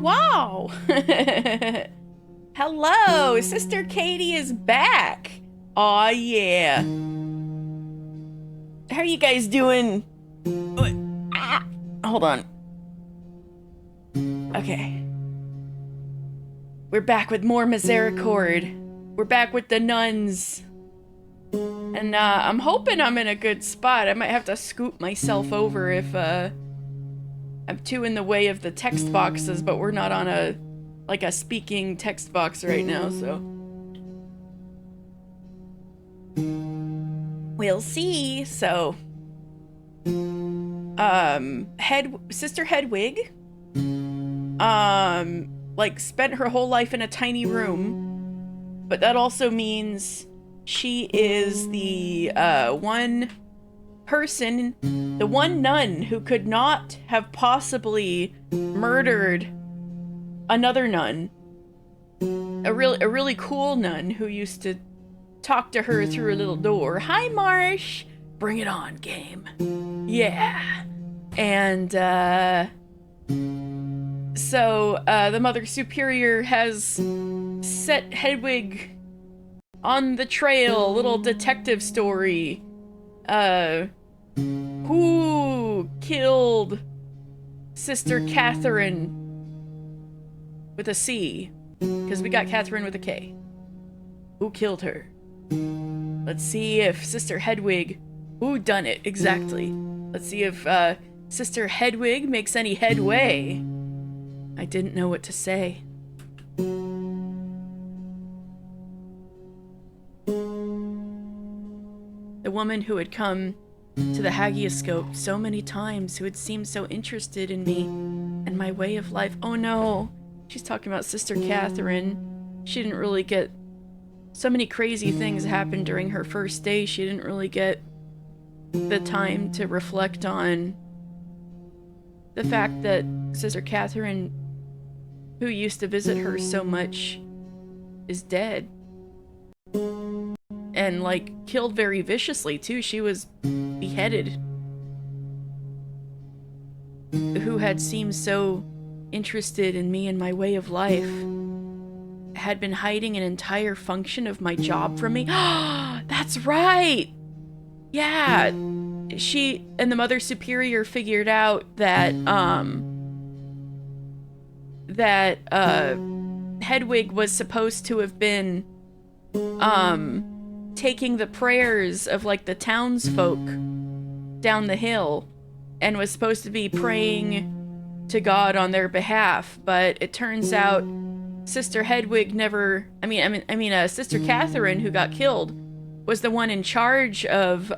Wow! Hello! Sister Katie is back! Aw, yeah. How are you guys doing? Hold on. Okay. We're back with more Misericorde. We're back with the nuns. And I'm hoping I'm in a good spot. I might have to scoop myself over if I'm too in the way of the text boxes, but we're not on a speaking text box right now, so we'll see. So Sister Hedwig spent her whole life in a tiny room, but that also means she is the one nun who could not have possibly murdered another nun. A really cool nun who used to talk to her through a little door. Hi, Marsh! Bring it on, game. Yeah. And, so, the Mother Superior has set Hedwig on the trail, little detective story. Who killed Sister Catherine with a C? Because we got Catherine with a K. Who killed her? Let's see if Sister Hedwig... Who done it, exactly. Let's see if Sister Hedwig makes any headway. I didn't know what to say. The woman who had come to the hagioscope so many times, who had seemed so interested in me and my way of life. Oh no, she's talking about Sister Catherine. She didn't really get... So many crazy things happened during her first day. She didn't really get the time to reflect on the fact that Sister Catherine, who used to visit her so much, is dead. And, killed very viciously, too. She was beheaded. Who had seemed so interested in me and my way of life had been hiding an entire function of my job from me. That's right! Yeah! She and the Mother Superior figured out that, Hedwig was supposed to have been, taking the prayers of, the townsfolk down the hill and was supposed to be praying to God on their behalf, but it turns out Sister Hedwig never... Sister Catherine, who got killed, was the one in charge of,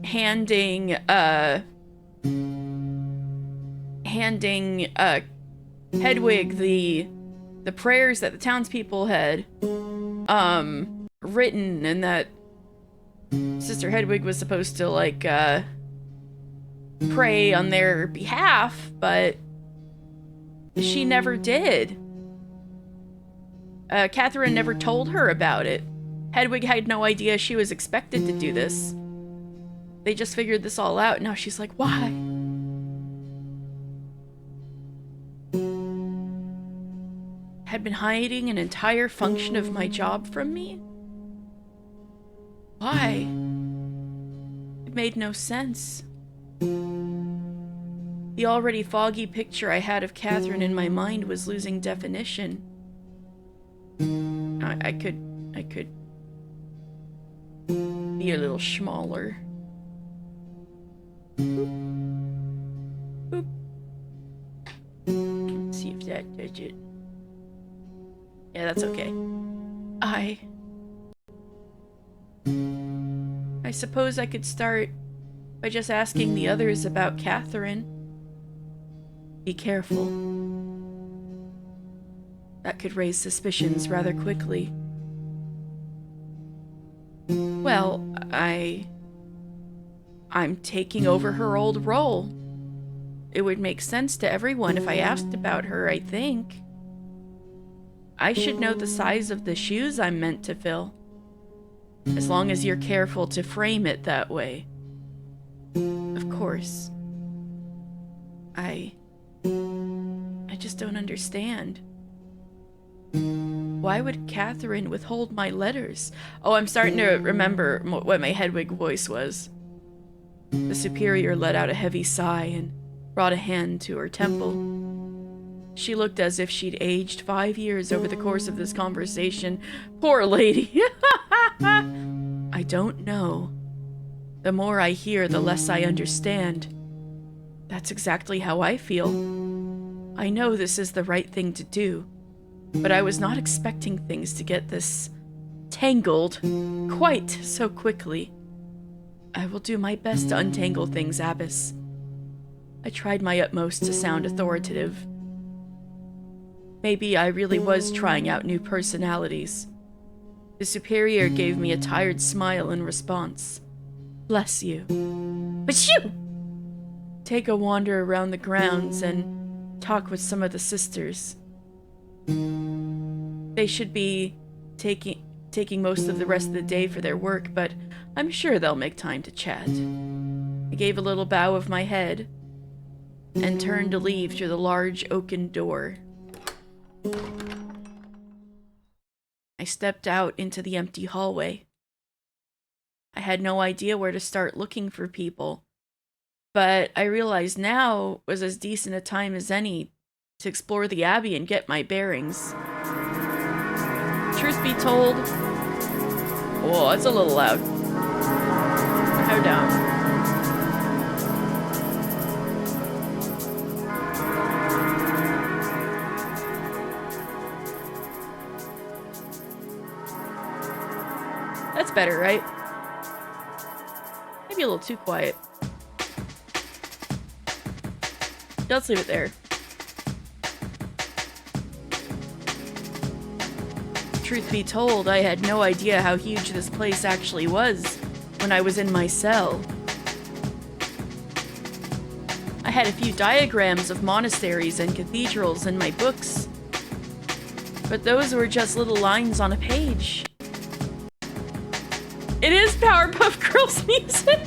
handing Hedwig the prayers that the townspeople had, written, and that Sister Hedwig was supposed to, pray on their behalf, but she never did. Catherine never told her about it. Hedwig had no idea she was expected to do this. They just figured this all out. Now she's like, why? Had been hiding an entire function of my job from me? Why? It made no sense. The already foggy picture I had of Catherine in my mind was losing definition. I could be a little smaller. Boop. Boop. Let's see if that does it. Yeah, that's okay. I suppose I could start by just asking the others about Catherine. Be careful. That could raise suspicions rather quickly. Well, I'm taking over her old role. It would make sense to everyone if I asked about her, I think. I should know the size of the shoes I'm meant to fill. As long as you're careful to frame it that way. Of course. I just don't understand. Why would Catherine withhold my letters? Oh, I'm starting to remember what my Hedwig voice was. The superior let out a heavy sigh and brought a hand to her temple. She looked as if she'd aged 5 years over the course of this conversation. Poor lady. I don't know. The more I hear, the less I understand. That's exactly how I feel. I know this is the right thing to do, but I was not expecting things to get this tangled quite so quickly. I will do my best to untangle things, Abbess. I tried my utmost to sound authoritative. Maybe I really was trying out new personalities. The superior gave me a tired smile in response. Bless you. But you! Take a wander around the grounds and talk with some of the sisters. They should be taking most of the rest of the day for their work, but I'm sure they'll make time to chat. I gave a little bow of my head and turned to leave through the large oaken door. I stepped out into the empty hallway. I had no idea where to start looking for people, but I realized now was as decent a time as any to explore the Abbey and get my bearings. Truth be told... Whoa, that's a little loud. How down? That's better, right? Maybe a little too quiet. Let's leave it there. Truth be told, I had no idea how huge this place actually was when I was in my cell. I had a few diagrams of monasteries and cathedrals in my books, but those were just little lines on a page. It is Powerpuff Girls music!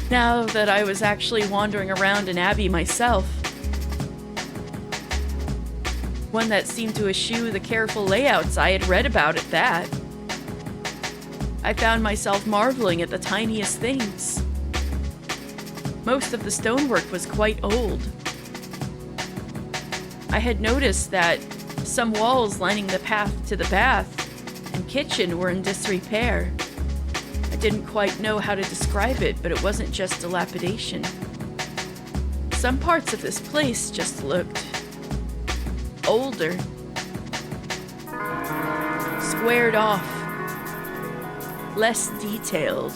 Now that I was actually wandering around an abbey myself, one that seemed to eschew the careful layouts I had read about at that, I found myself marveling at the tiniest things. Most of the stonework was quite old. I had noticed that some walls lining the path to the bath and kitchen were in disrepair. I didn't quite know how to describe it, but it wasn't just dilapidation. Some parts of this place just looked older, squared off, less detailed.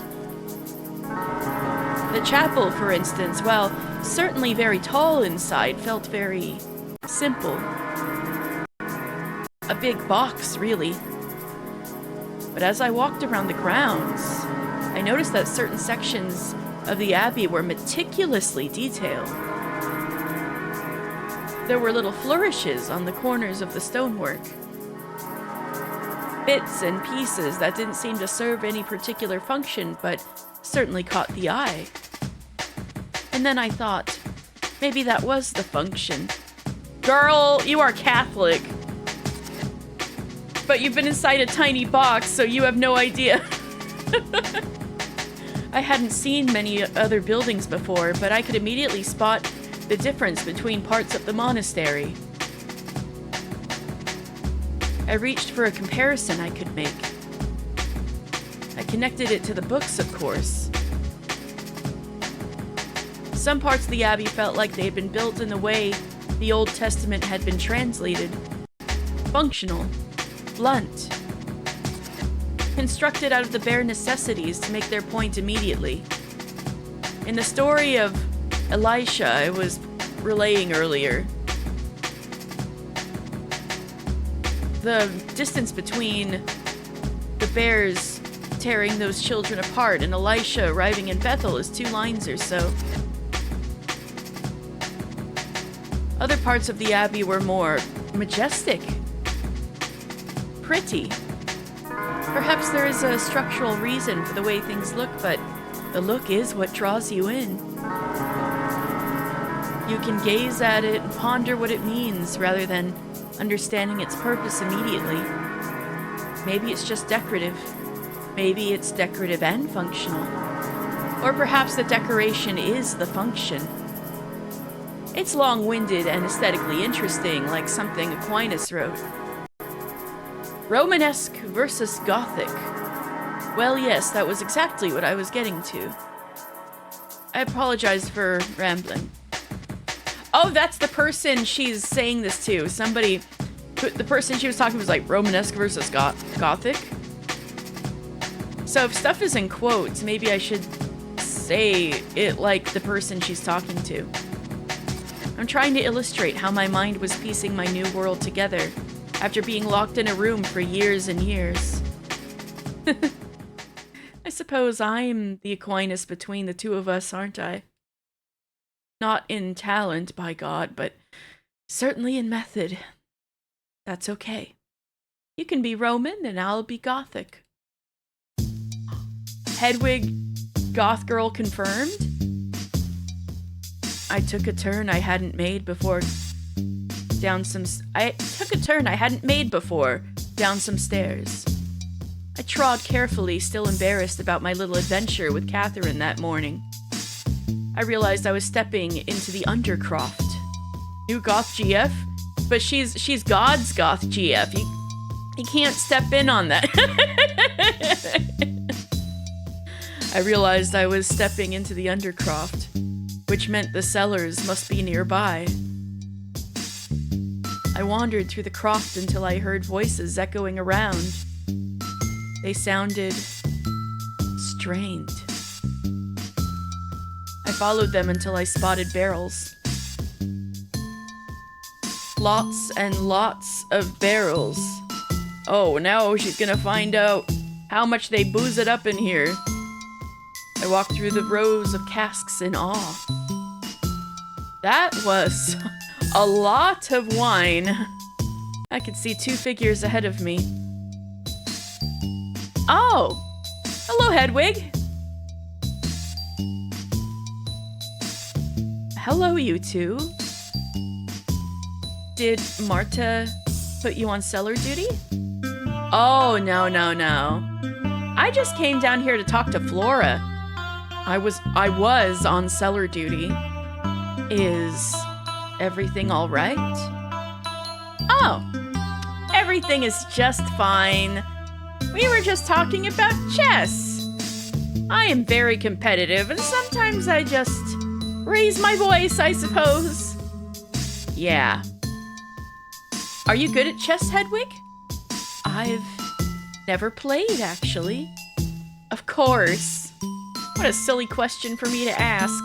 The chapel, for instance, while certainly very tall inside, felt very simple. A big box, really. But as I walked around the grounds, I noticed that certain sections of the abbey were meticulously detailed. There were little flourishes on the corners of the stonework. Bits and pieces that didn't seem to serve any particular function, but certainly caught the eye. And then I thought, maybe that was the function. Girl, you are Catholic. But you've been inside a tiny box, so you have no idea. I hadn't seen many other buildings before, but I could immediately spot the difference between parts of the monastery. I reached for a comparison I could make. I connected it to the books, of course. Some parts of the abbey felt like they had been built in the way the Old Testament had been translated. Functional. Blunt. Constructed out of the bare necessities to make their point immediately. In the story of Elisha I was relaying earlier, the distance between the bears tearing those children apart and Elisha arriving in Bethel is 2 lines or so. Other parts of the Abbey were more majestic, pretty. Perhaps there is a structural reason for the way things look, but the look is what draws you in. You can gaze at it and ponder what it means rather than understanding its purpose immediately. Maybe it's just decorative. Maybe it's decorative and functional. Or perhaps the decoration is the function. It's long-winded and aesthetically interesting, like something Aquinas wrote. Romanesque versus Gothic. Well, yes, that was exactly what I was getting to. I apologize for rambling. Oh, that's the person she's saying this to. Somebody, the person she was talking to was like, Romanesque versus Gothic? So if stuff is in quotes, maybe I should say it like the person she's talking to. I'm trying to illustrate how my mind was piecing my new world together after being locked in a room for years and years. I suppose I'm the Aquinas between the two of us, aren't I? Not in talent, by God, but certainly in method. That's okay. You can be Roman and I'll be Gothic. Hedwig, goth girl confirmed? I took a turn I hadn't made before down some stairs. I trod carefully, still embarrassed about my little adventure with Catherine that morning. I realized I was stepping into the Undercroft. New goth GF? But she's God's goth GF. You can't step in on that. I realized I was stepping into the Undercroft, which meant the cellars must be nearby. I wandered through the croft until I heard voices echoing around. They sounded strained. I followed them until I spotted barrels. Lots and lots of barrels. Oh no, she's gonna find out how much they booze it up in here. I walked through the rows of casks in awe. That was a lot of wine. I could see 2 figures ahead of me. Oh! Hello, Hedwig! Hello, you two. Did Marta put you on cellar duty? Oh, no. I just came down here to talk to Flora. I was on cellar duty. Is everything all right? Oh, everything is just fine. We were just talking about chess. I am very competitive, and sometimes I just raise my voice, I suppose. Yeah. Are you good at chess, Hedwig? I've never played, actually. Of course. What a silly question for me to ask.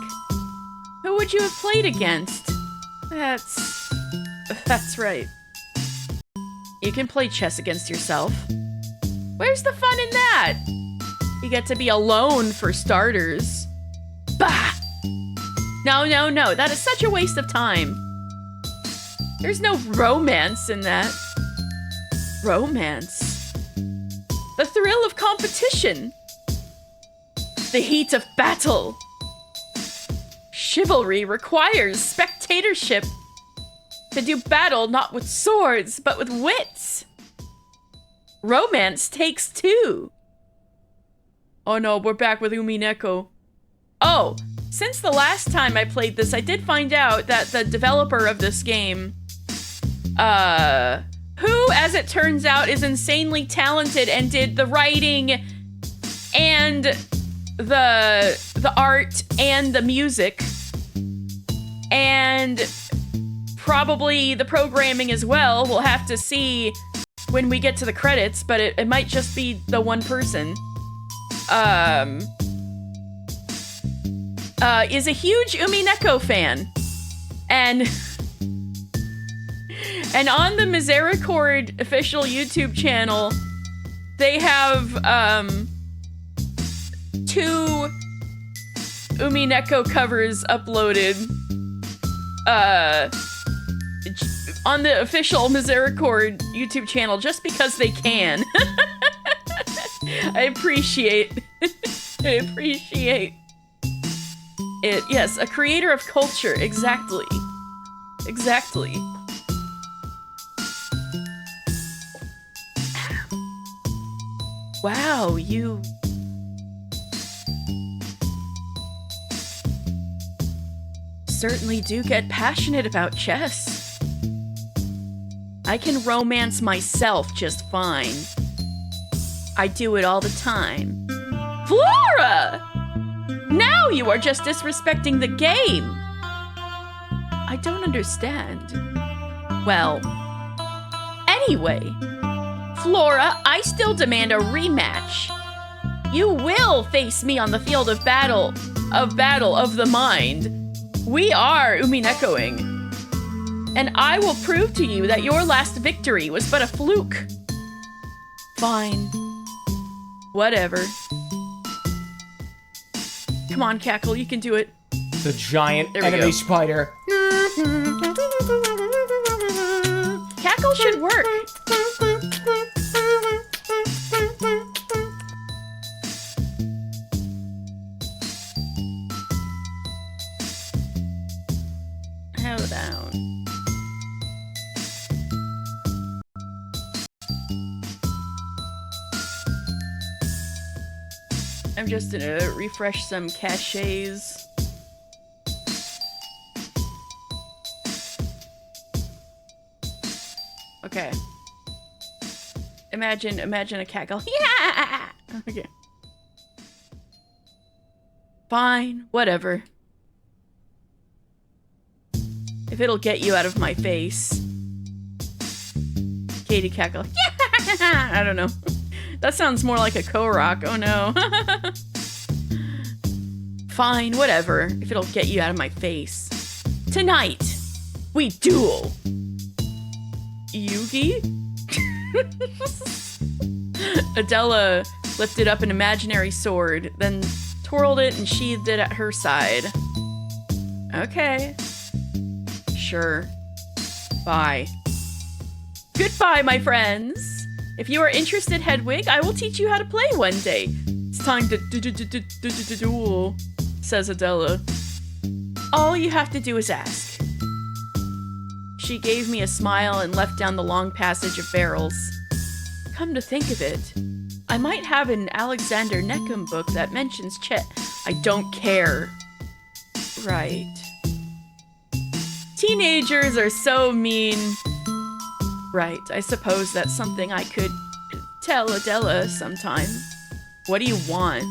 Who would you have played against? That's right. You can play chess against yourself. Where's the fun in that? You get to be alone for starters. Bah! No. That is such a waste of time. There's no romance in that. Romance? The thrill of competition. The heat of battle. Chivalry requires spectatorship. To do battle not with swords, but with wits. Romance takes 2. Oh no, we're back with Umineko. Oh, since the last time I played this, I did find out that the developer of this game, who, as it turns out, is insanely talented and did the writing and the art and the music and probably the programming as well. We'll have to see when we get to the credits, but it might just be the one person. is a huge Umineko fan. And on the Misericorde official YouTube channel, they have 2 Umineko covers uploaded on the official Misericorde YouTube channel just because they can. I appreciate it. Yes, a creator of culture. Exactly. Wow, you... certainly do get passionate about chess. I can romance myself just fine. I do it all the time. Flora! Now you are just disrespecting the game. I don't understand. Well, anyway, Flora, I still demand a rematch. You will face me on the field of battle of the mind. We are Uminekoing. And I will prove to you that your last victory was but a fluke. Fine. Whatever. Come on, Cackle, you can do it. The giant enemy spider. Cackle should work. Hold down. I'm just gonna refresh some caches. Okay. Imagine a cackle. Yeah! Okay. Fine, whatever. If it'll get you out of my face. Katie cackle. Yeah! I don't know. That sounds more like a Korok. Oh no. Fine, whatever. If it'll get you out of my face. Tonight, we duel. Yugi? Adela lifted up an imaginary sword, then twirled it and sheathed it at her side. Okay. Sure. Bye. Goodbye, my friends. If you are interested, Hedwig, I will teach you how to play one day. It's time to duel, says Adela. All you have to do is ask. She gave me a smile and left down the long passage of barrels. Come to think of it, I might have an Alexander Neckham book that mentions Chet. I don't care. Right. Teenagers are so mean. Right, I suppose that's something I could tell Adela sometime. What do you want?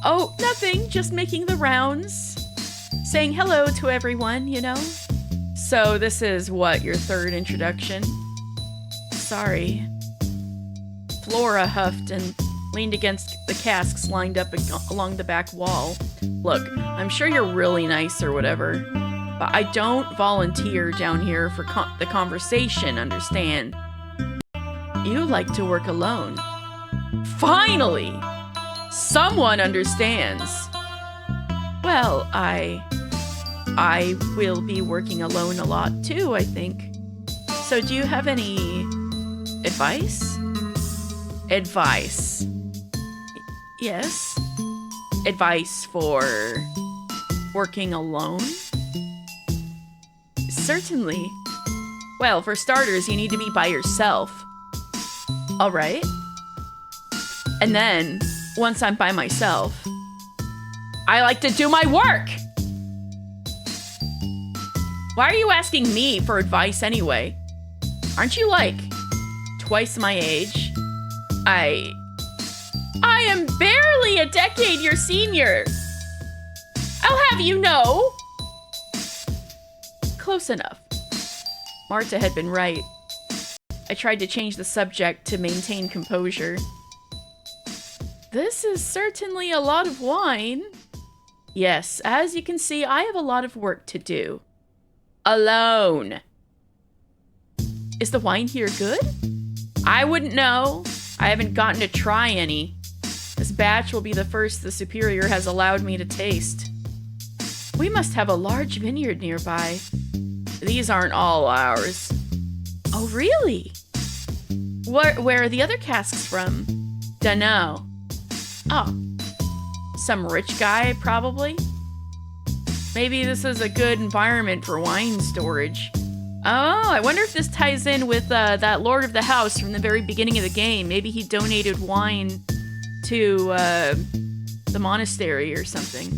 Oh, nothing, just making the rounds. Saying hello to everyone, you know? So this is what, your third introduction? Sorry. Flora huffed and leaned against the casks lined up along the back wall. Look, I'm sure you're really nice or whatever, but I don't volunteer down here for the conversation, understand? You like to work alone. Finally! Someone understands. Well, I will be working alone a lot too, I think. So do you have any advice? Advice. Yes? Advice for working alone? Certainly. Well, for starters, you need to be by yourself. All right. And then, once I'm by myself, I like to do my work. Why are you asking me for advice anyway? Aren't you like twice my age? I am barely a decade your senior. I'll have you know. Close enough. Marta had been right. I tried to change the subject to maintain composure. This is certainly a lot of wine. Yes, as you can see, I have a lot of work to do. Alone. Is the wine here good? I wouldn't know. I haven't gotten to try any. This batch will be the first the Superior has allowed me to taste. We must have a large vineyard nearby. These aren't all ours. Oh, really? Where are the other casks from? Dunno. Oh. Some rich guy, probably? Maybe this is a good environment for wine storage. Oh, I wonder if this ties in with that Lord of the House from the very beginning of the game. Maybe he donated wine to the monastery or something.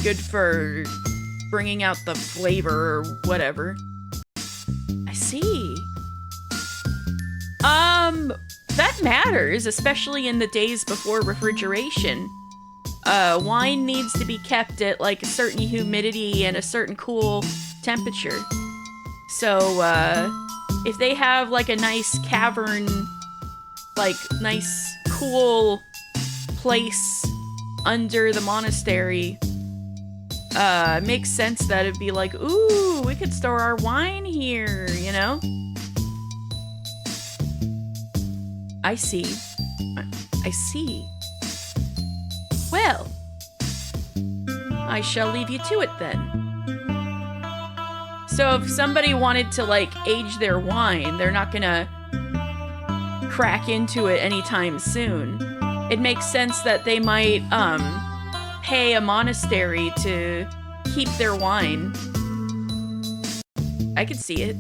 Good for bringing out the flavor or whatever. I see. That matters, especially in the days before refrigeration. Wine needs to be kept at like a certain humidity and a certain cool temperature. So, if they have like a nice cavern, like nice cool place under the monastery, makes sense that it'd be like, ooh, we could store our wine here, you know? I see. I see. Well, I shall leave you to it then. So if somebody wanted to, like, age their wine, they're not gonna crack into it anytime soon. It makes sense that they might, pay a monastery to keep their wine. I could see it.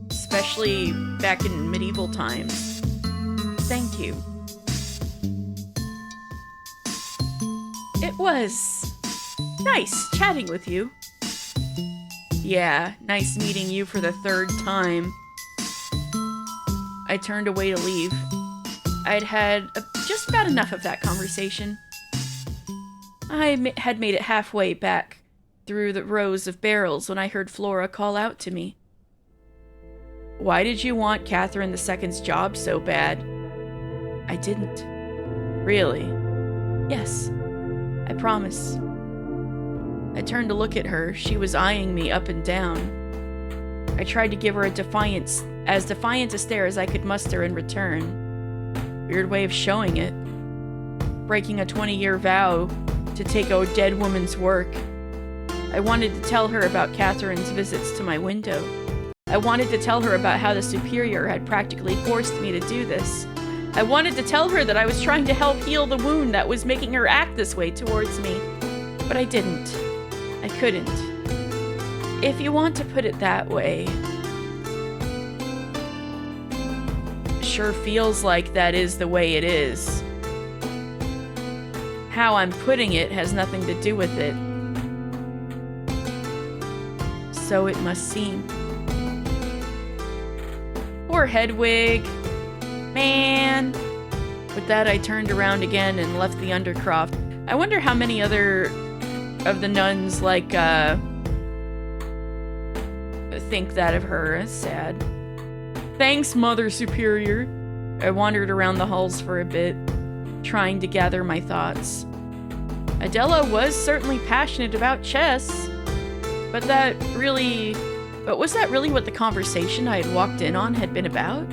Especially back in medieval times. Thank you. It was nice chatting with you. Yeah, nice meeting you for the third time. I turned away to leave. I'd had just about enough of that conversation. I had made it halfway back through the rows of barrels when I heard Flora call out to me. Why did you want Catherine II's job so bad? I didn't. Really? Yes. I promise. I turned to look at her. She was eyeing me up and down. I tried to give her as defiant a stare as I could muster in return. Weird way of showing it. Breaking a 20-year vow to take a dead woman's work. I wanted to tell her about Catherine's visits to my window. I wanted to tell her about how the Superior had practically forced me to do this. I wanted to tell her that I was trying to help heal the wound that was making her act this way towards me. But I didn't. I couldn't. If you want to put it that way. Sure feels like that is the way it is. How I'm putting it has nothing to do with it. So it must seem. Poor Hedwig. Man. With that, I turned around again and left the Undercroft. I wonder how many other of the nuns, like, think that of her. It's sad. Thanks, Mother Superior. I wandered around the halls for a bit, trying to gather my thoughts. Adela was certainly passionate about chess, but was that really what the conversation I had walked in on had been about?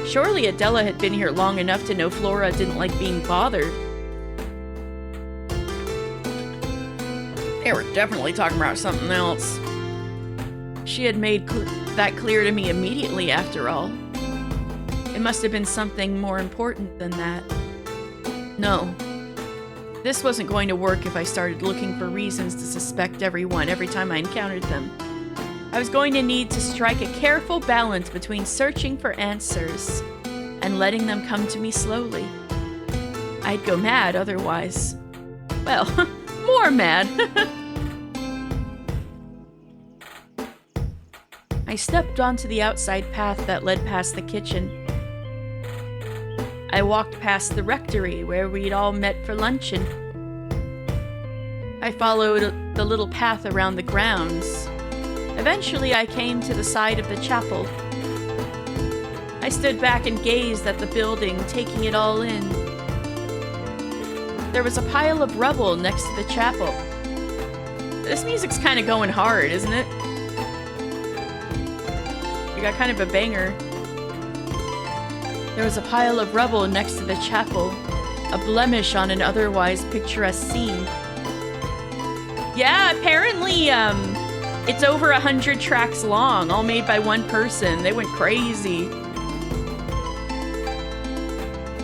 Surely Adela had been here long enough to know Flora didn't like being bothered. They were definitely talking about something else. She had made that clear to me immediately, after all. It must have been something more important than that. No. This wasn't going to work if I started looking for reasons to suspect everyone every time I encountered them. I was going to need to strike a careful balance between searching for answers and letting them come to me slowly. I'd go mad otherwise. Well, more mad. I stepped onto the outside path that led past the kitchen. I walked past the rectory where we'd all met for luncheon. I followed the little path around the grounds. Eventually, I came to the side of the chapel. I stood back and gazed at the building, taking it all in. There was a pile of rubble next to the chapel. This music's kind of going hard, isn't it? You got kind of a banger. There was a pile of rubble next to the chapel, a blemish on an otherwise picturesque scene. Yeah, apparently, it's over 100 tracks long, all made by one person. They went crazy.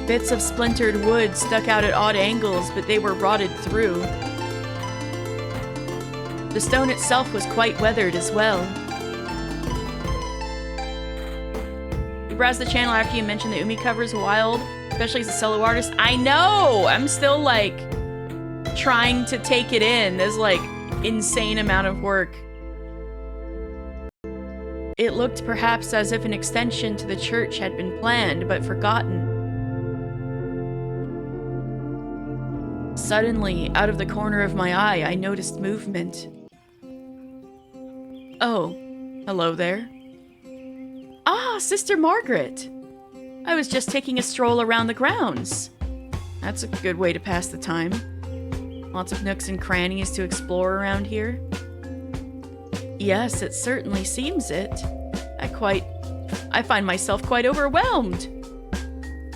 Bits of splintered wood stuck out at odd angles, but they were rotted through. The stone itself was quite weathered as well. You browsed the channel after you mentioned the Umi covers. Wild, especially as a solo artist. I know! I'm still, like, trying to take it in. There's, like, insane amount of work. It looked perhaps as if an extension to the church had been planned, but forgotten. Suddenly, out of the corner of my eye, I noticed movement. Oh, hello there. Ah, Sister Margaret. I was just taking a stroll around the grounds. That's a good way to pass the time. Lots of nooks and crannies to explore around here. Yes, it certainly seems it. I find myself quite overwhelmed.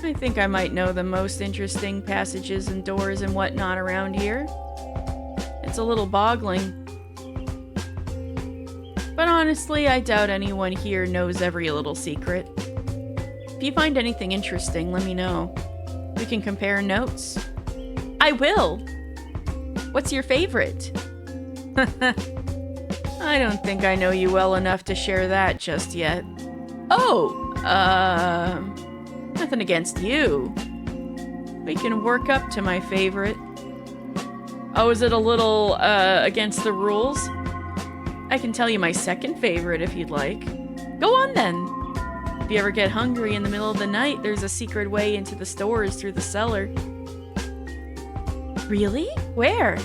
I think I might know the most interesting passages and doors and whatnot around here. It's a little boggling. But honestly, I doubt anyone here knows every little secret. If you find anything interesting, let me know. We can compare notes. I will! What's your favorite? I don't think I know you well enough to share that just yet. Oh, nothing against you. We can work up to my favorite. Oh, is it a little, against the rules? I can tell you my second favorite if you'd like. Go on then. If you ever get hungry in the middle of the night, there's a secret way into the stores through the cellar. Really? Where?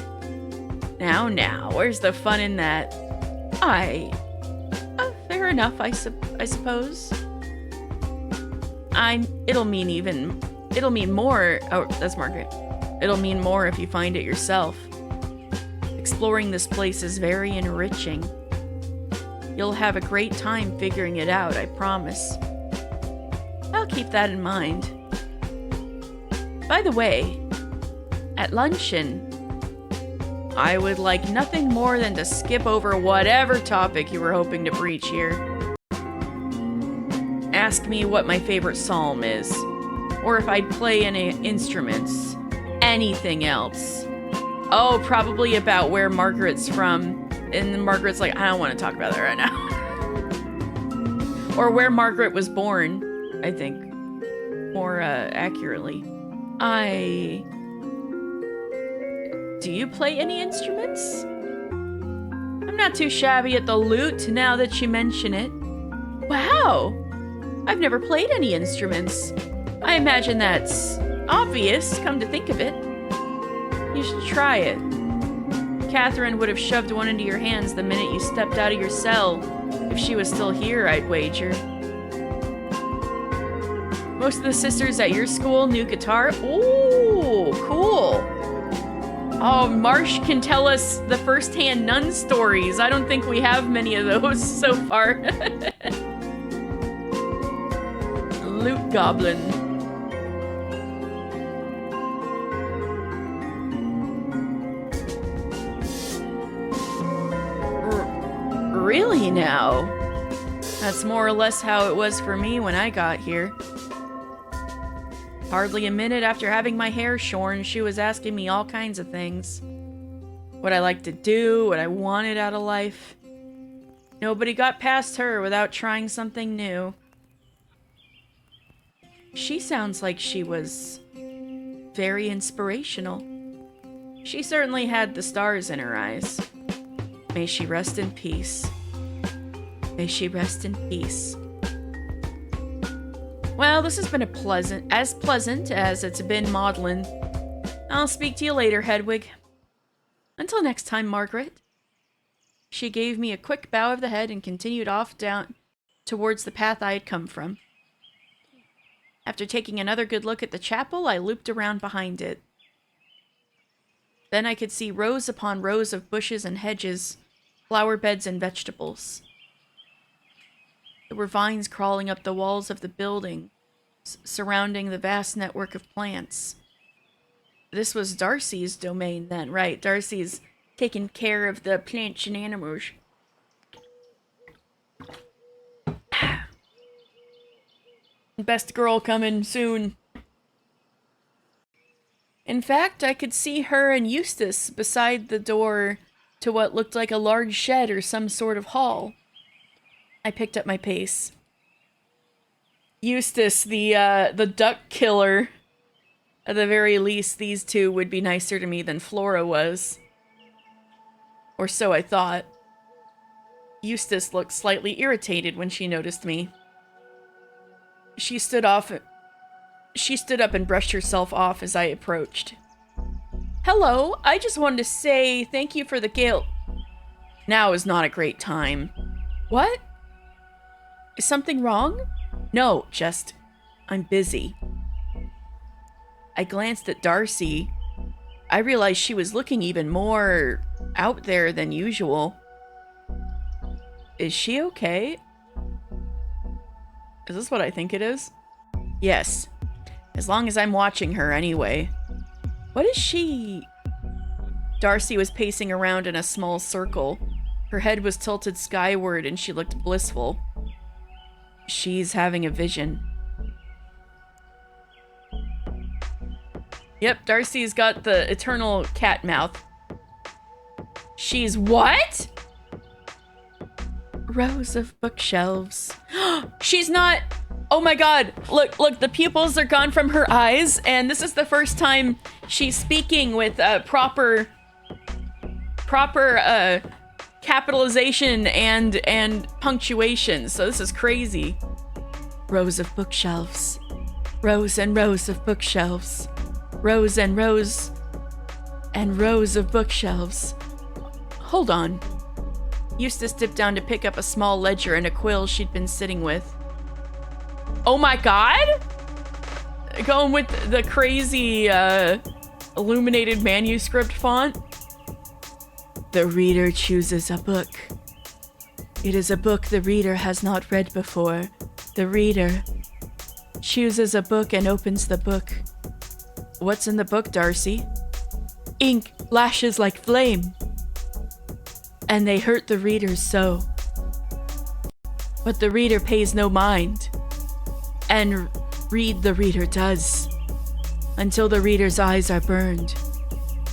Now, where's the fun in that? Fair enough, I suppose. It'll mean more. Oh, that's Margaret. It'll mean more if you find it yourself. Exploring this place is very enriching. You'll have a great time figuring it out, I promise. I'll keep that in mind. By the way, at luncheon, I would like nothing more than to skip over whatever topic you were hoping to breach here. Ask me what my favorite psalm is, or if I'd play any instruments. Anything else. Oh, probably about where Margaret's from. And then Margaret's like, I don't want to talk about that right now. Or where Margaret was born, I think. More accurately. Do you play any instruments? I'm not too shabby at the lute now that you mention it. Wow! I've never played any instruments. I imagine that's obvious, come to think of it. You should try it. Catherine would have shoved one into your hands the minute you stepped out of your cell. If she was still here, I'd wager. Most of the sisters at your school knew guitar. Ooh, cool. Oh, Marsh can tell us the first-hand nun stories. I don't think we have many of those so far. Loot Goblin. Really now? That's more or less how it was for me when I got here. Hardly a minute after having my hair shorn, she was asking me all kinds of things. What I liked to do, what I wanted out of life. Nobody got past her without trying something new. She sounds like she was very inspirational. She certainly had the stars in her eyes. May she rest in peace. May she rest in peace. Well, this has been as pleasant as it's been maudlin. I'll speak to you later, Hedwig. Until next time, Margaret. She gave me a quick bow of the head and continued off down towards the path I had come from. After taking another good look at the chapel, I looped around behind it. Then I could see rows upon rows of bushes and hedges, flower beds and vegetables. There were vines crawling up the walls of the building, surrounding the vast network of plants. This was Darcy's domain then, right? Darcy's taking care of the plants and animals. Best girl coming soon. In fact, I could see her and Eustace beside the door to what looked like a large shed or some sort of hall. I picked up my pace. Eustace, the duck killer. At the very least, these two would be nicer to me than Flora was. Or so I thought. Eustace looked slightly irritated when she noticed me. She stood up and brushed herself off as I approached. Hello, I just wanted to say thank you for the gift. Now is not a great time. What? Is something wrong? No, just, I'm busy. I glanced at Darcy. I realized she was looking even more out there than usual. Is she okay? Is this what I think it is? Yes. As long as I'm watching her anyway. What is she? Darcy was pacing around in a small circle. Her head was tilted skyward and she looked blissful. She's having a vision. Yep, Darcy's got the eternal cat mouth. She's what? Rows of bookshelves. She's not... Oh my god. Look, the pupils are gone from her eyes, and this is the first time she's speaking with proper capitalization and punctuation, so this is crazy. Rows of bookshelves. Rows and rows of bookshelves. Rows and rows and rows of bookshelves. Hold on. Eustace dipped down to pick up a small ledger and a quill she'd been sitting with. Oh my god! Going with the crazy, illuminated manuscript font. The reader chooses a book. It is a book the reader has not read before. The reader chooses a book and opens the book. What's in the book, Darcy? Ink lashes like flame. And they hurt the reader so. But the reader pays no mind. And read the reader does. Until the reader's eyes are burned.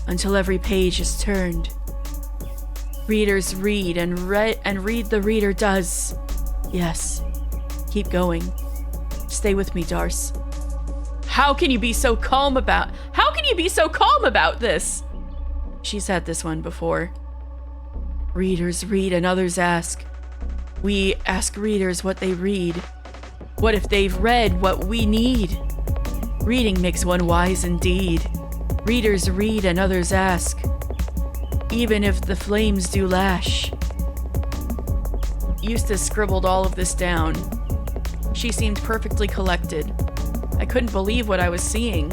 Until every page is turned. Readers read and read the reader does. Yes. Keep going. Stay with me, Darce. How can you be so calm about this? She's had this one before. Readers read and others ask. We ask readers what they read. What if they've read what we need? Reading makes one wise indeed. Readers read and others ask. Even if the flames do lash. Eustace scribbled all of this down. She seemed perfectly collected. I couldn't believe what I was seeing.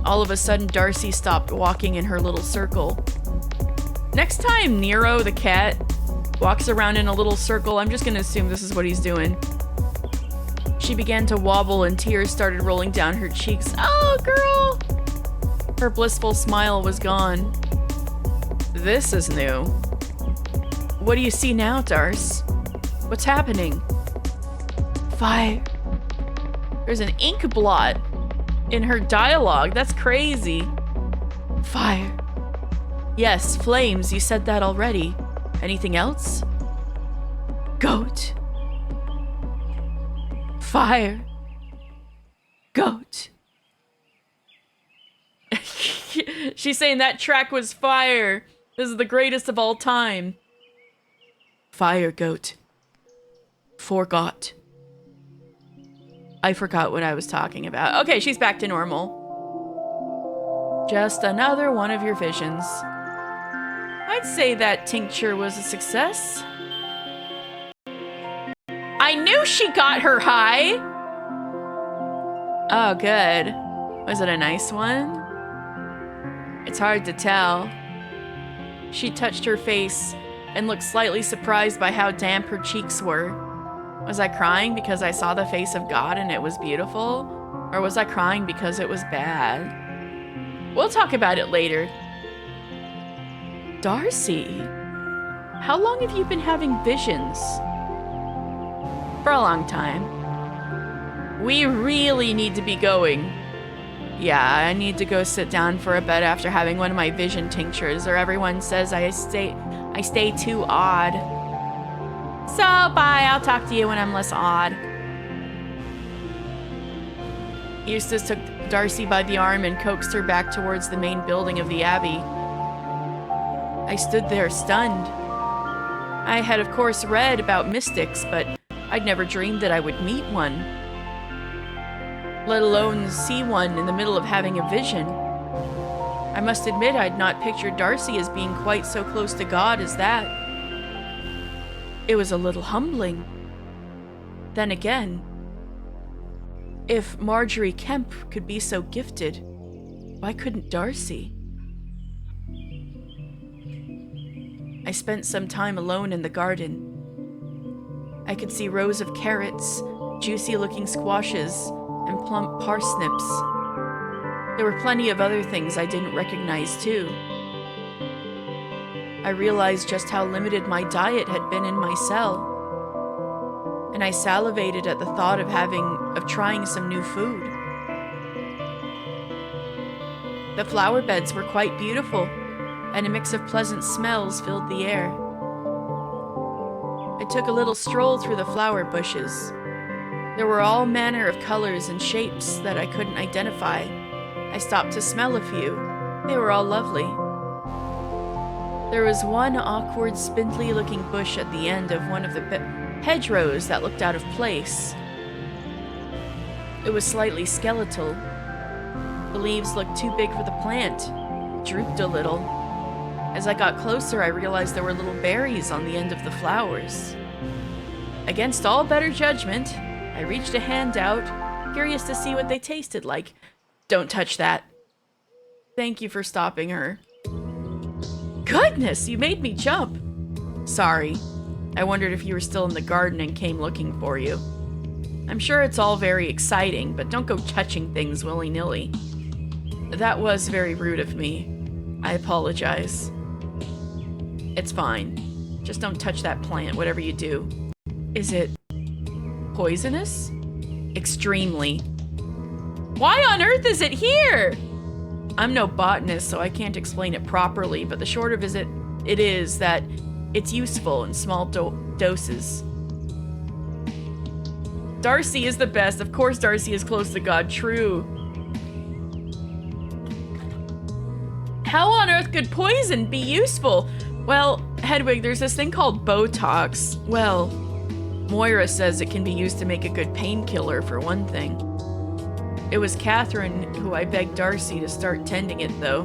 All of a sudden, Darcy stopped walking in her little circle. Next time Nero the cat walks around in a little circle, I'm just gonna assume this is what he's doing. She began to wobble and tears started rolling down her cheeks. Oh, girl! Her blissful smile was gone. This is new. What do you see now, Darce? What's happening? Fire. There's an ink blot in her dialogue. That's crazy. Fire. Yes, flames. You said that already. Anything else? Goat. Fire. Goat. She's saying that track was fire. This is the greatest of all time. Fire, goat. Forgot. I forgot what I was talking about. Okay, she's back to normal. Just another one of your visions. I'd say that tincture was a success. I knew she got her high! Oh, good. Was it a nice one? It's hard to tell. She touched her face and looked slightly surprised by how damp her cheeks were. Was I crying because I saw the face of God and it was beautiful? Or was I crying because it was bad? We'll talk about it later. Darcy, how long have you been having visions? For a long time. We really need to be going. Yeah, I need to go sit down for a bit after having one of my vision tinctures, or everyone says I stay too odd. So, bye, I'll talk to you when I'm less odd. Eustace took Darcy by the arm and coaxed her back towards the main building of the Abbey. I stood there stunned. I had of course read about mystics, but I'd never dreamed that I would meet one, let alone see one in the middle of having a vision. I must admit I'd not pictured Darcy as being quite so close to God as that. It was a little humbling. Then again, if Marjorie Kemp could be so gifted, why couldn't Darcy? I spent some time alone in the garden. I could see rows of carrots, juicy-looking squashes, and plump parsnips. There were plenty of other things I didn't recognize, too. I realized just how limited my diet had been in my cell, and I salivated at the thought of trying some new food. The flower beds were quite beautiful, and a mix of pleasant smells filled the air. I took a little stroll through the flower bushes. There were all manner of colors and shapes that I couldn't identify. I stopped to smell a few. They were all lovely. There was one awkward, spindly-looking bush at the end of one of the hedgerows that looked out of place. It was slightly skeletal. The leaves looked too big for the plant. It drooped a little. As I got closer, I realized there were little berries on the end of the flowers. Against all better judgment, I reached a hand out, curious to see what they tasted like. Don't touch that. Thank you for stopping her. Goodness, you made me jump. Sorry. I wondered if you were still in the garden and came looking for you. I'm sure it's all very exciting, but don't go touching things willy-nilly. That was very rude of me. I apologize. It's fine. Just don't touch that plant, whatever you do. Is it poisonous? Extremely. Why on earth is it here? I'm no botanist, so I can't explain it properly, but the short of it is that it's useful in small doses. Darcy is the best. Of course Darcy is close to God. True. How on earth could poison be useful? Well, Hedwig, there's this thing called Botox. Well, Moira says it can be used to make a good painkiller, for one thing. It was Catherine who I begged Darcy to start tending it, though.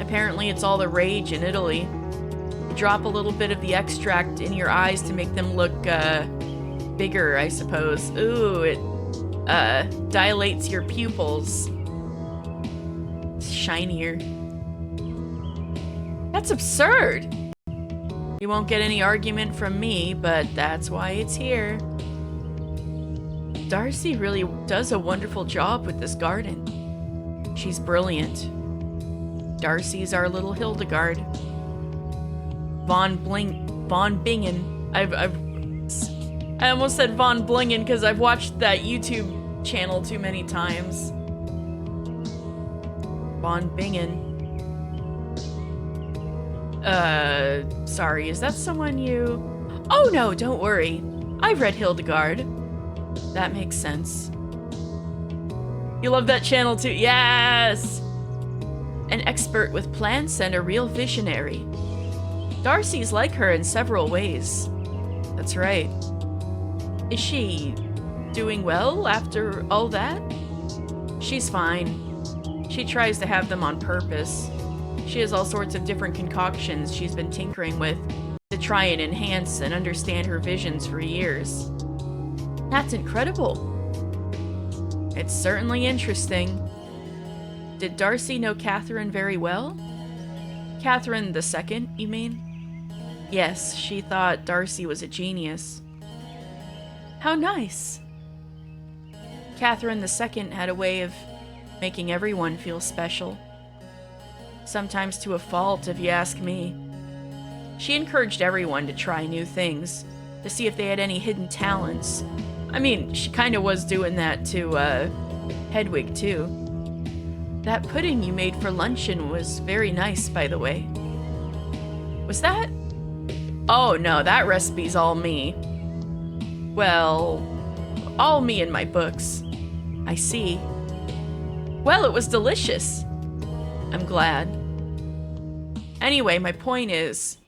Apparently it's all the rage in Italy. You drop a little bit of the extract in your eyes to make them look, bigger, I suppose. Ooh, it, dilates your pupils. It's shinier. That's absurd! You won't get any argument from me, but that's why it's here. Darcy really does a wonderful job with this garden. She's brilliant. Darcy's our little Hildegard. Von Bingen. I almost said Von Blingen because I've watched that YouTube channel too many times. Von Bingen. Sorry, is that someone you... Oh no, don't worry. I've read Hildegard. That makes sense. You love that channel too? Yes! An expert with plants and a real visionary. Darcy's like her in several ways. That's right. Is she doing well after all that? She's fine. She tries to have them on purpose. She has all sorts of different concoctions she's been tinkering with to try and enhance and understand her visions for years. That's incredible. It's certainly interesting. Did Darcy know Catherine very well? Catherine the Second, you mean? Yes, she thought Darcy was a genius. How nice. Catherine the Second had a way of making everyone feel special. Sometimes to a fault, if you ask me. She encouraged everyone to try new things, to see if they had any hidden talents. I mean, she kind of was doing that to, Hedwig, too. That pudding you made for luncheon was very nice, by the way. Was that? Oh, no, that recipe's all me. Well, all me in my books. I see. Well, it was delicious. I'm glad. Anyway, my point is,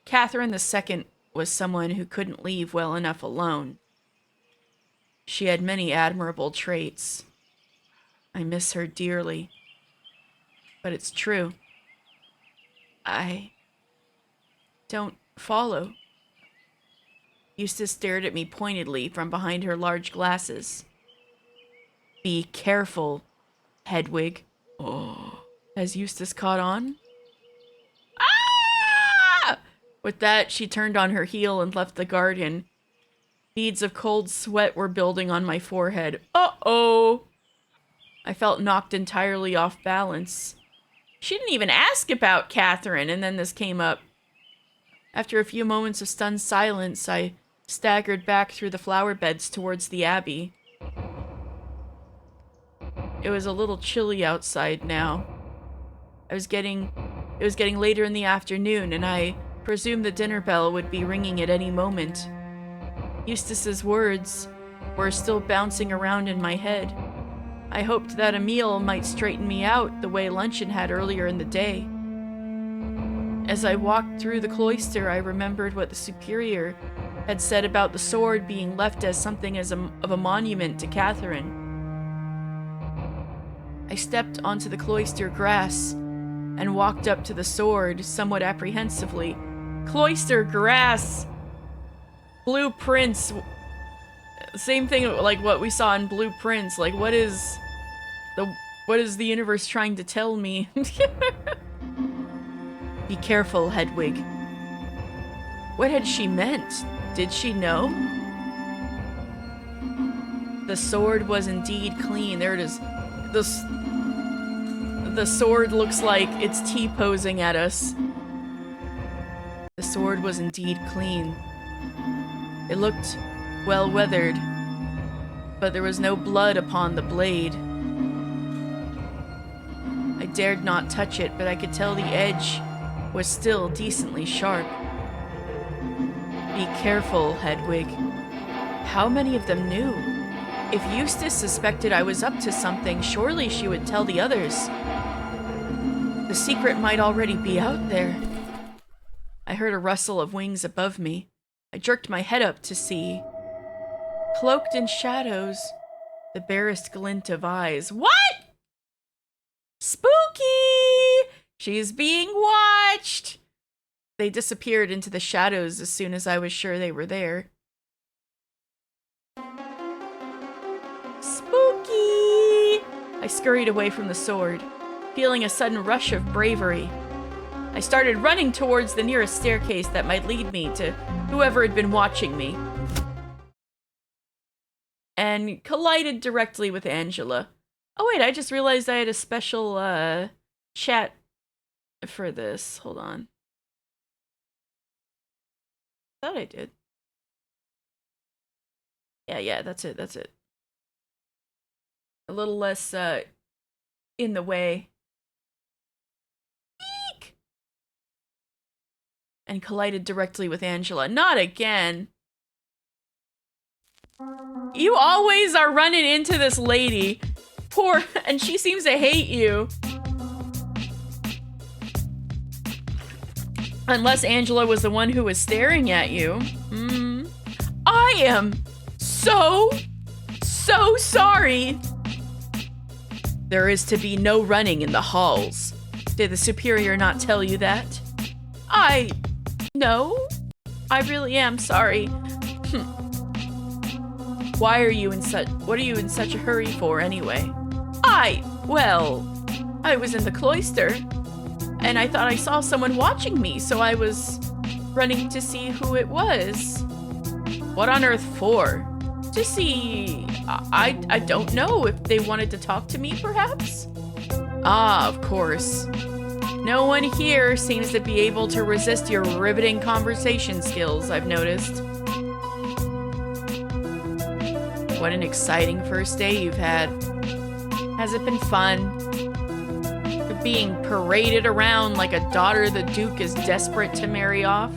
Catherine the Second was someone who couldn't leave well enough alone. She had many admirable traits. I miss her dearly. But it's true. I don't follow. Eustace stared at me pointedly from behind her large glasses. Be careful, Hedwig. Oh, has Eustace caught on? Ah! With that, she turned on her heel and left the garden. Beads of cold sweat were building on my forehead. Uh-oh! I felt knocked entirely off balance. She didn't even ask about Catherine, and then this came up. After a few moments of stunned silence, I staggered back through the flower beds towards the abbey. It was a little chilly outside now. It was getting later in the afternoon, and I presumed the dinner bell would be ringing at any moment. Eustace's words were still bouncing around in my head. I hoped that a meal might straighten me out the way luncheon had earlier in the day. As I walked through the cloister, I remembered what the superior had said about the sword being left as something of a monument to Catherine. I stepped onto the cloister grass and walked up to the sword somewhat apprehensively. Cloister grass! Blueprints. Same thing like what we saw in Blueprints. Like, what is the universe trying to tell me? Be careful, Hedwig. What had she meant? Did she know? The sword was indeed clean. There it is. The sword looks like it's T-posing at us. The sword was indeed clean. It looked well weathered, but there was no blood upon the blade. I dared not touch it, but I could tell the edge was still decently sharp. Be careful, Hedwig. How many of them knew? If Eustace suspected I was up to something, surely she would tell the others. The secret might already be out there. I heard a rustle of wings above me. I jerked my head up to see. Cloaked in shadows, the barest glint of eyes. What? Spooky! She's being watched! They disappeared into the shadows as soon as I was sure they were there. Spooky! I scurried away from the sword, feeling a sudden rush of bravery. I started running towards the nearest staircase that might lead me to whoever had been watching me, and collided directly with Angela. Oh wait, I just realized I had a special chat for this. Hold on. Thought I did. Yeah, that's it. A little less in the way. Eek! And collided directly with Angela. Not again. You always are running into this lady. Poor, and she seems to hate you. Unless Angela was the one who was staring at you. I am so sorry. There is to be no running in the halls. Did the superior not tell you that? No, I really am sorry. What are you in such a hurry for anyway? Well, I was in the cloister, and I thought I saw someone watching me, so I was running to see who it was. What on earth for? To see... I don't know if they wanted to talk to me, perhaps? Ah, of course. No one here seems to be able to resist your riveting conversation skills, I've noticed. What an exciting first day you've had. Has it been fun? Being paraded around like a daughter the Duke is desperate to marry off?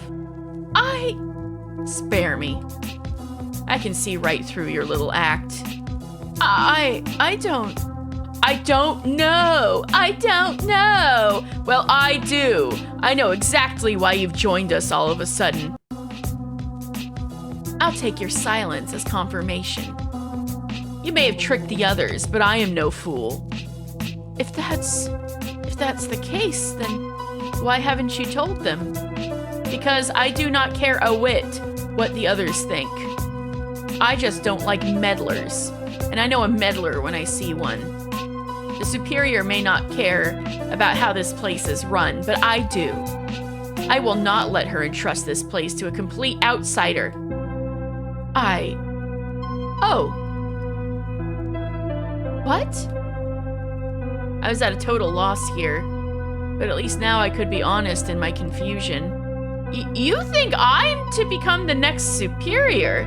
Spare me. I can see right through your little act. I don't know. Well, I do. I know exactly why you've joined us all of a sudden. I'll take your silence as confirmation. You may have tricked the others, but I am no fool. If that's the case, then why haven't you told them? Because I do not care a whit what the others think. I just don't like meddlers, and I know a meddler when I see one. The superior may not care about how this place is run, but I do. I will not let her entrust this place to a complete outsider. Oh. What? I was at a total loss here, but at least now I could be honest in my confusion. You think I'm to become the next superior?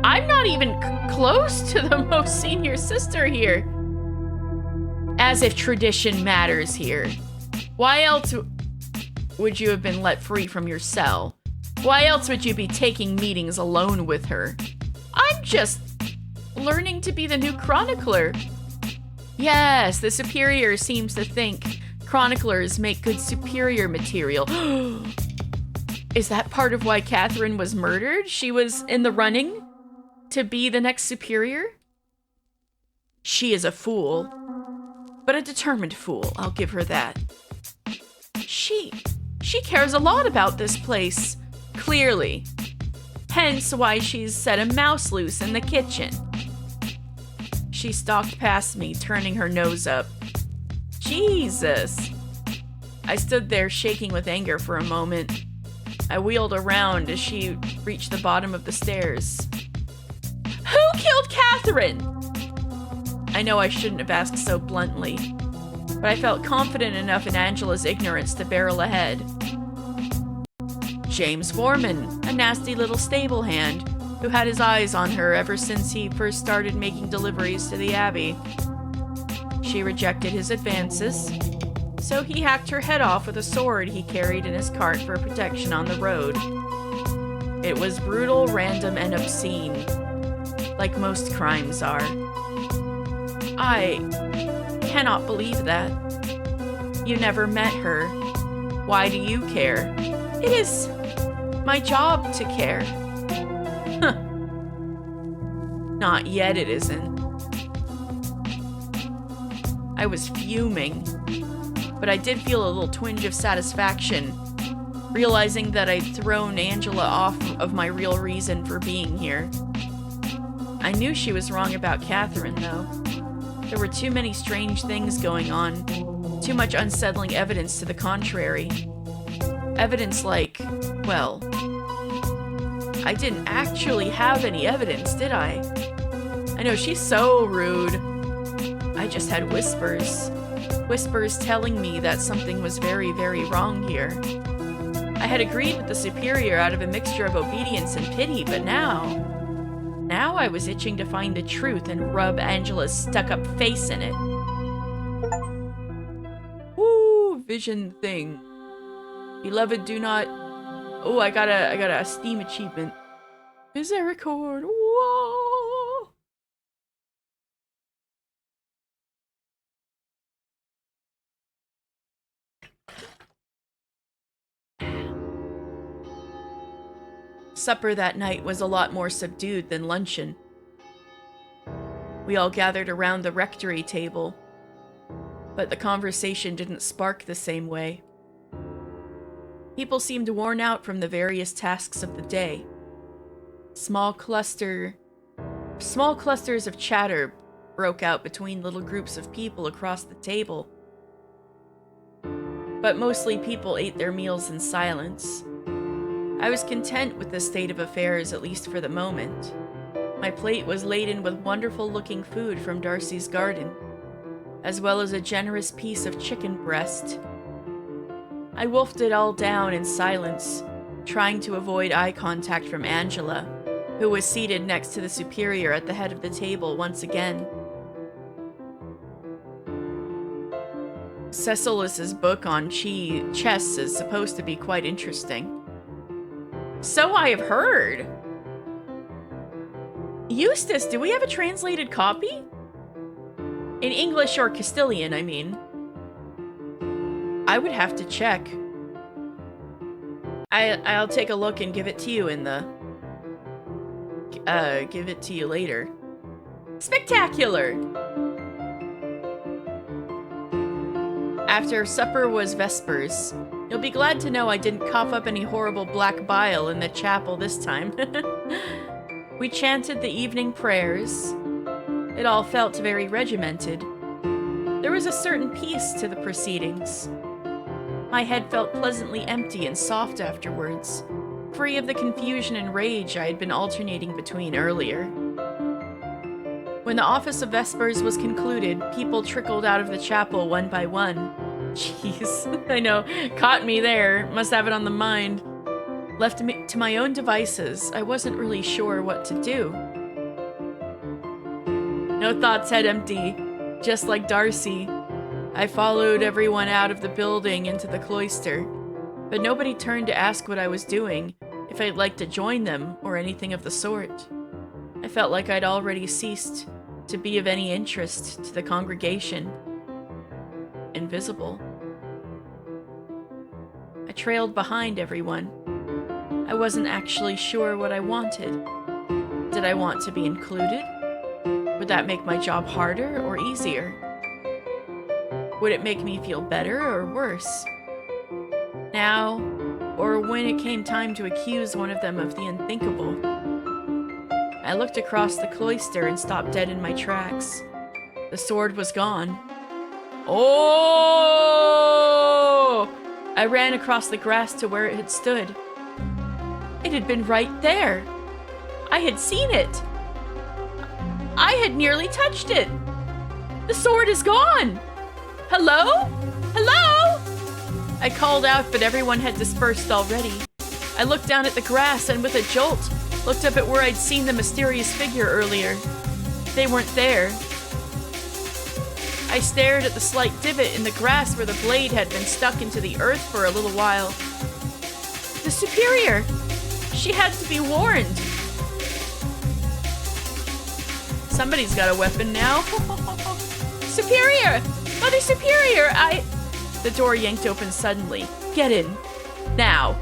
I'm not even close to the most senior sister here. As if tradition matters here. Why else would you have been let free from your cell? Why else would you be taking meetings alone with her? I'm just learning to be the new chronicler. Yes, the superior seems to think chroniclers make good superior material. Is that part of why Catherine was murdered? She was in the running to be the next superior? She is a fool, but a determined fool, I'll give her that. She cares a lot about this place, clearly. Hence why she's set a mouse loose in the kitchen. She stalked past me, turning her nose up. Jesus! I stood there shaking with anger for a moment. I wheeled around as she reached the bottom of the stairs. Who killed Catherine? I know I shouldn't have asked so bluntly, but I felt confident enough in Angela's ignorance to barrel ahead. James Foreman, a nasty little stable hand, who had his eyes on her ever since he first started making deliveries to the Abbey. She rejected his advances, so he hacked her head off with a sword he carried in his cart for protection on the road. It was brutal, random, and obscene, like most crimes are. I cannot believe that. You never met her. Why do you care? It is my job to care. Huh. Not yet, it isn't. I was fuming, but I did feel a little twinge of satisfaction, realizing that I'd thrown Angela off of my real reason for being here. I knew she was wrong about Catherine, though. There were too many strange things going on, too much unsettling evidence to the contrary. Evidence like, well, I didn't actually have any evidence, did I? I know, she's so rude. I just had whispers. Whispers telling me that something was very, very wrong here. I had agreed with the superior out of a mixture of obedience and pity, but now I was itching to find the truth and rub Angela's stuck-up face in it. Woo, vision thing. Beloved, do not... Oh, I got a Steam achievement. Misericorde. Whoa. Supper that night was a lot more subdued than luncheon. We all gathered around the rectory table, but the conversation didn't spark the same way. People seemed worn out from the various tasks of the day. Small cluster Small clusters of chatter broke out between little groups of people across the table. But mostly people ate their meals in silence. I was content with the state of affairs, at least for the moment. My plate was laden with wonderful-looking food from Darcy's garden, as well as a generous piece of chicken breast. I wolfed it all down in silence, trying to avoid eye contact from Angela, who was seated next to the superior at the head of the table once again. Cecilus's book on chess is supposed to be quite interesting. So I have heard. Eustace, do we have a translated copy? In English or Castilian, I mean. I would have to check. I'll take a look and give it to you in the... give it to you later. Spectacular! After supper was Vespers. You'll be glad to know I didn't cough up any horrible black bile in the chapel this time. We chanted the evening prayers. It all felt very regimented. There was a certain peace to the proceedings. My head felt pleasantly empty and soft afterwards, free of the confusion and rage I had been alternating between earlier. When the office of Vespers was concluded, people trickled out of the chapel one by one. Jeez, I know, caught me there, must have it on the mind. Left me to my own devices, I wasn't really sure what to do. No thoughts head empty, just like Darcy. I followed everyone out of the building into the cloister, but nobody turned to ask what I was doing, if I'd like to join them, or anything of the sort. I felt like I'd already ceased to be of any interest to the congregation. Invisible. I trailed behind everyone. I wasn't actually sure what I wanted. Did I want to be included? Would that make my job harder or easier? Would it make me feel better or worse? Now, or when it came time to accuse one of them of the unthinkable? I looked across the cloister and stopped dead in my tracks. The sword was gone. Oh! I ran across the grass to where it had stood. It had been right there. I had seen it. I had nearly touched it. The sword is gone. Hello? Hello? I called out, but everyone had dispersed already. I looked down at the grass and with a jolt, looked up at where I'd seen the mysterious figure earlier. They weren't there. I stared at the slight divot in the grass where the blade had been stuck into the earth for a little while. The superior! She had to be warned. Somebody's got a weapon now. Superior! Mother Superior, The door yanked open suddenly. Get in. Now.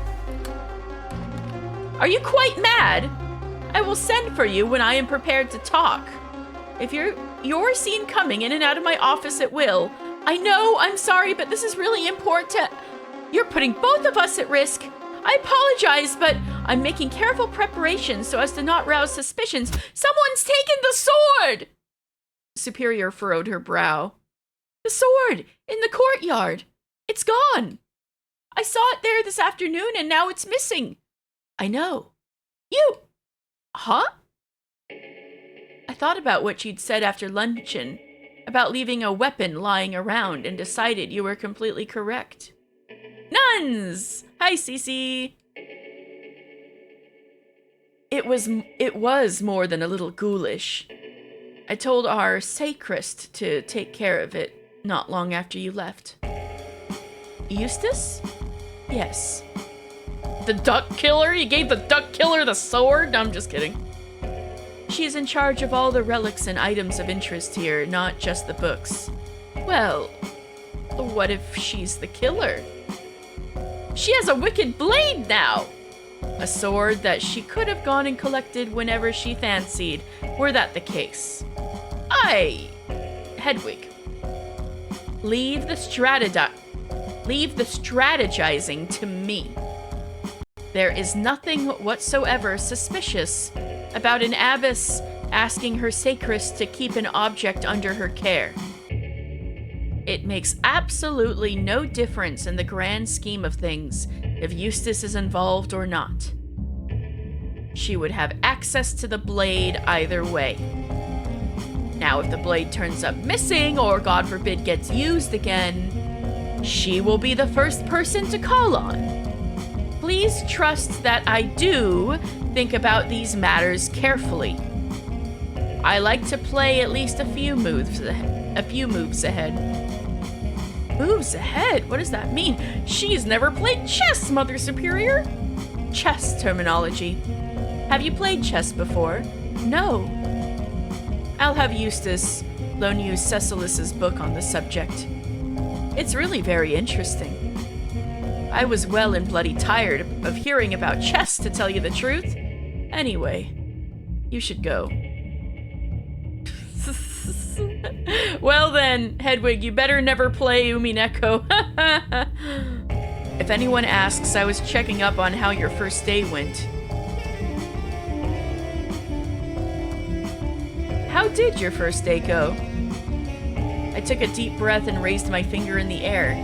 Are you quite mad? I will send for you when I am prepared to talk. If you're seen coming in and out of my office at will, I know, I'm sorry, but this is really important. You're putting both of us at risk. I apologize, but I'm making careful preparations so as to not rouse suspicions. Someone's taken the sword! Superior furrowed her brow. The sword! In the courtyard! It's gone! I saw it there this afternoon and now it's missing. I know. You! Huh? I thought about what you'd said after luncheon, about leaving a weapon lying around, and decided you were completely correct. Nuns! Hi, Cece! It was more than a little ghoulish. I told our sacrist to take care of it not long after you left. Eustace? Yes. The duck killer? You gave the duck killer the sword? No, I'm just kidding. She's in charge of all the relics and items of interest here, not just the books. Well, what if she's the killer? She has a wicked blade now! A sword that she could have gone and collected whenever she fancied, were that the case. Hedwig. Leave the strategizing to me. There is nothing whatsoever suspicious about an abbess asking her sacrist to keep an object under her care. It makes absolutely no difference in the grand scheme of things if Eustace is involved or not. She would have access to the blade either way. Now, if the blade turns up missing or, God forbid, gets used again, she will be the first person to call on. Please trust that I do think about these matters carefully. I like to play at least a few moves ahead. Moves ahead? What does that mean? She's never played chess, Mother Superior. Chess terminology. Have you played chess before? No. I'll have Eustace loan you Cecilus's book on the subject. It's really very interesting. I was well and bloody tired of hearing about chess, to tell you the truth. Anyway, you should go. Well then, Hedwig, you better never play Umineko. If anyone asks, I was checking up on how your first day went. How did your first day go? I took a deep breath and raised my finger in the air.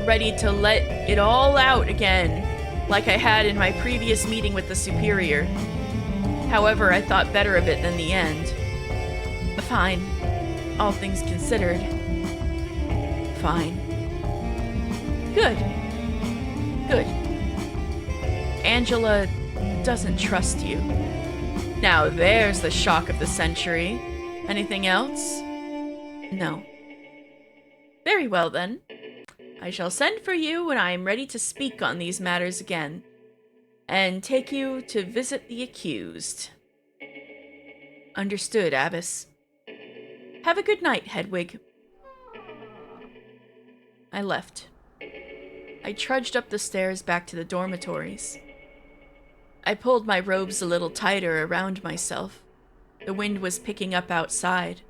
Ready to let it all out again, like I had in my previous meeting with the Superior. However, I thought better of it than the end. Fine. All things considered. Fine. Good. Good. Angela doesn't trust you. Now there's the shock of the century. Anything else? No. Very well then. I shall send for you when I am ready to speak on these matters again, and take you to visit the accused. Understood, Abbess. Have a good night, Hedwig. I left. I trudged up the stairs back to the dormitories. I pulled my robes a little tighter around myself. The wind was picking up outside.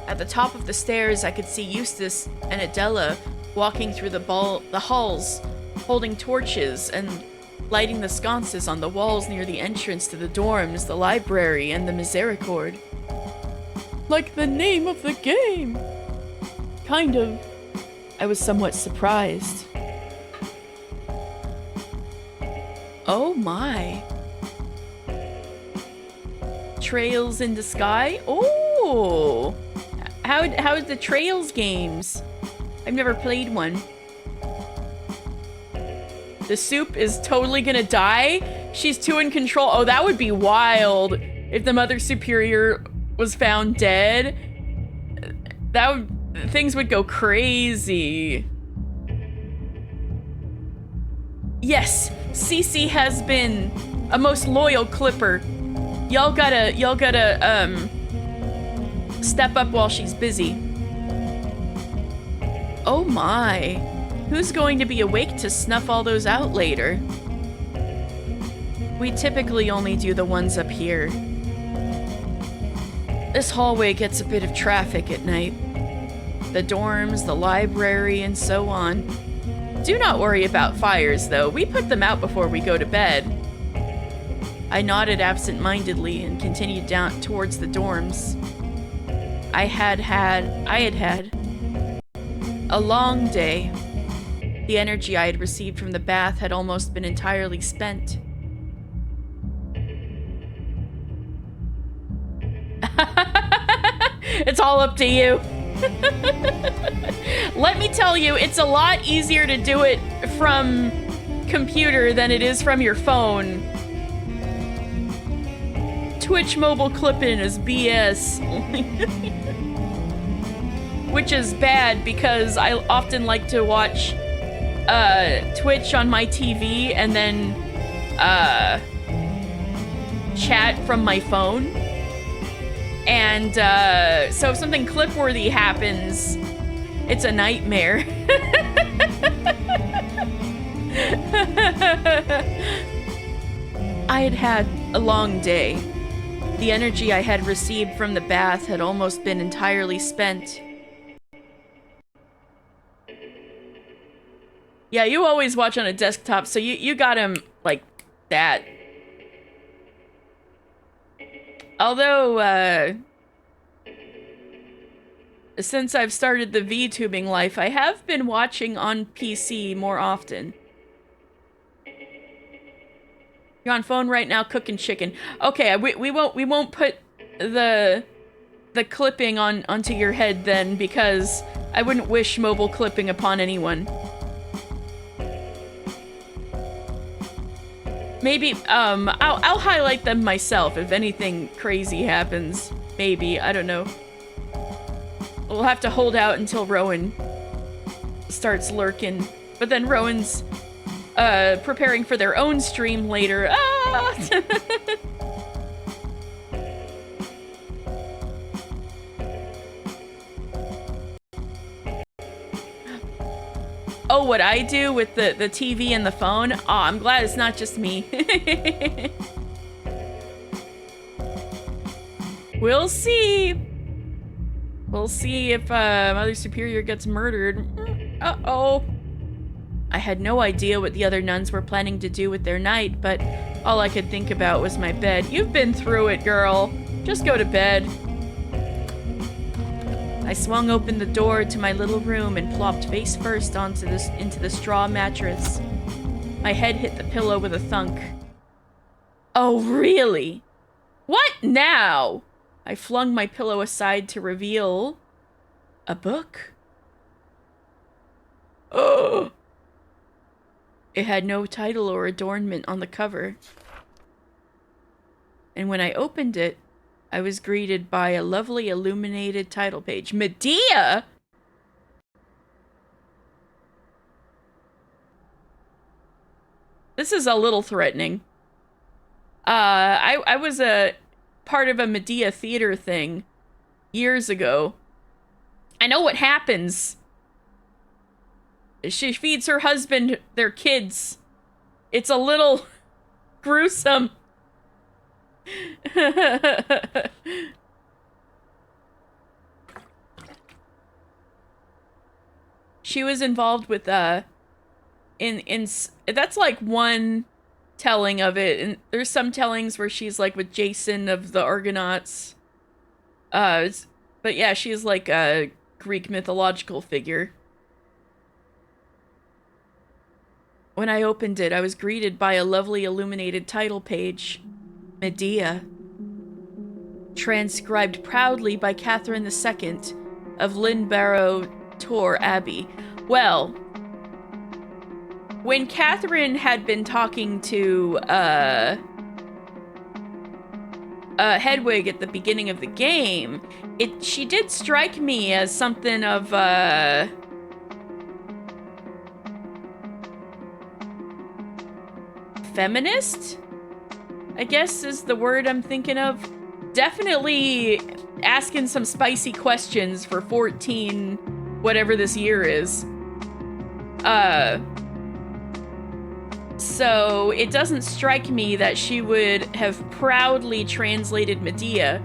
At the top of the stairs, I could see Eustace and Adela walking through the halls, holding torches and lighting the sconces on the walls near the entrance to the dorms, the library, and the Misericorde. Like the name of the game! Kind of. I was somewhat surprised. Oh my. Trails in the Sky? Oh! How's the Trails games? I've never played one. The soup is totally gonna die? She's too in control. Oh, that would be wild if the Mother Superior was found dead. Things would go crazy. Yes, Cece has been a most loyal clipper. Y'all gotta, step up while she's busy. Oh my. Who's going to be awake to snuff all those out later? We typically only do the ones up here. This hallway gets a bit of traffic at night. The dorms, the library, and so on. Do not worry about fires, though. We put them out before we go to bed. I nodded absent-mindedly and continued down towards the dorms. I had had a long day. The energy I had received from the bath had almost been entirely spent. It's all up to you. Let me tell you, it's a lot easier to do it from computer than it is from your phone. Twitch mobile clip-in is BS. Which is bad because I often like to watch Twitch on my TV and then chat from my phone. And so if something clip-worthy happens, it's a nightmare. I had had a long day. The energy I had received from the bath had almost been entirely spent. Yeah, you always watch on a desktop, so you got him like that. Although, since I've started the VTubing life, I have been watching on PC more often. You're on phone right now cooking chicken. Okay, we won't put the clipping onto your head then, because I wouldn't wish mobile clipping upon anyone. Maybe I'll highlight them myself if anything crazy happens. Maybe, I don't know. We'll have to hold out until Rowan starts lurking. But then Rowan's preparing for their own stream later. Ah! Oh, what I do with the TV and the phone? Aw, I'm glad it's not just me. We'll see. We'll see if Mother Superior gets murdered. Uh-oh. I had no idea what the other nuns were planning to do with their night, but all I could think about was my bed. You've been through it, girl. Just go to bed. I swung open the door to my little room and plopped face first into the straw mattress. My head hit the pillow with a thunk. Oh, really? What now? I flung my pillow aside to reveal a book. Oh! It had no title or adornment on the cover. And when I opened it, I was greeted by a lovely illuminated title page. Medea? This is a little threatening. I was a part of a Medea theater thing years ago. I know what happens. She feeds her husband their kids. It's a little gruesome. She was involved with in that's like one telling of it, and there's some tellings where she's like with Jason of the Argonauts. But yeah, she's like a Greek mythological figure. When I opened it, I was greeted by a lovely illuminated title page. Medea. Transcribed proudly by Catherine II of Lynbarrow Tor Abbey. Well, when Catherine had been talking to Hedwig at the beginning of the game, she did strike me as something of feminist, I guess is the word I'm thinking of. Definitely asking some spicy questions for 14, whatever this year is. So it doesn't strike me that she would have proudly translated Medea,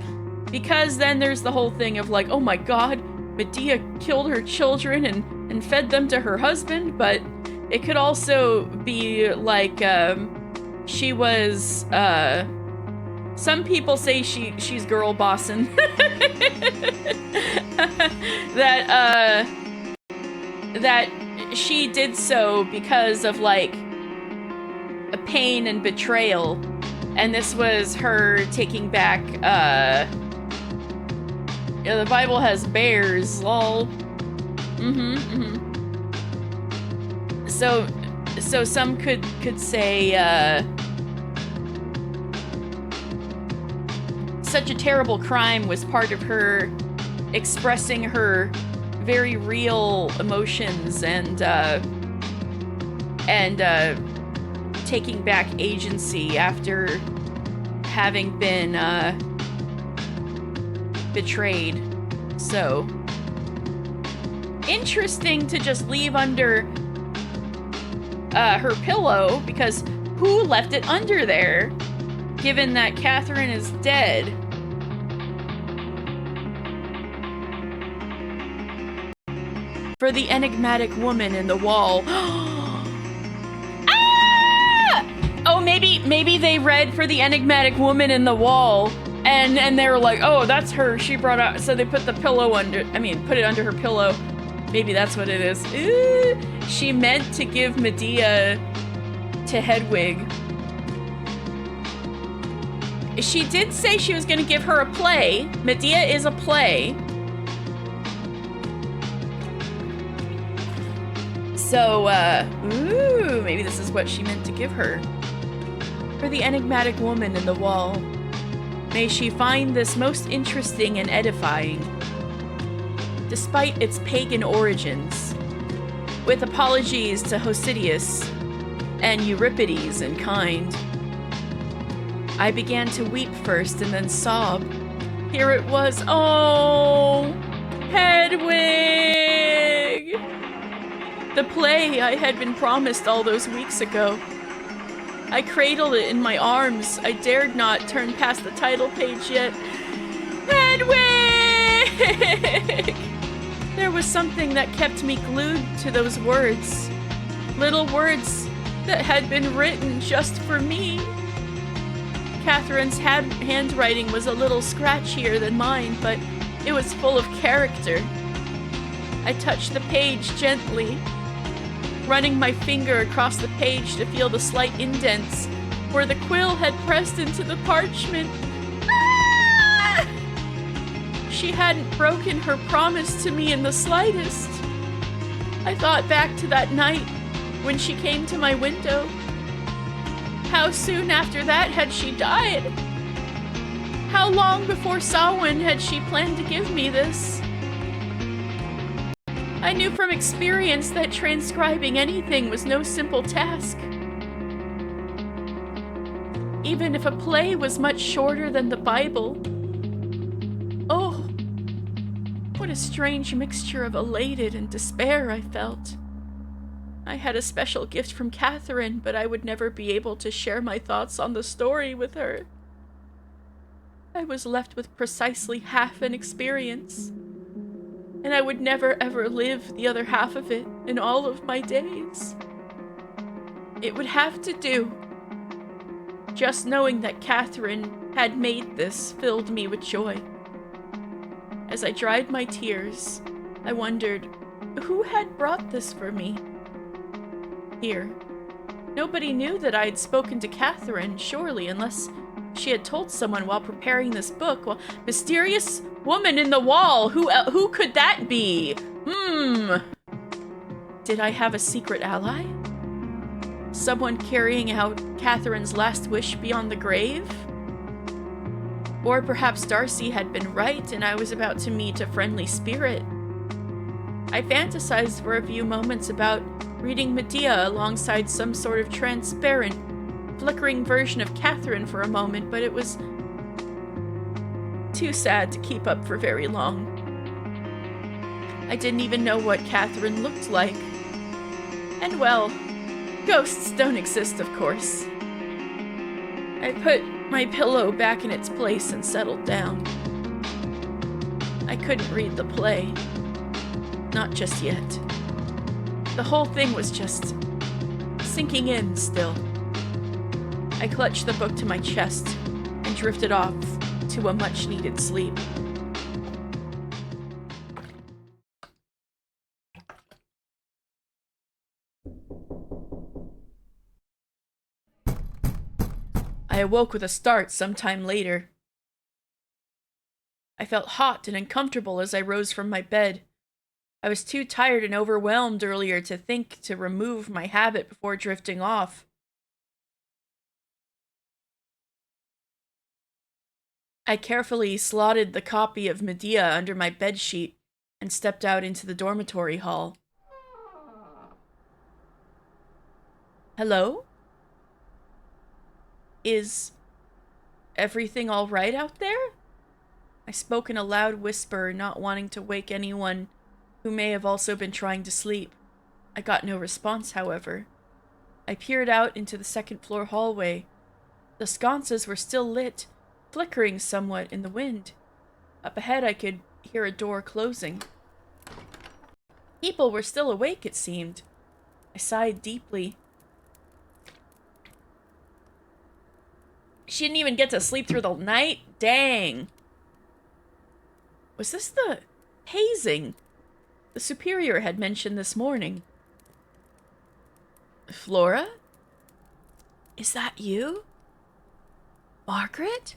because then there's the whole thing of like, oh my god, Medea killed her children and fed them to her husband, but it could also be like, she was, some people say she's girl bossing. that she did so because of like a pain and betrayal, and this was her taking back, the Bible has bears, lol. So some could say, such a terrible crime was part of her expressing her very real emotions and taking back agency after having been betrayed. So interesting to just leave under her pillow, because who left it under there, given that Catherine is dead? For the enigmatic woman in the wall. maybe they read for the enigmatic woman in the wall, and they were like, oh, that's her. She brought out, so they put the pillow under. I mean, put it under her pillow. Maybe that's what it is. Ooh, she meant to give Medea to Hedwig. She did say she was going to give her a play. Medea is a play. So, ooh, maybe this is what she meant to give her. For the enigmatic woman in the wall, may she find this most interesting and edifying, despite its pagan origins. With apologies to Hosidius and Euripides in kind. I began to weep first and then sob. Here it was. Oh, Hedwig! The play I had been promised all those weeks ago. I cradled it in my arms. I dared not turn past the title page yet. Hedwig! There was something that kept me glued to those words. Little words that had been written just for me. Catherine's handwriting was a little scratchier than mine, but it was full of character. I touched the page gently, running my finger across the page to feel the slight indents where the quill had pressed into the parchment. Ah! She hadn't broken her promise to me in the slightest. I thought back to that night when she came to my window. How soon after that had she died? How long before Samhain had she planned to give me this? I knew from experience that transcribing anything was no simple task. Even if a play was much shorter than the Bible. Oh, what a strange mixture of elated and despair I felt. I had a special gift from Catherine, but I would never be able to share my thoughts on the story with her. I was left with precisely half an experience, and I would never ever live the other half of it in all of my days. It would have to do. Just knowing that Catherine had made this filled me with joy. As I dried my tears, I wondered, who had brought this for me? Here. Nobody knew that I had spoken to Catherine, surely, unless she had told someone while preparing this book. Well, mysterious woman in the wall, who could that be? Did I have a secret ally? Someone carrying out Catherine's last wish beyond the grave? Or perhaps Darcy had been right and I was about to meet a friendly spirit. I fantasized for a few moments about reading Medea alongside some sort of transparent, flickering version of Catherine for a moment, but it was too sad to keep up for very long. I didn't even know what Catherine looked like. And well, ghosts don't exist, of course. I put my pillow back in its place and settled down. I couldn't read the play. Not just yet. The whole thing was just sinking in still. I clutched the book to my chest and drifted off to a much-needed sleep. I awoke with a start sometime later. I felt hot and uncomfortable as I rose from my bed. I was too tired and overwhelmed earlier to think to remove my habit before drifting off. I carefully slotted the copy of Medea under my bedsheet and stepped out into the dormitory hall. Hello? Is everything all right out there? I spoke in a loud whisper, not wanting to wake anyone who may have also been trying to sleep. I got no response, however. I peered out into the second-floor hallway. The sconces were still lit, flickering somewhat in the wind. Up ahead, I could hear a door closing. People were still awake, it seemed. I sighed deeply. She didn't even get to sleep through the night? Dang. Was this the hazing the superior had mentioned this morning? Flora? Is that you? Margaret?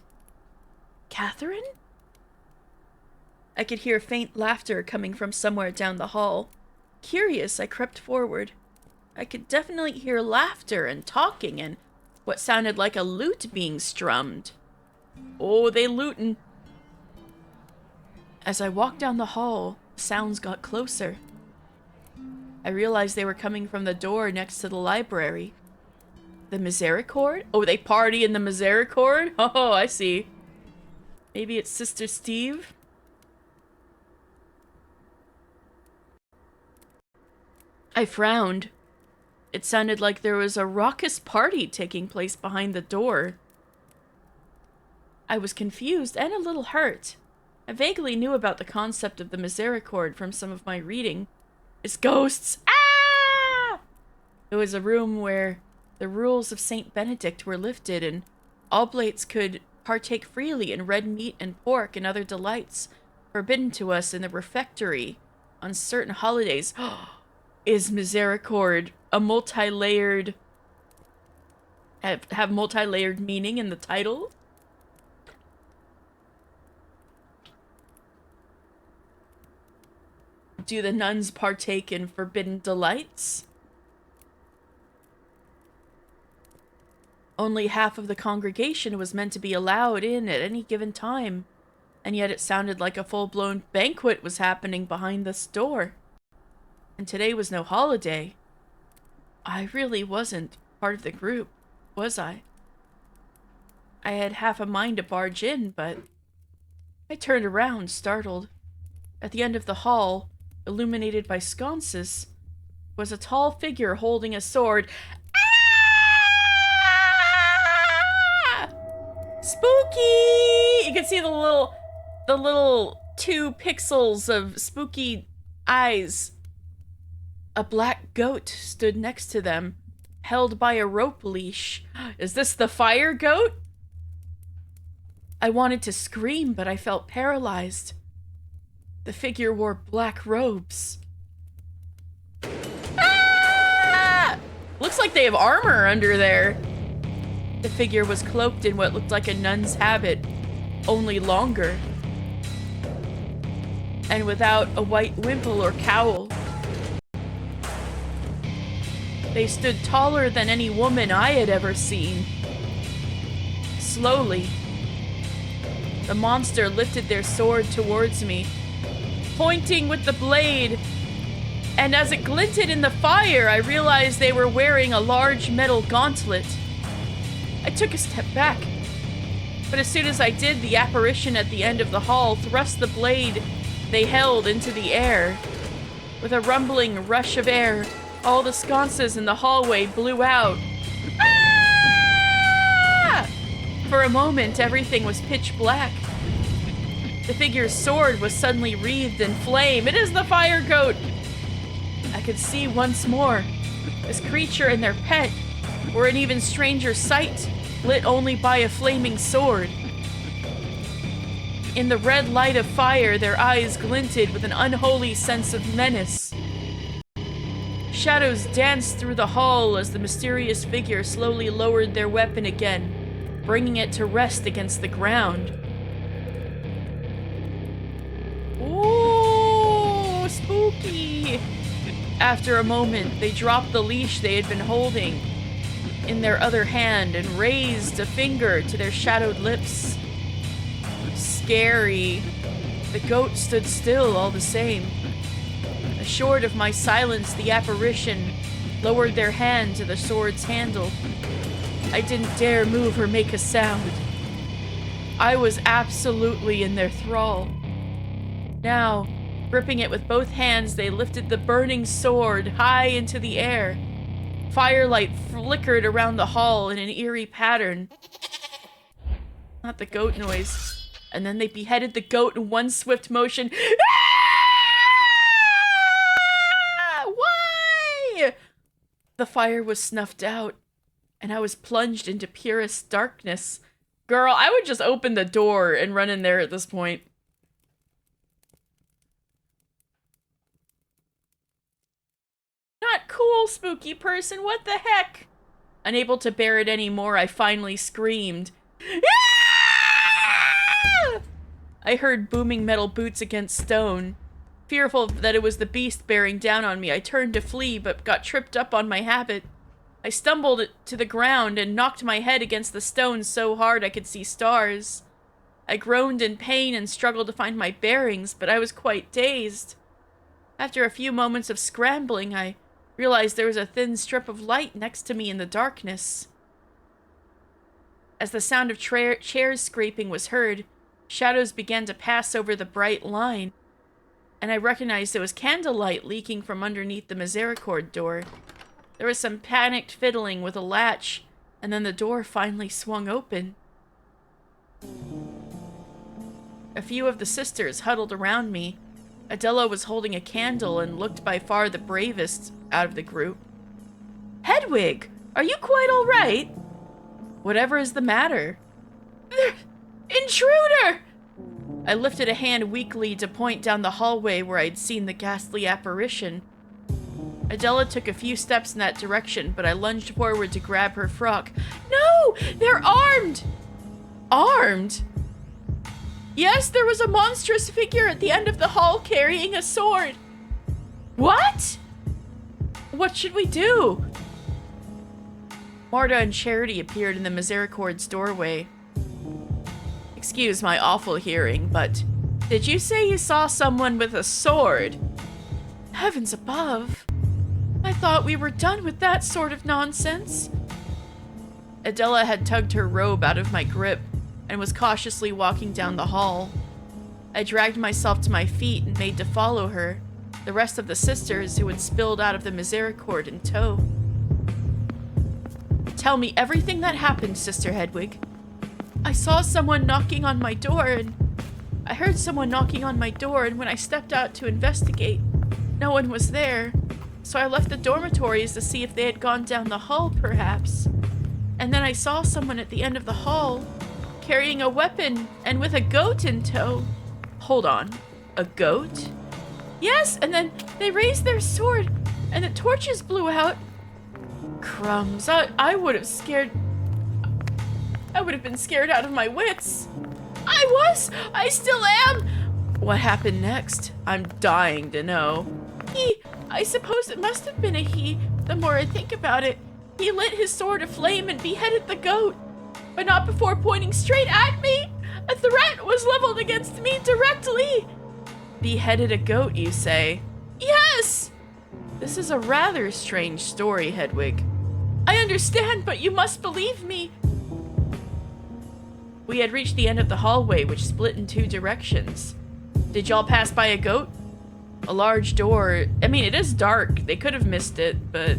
Catherine? I could hear faint laughter coming from somewhere down the hall. Curious, I crept forward. I could definitely hear laughter and talking and what sounded like a lute being strummed. Oh, they lootin'. As I walked down the hall, sounds got closer. I realized they were coming from the door next to the library. The Misericorde? Oh, they party in the Misericorde? Oh, I see. Maybe it's Sister Steve? I frowned. It sounded like there was a raucous party taking place behind the door. I was confused and a little hurt. I vaguely knew about the concept of the Misericorde from some of my reading. It's ghosts! Ah! It was a room where the rules of Saint Benedict were lifted and oblates could partake freely in red meat and pork and other delights forbidden to us in the refectory on certain holidays. Is Misericorde a multi-layered... have multi-layered meaning in the title? Do the nuns partake in forbidden delights? Only half of the congregation was meant to be allowed in at any given time, and yet it sounded like a full-blown banquet was happening behind this door. And today was no holiday. I really wasn't part of the group, was I? I had half a mind to barge in, but I turned around, startled. At the end of the hall, illuminated by sconces, was a tall figure holding a sword. Ah! Spooky! You can see the little 2 pixels of spooky eyes. A black goat stood next to them, held by a rope leash. Is this the fire goat? I wanted to scream, but I felt paralyzed. The figure wore black robes. Ah! Looks like they have armor under there. The figure was cloaked in what looked like a nun's habit, only longer. And without a white wimple or cowl. They stood taller than any woman I had ever seen. Slowly, the monster lifted their sword towards me, pointing with the blade, and as it glinted in the fire, I realized they were wearing a large metal gauntlet. I took a step back, but as soon as I did, the apparition at the end of the hall thrust the blade they held into the air. With a rumbling rush of air, all the sconces in the hallway blew out. Ah! For a moment, everything was pitch black. The figure's sword was suddenly wreathed in flame. It is the fire goat! I could see once more. This creature and their pet were an even stranger sight, lit only by a flaming sword. In the red light of fire, their eyes glinted with an unholy sense of menace. Shadows danced through the hall as the mysterious figure slowly lowered their weapon again, bringing it to rest against the ground. Ooh, spooky! After a moment, they dropped the leash they had been holding in their other hand and raised a finger to their shadowed lips. Scary. The goat stood still all the same. Assured of my silence, the apparition lowered their hand to the sword's handle. I didn't dare move or make a sound. I was absolutely in their thrall. Now, gripping it with both hands, they lifted the burning sword high into the air. Firelight flickered around the hall in an eerie pattern. Not the goat noise. And then they beheaded the goat in one swift motion. Why? The fire was snuffed out, and I was plunged into purest darkness, Girl, I would just open the door and run in there at this point. Not cool, spooky person. What the heck? Unable to bear it anymore, I finally screamed. Ah! I heard booming metal boots against stone. Fearful that it was the beast bearing down on me, I turned to flee, but got tripped up on my habit. I stumbled to the ground and knocked my head against the stone so hard I could see stars. I groaned in pain and struggled to find my bearings, but I was quite dazed. After a few moments of scrambling, I realized there was a thin strip of light next to me in the darkness. As the sound of chairs scraping was heard, shadows began to pass over the bright line, and I recognized it was candlelight leaking from underneath the Misericorde door. There was some panicked fiddling with a latch, and then the door finally swung open. A few of the sisters huddled around me. Adela was holding a candle and looked by far the bravest out of the group. Hedwig, are you quite all right? Whatever is the matter? Intruder! I lifted a hand weakly to point down the hallway where I'd seen the ghastly apparition. Adela took a few steps in that direction, but I lunged forward to grab her frock. No! They're armed! Armed? Yes, there was a monstrous figure at the end of the hall carrying a sword. What? What should we do? Marta and Charity appeared in the Misericorde's doorway. Excuse my awful hearing, but did you say you saw someone with a sword? Heavens above. I thought we were done with that sort of nonsense. Adela had tugged her robe out of my grip and was cautiously walking down the hall. I dragged myself to my feet and made to follow her, the rest of the sisters who had spilled out of the Misericorde in tow. Tell me everything that happened, Sister Hedwig. I saw someone knocking on my door, and I heard someone knocking on my door, and when I stepped out to investigate, no one was there. So I left the dormitories to see if they had gone down the hall, perhaps. And then I saw someone at the end of the hall, carrying a weapon and with a goat in tow. Hold on, a goat? Yes, and then they raised their sword, and the torches blew out. Crumbs, I would have been scared out of my wits. I still am. What happened next? I'm dying to know. I suppose it must have been a he, the more I think about it. He lit his sword aflame and beheaded the goat, but not before pointing straight at me. A threat was leveled against me directly. Beheaded a goat, you say? Yes! This is a rather strange story, Hedwig. I understand, but you must believe me. We had reached the end of the hallway, which split in two directions. Did y'all pass by a goat? A large door. I mean, it is dark. They could have missed it, but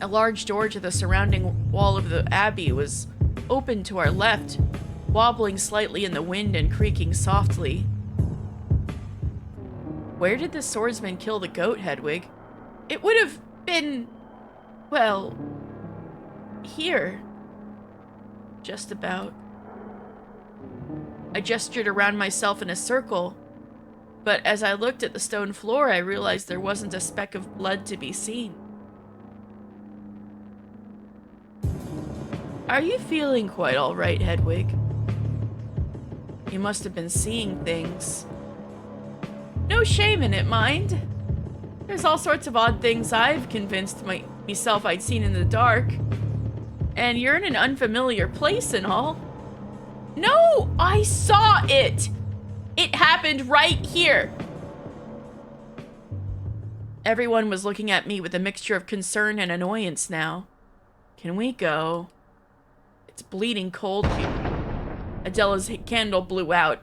a large door to the surrounding wall of the abbey was open to our left, wobbling slightly in the wind and creaking softly. Where did the swordsman kill the goat, Hedwig? It would have been, well, here. Just about. I gestured around myself in a circle, but as I looked at the stone floor, I realized there wasn't a speck of blood to be seen. Are you feeling quite all right, Hedwig? You must have been seeing things. No shame in it, mind. There's all sorts of odd things I've convinced myself I'd seen in the dark. And you're in an unfamiliar place and all. No, I saw it! It happened right here! Everyone was looking at me with a mixture of concern and annoyance now. Can we go? It's bleeding cold here. Adela's candle blew out.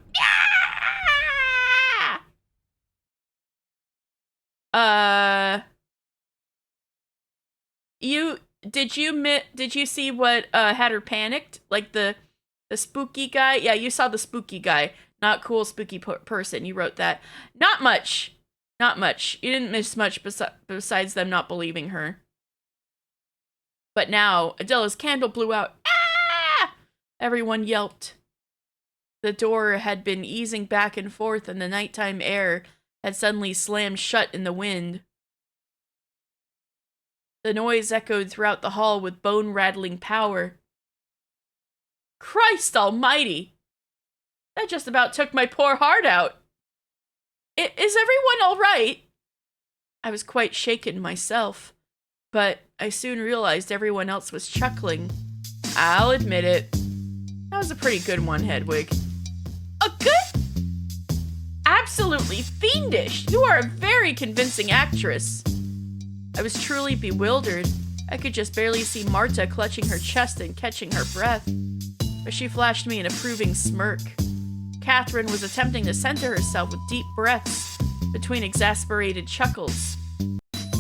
Did you see what had her panicked? Like the spooky guy? Yeah, you saw the spooky guy. Not cool spooky person. You wrote that. Not much. Not much. You didn't miss much besides them not believing her. But now Adela's candle blew out. Ah! Everyone yelped. The door had been easing back and forth, and the nighttime air had suddenly slammed shut in the wind. The noise echoed throughout the hall with bone-rattling power. Christ almighty! That just about took my poor heart out. Is everyone all right? I was quite shaken myself, but I soon realized everyone else was chuckling. I'll admit it. That was a pretty good one, Hedwig. A good? Absolutely fiendish! You are a very convincing actress. I was truly bewildered. I could just barely see Marta clutching her chest and catching her breath. But she flashed me an approving smirk. Catherine was attempting to center herself with deep breaths between exasperated chuckles.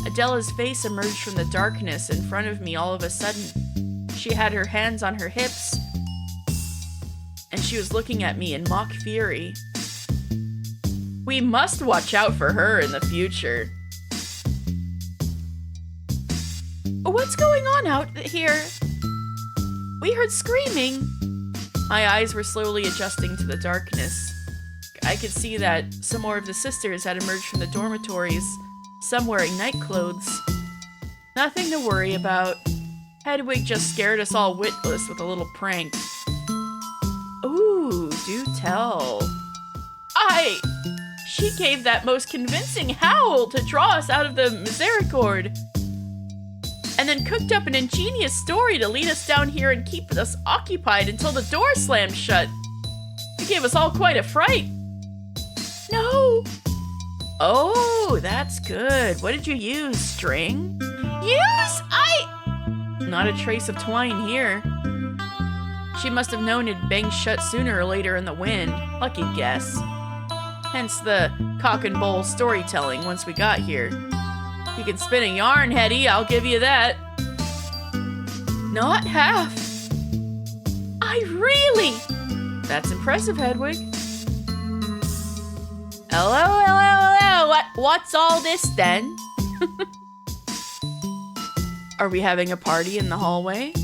Adela's face emerged from the darkness in front of me all of a sudden. She had her hands on her hips, and she was looking at me in mock fury. We must watch out for her in the future. What's going on out here? We heard screaming. My eyes were slowly adjusting to the darkness. I could see that some more of the sisters had emerged from the dormitories, some wearing night clothes. Nothing to worry about. Hedwig just scared us all witless with a little prank. Ooh, do tell. She gave that most convincing howl to draw us out of the Misericorde, and then cooked up an ingenious story to lead us down here and keep us occupied until the door slammed shut. It gave us all quite a fright. No. Oh, that's good. What did you use, string? Not a trace of twine here. She must have known it'd bang shut sooner or later in the wind. Lucky guess. Hence the cock and bull storytelling once we got here. You can spin a yarn, Hetty, I'll give you that. Not half. That's impressive, Hedwig. Hello. What's all this then? Are we having a party in the hallway?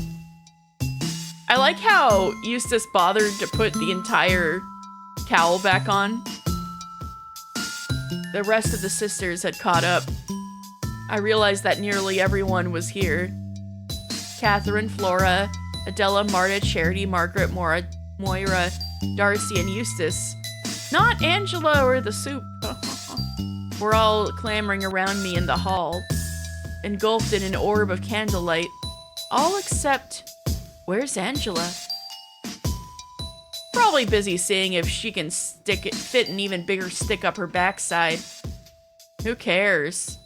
I like how Eustace bothered to put the entire cowl back on. The rest of the sisters had caught up. I realized that nearly everyone was here. Catherine, Flora, Adela, Marta, Charity, Margaret, Moira, Darcy, and Eustace. Not Angela or the soup. We're all clamoring around me in the hall, engulfed in an orb of candlelight. All except, where's Angela? Probably busy seeing if she can fit an even bigger stick up her backside. Who cares?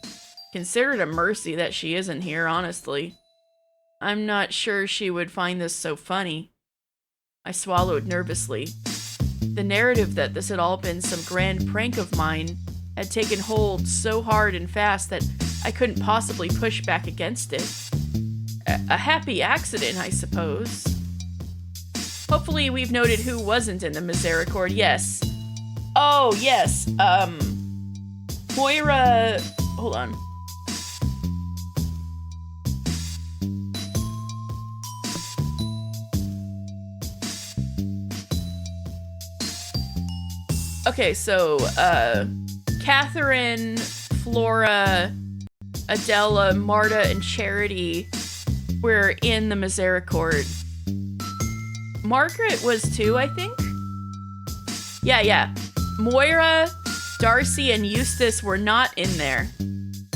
Consider it a mercy that she isn't here, honestly. I'm not sure she would find this so funny. I swallowed nervously. The narrative that this had all been some grand prank of mine had taken hold so hard and fast that I couldn't possibly push back against it. A happy accident, I suppose. Hopefully we've noted who wasn't in the Misericorde. Yes. Oh, yes. Moira... Hold on. Okay, so, Catherine, Flora, Adela, Marta, and Charity were in the Misericorde. Margaret was too, I think? Yeah. Moira, Darcy, and Eustace were not in there.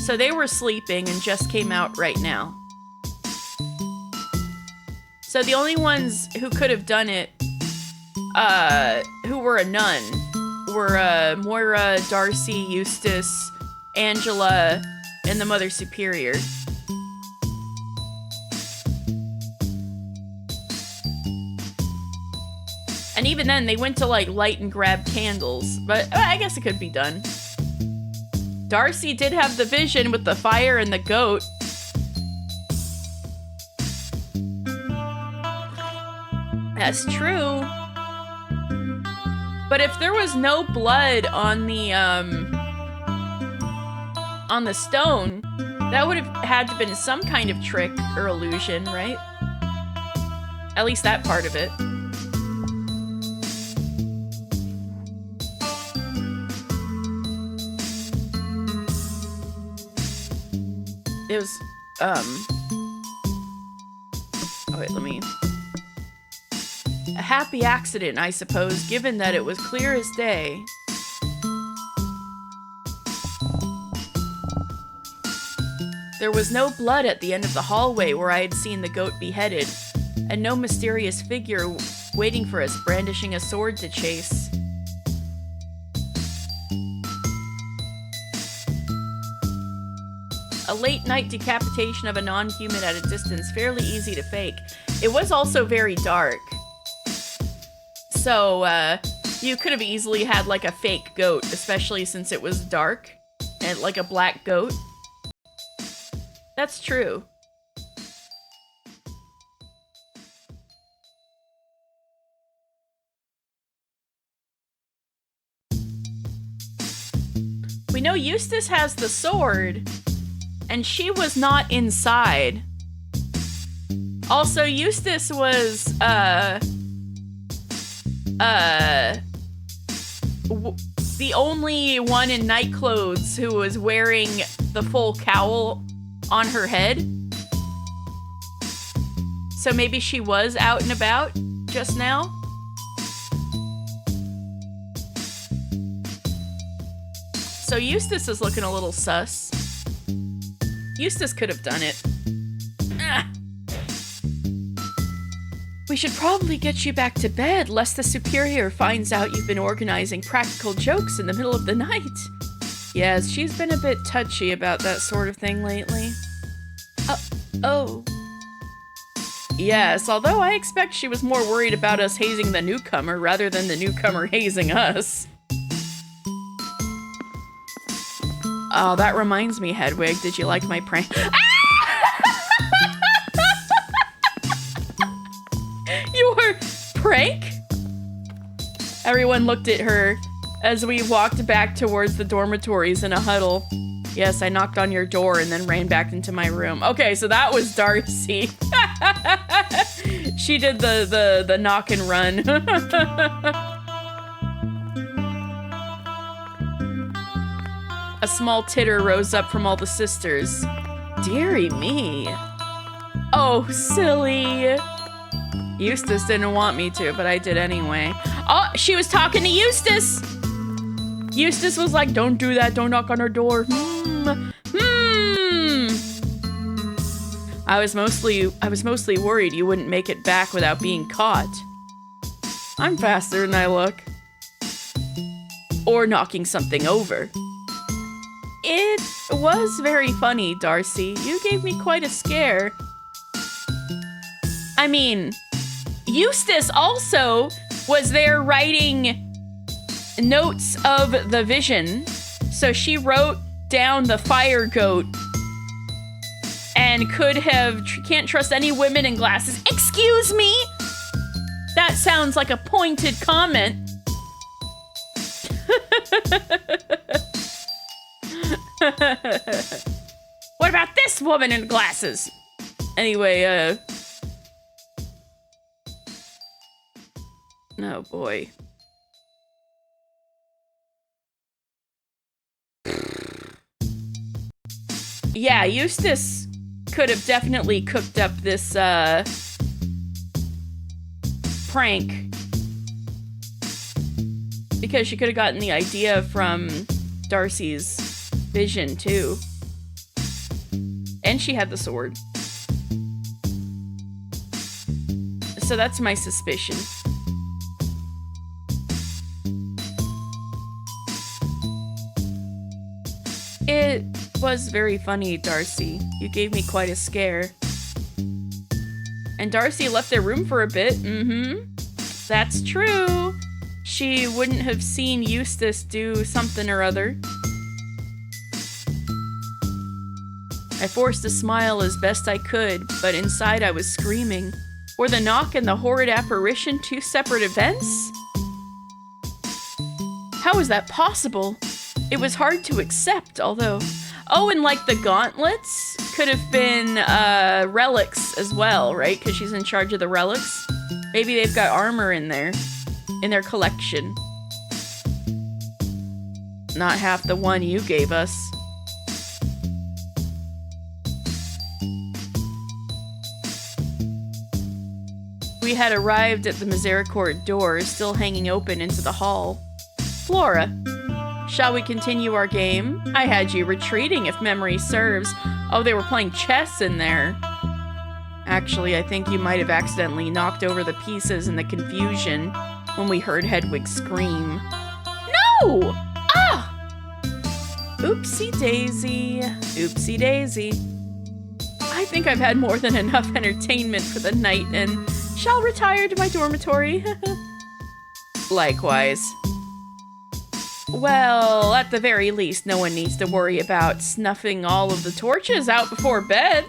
So they were sleeping and just came out right now. So the only ones who could have done it, who were a nun, were Moira, Darcy, Eustace, Angela, and the Mother Superior. And even then, they went to, like, light and grab candles. But I guess it could be done. Darcy did have the vision with the fire and the goat. That's true. But if there was no blood on the stone, that would have had to been some kind of trick or illusion, right? At least that part of it. It was, oh wait, let me... A happy accident, I suppose, given that it was clear as day. There was no blood at the end of the hallway where I had seen the goat beheaded, and no mysterious figure waiting for us brandishing a sword to chase. A late-night decapitation of a non-human at a distance, fairly easy to fake. It was also very dark. So, you could have easily had, like, a fake goat, especially since it was dark, and like a black goat. That's true. We know Eustace has the sword, and she was not inside. Also, Eustace was, the only one in night clothes who was wearing the full cowl on her head. So maybe she was out and about just now. So Eustace is looking a little sus. Eustace could have done it. Ah. We should probably get you back to bed, lest the superior finds out you've been organizing practical jokes in the middle of the night. Yes, she's been a bit touchy about that sort of thing lately. Oh. Yes, although I expect she was more worried about us hazing the newcomer rather than the newcomer hazing us. Oh, that reminds me, Hedwig, did you like my prank? Your prank? Everyone looked at her as we walked back towards the dormitories in a huddle. Yes, I knocked on your door and then ran back into my room. Okay, so that was Darcy. She did the knock and run. A small titter rose up from all the sisters. Dearie me. Oh, silly. Eustace didn't want me to, but I did anyway. Oh, she was talking to Eustace. Eustace was like, don't do that, don't knock on her door. I was mostly worried you wouldn't make it back without being caught. I'm faster than I look. Or knocking something over. It was very funny, Darcy. You gave me quite a scare. I mean, Eustace also was there writing notes of the vision. So she wrote down the fire goat and could have, can't trust any women in glasses. Excuse me? That sounds like a pointed comment. What about this woman in glasses? Anyway, oh boy. Yeah, Eustace could have definitely cooked up this, prank. Because she could have gotten the idea from Darcy's vision, too. And she had the sword. So that's my suspicion. It was very funny, Darcy. You gave me quite a scare. And Darcy left their room for a bit. That's true. She wouldn't have seen Eustace do something or other. I forced a smile as best I could, but inside I was screaming. Were the knock and the horrid apparition two separate events? How was that possible? It was hard to accept, although... Oh, and like the gauntlets could have been relics as well, right? Because she's in charge of the relics. Maybe they've got armor in there, in their collection. Not half the one you gave us. We had arrived at the Misericorde door, still hanging open into the hall. Flora, shall we continue our game? I had you retreating, if memory serves. Oh, they were playing chess in there. Actually, I think you might have accidentally knocked over the pieces in the confusion when we heard Hedwig scream. No! Ah! Oopsie daisy. Oopsie daisy. I think I've had more than enough entertainment for the night and shall retire to my dormitory. Likewise. Well, at the very least, no one needs to worry about snuffing all of the torches out before bed.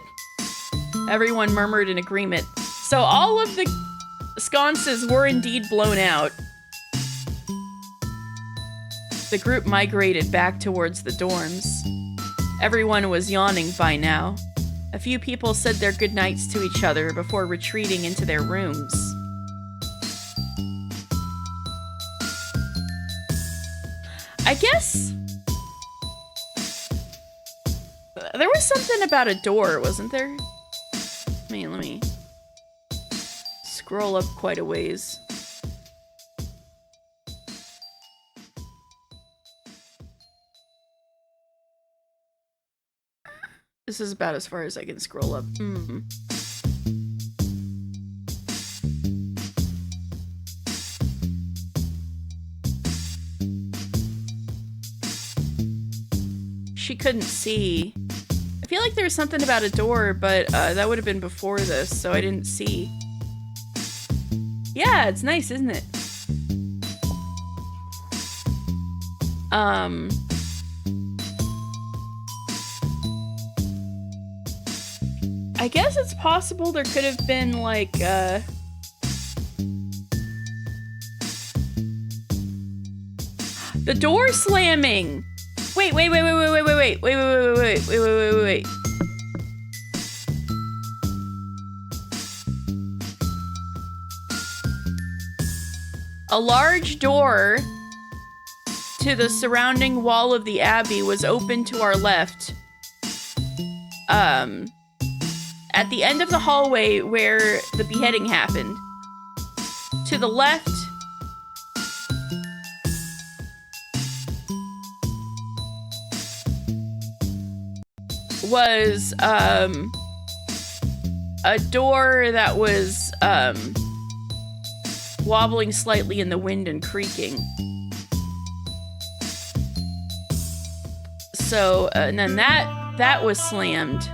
Everyone murmured in agreement. So all of the sconces were indeed blown out. The group migrated back towards the dorms. Everyone was yawning by now. A few people said their goodnights to each other before retreating into their rooms. I guess there was something about a door, wasn't there? Let me scroll up quite a ways. This is about as far as I can scroll up. She couldn't see. I feel like there was something about a door, but that would have been before this, so I didn't see. Yeah, it's nice, isn't it? I guess it's possible there could have been, like, the door slamming! Wait. A large door to the surrounding wall of the abbey was open to our left. At the end of the hallway where the beheading happened. To the left was a door that was wobbling slightly in the wind and creaking. So, and then that was slammed.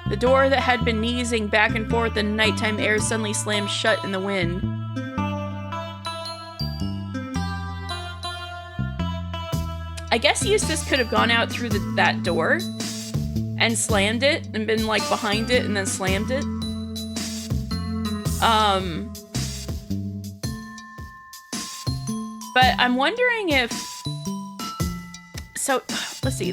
The door that had been sneezing back and forth in nighttime air suddenly slammed shut in the wind. I guess Eustace could have gone out through that door and slammed it and been like behind it and then slammed it. But I'm wondering if... So, let's see,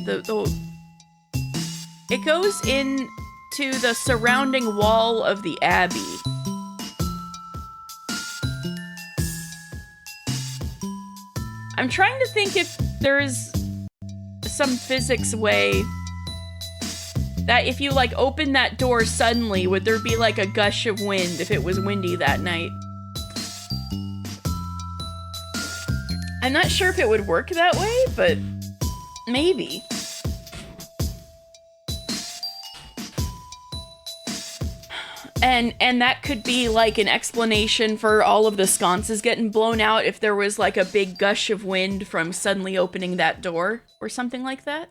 it goes into the surrounding wall of the abbey. I'm trying to think if there is some physics way that if you like open that door suddenly, would there be like a gush of wind if it was windy that night? I'm not sure if it would work that way, but maybe. And that could be like an explanation for all of the sconces getting blown out if there was like a big gush of wind from suddenly opening that door or something like that.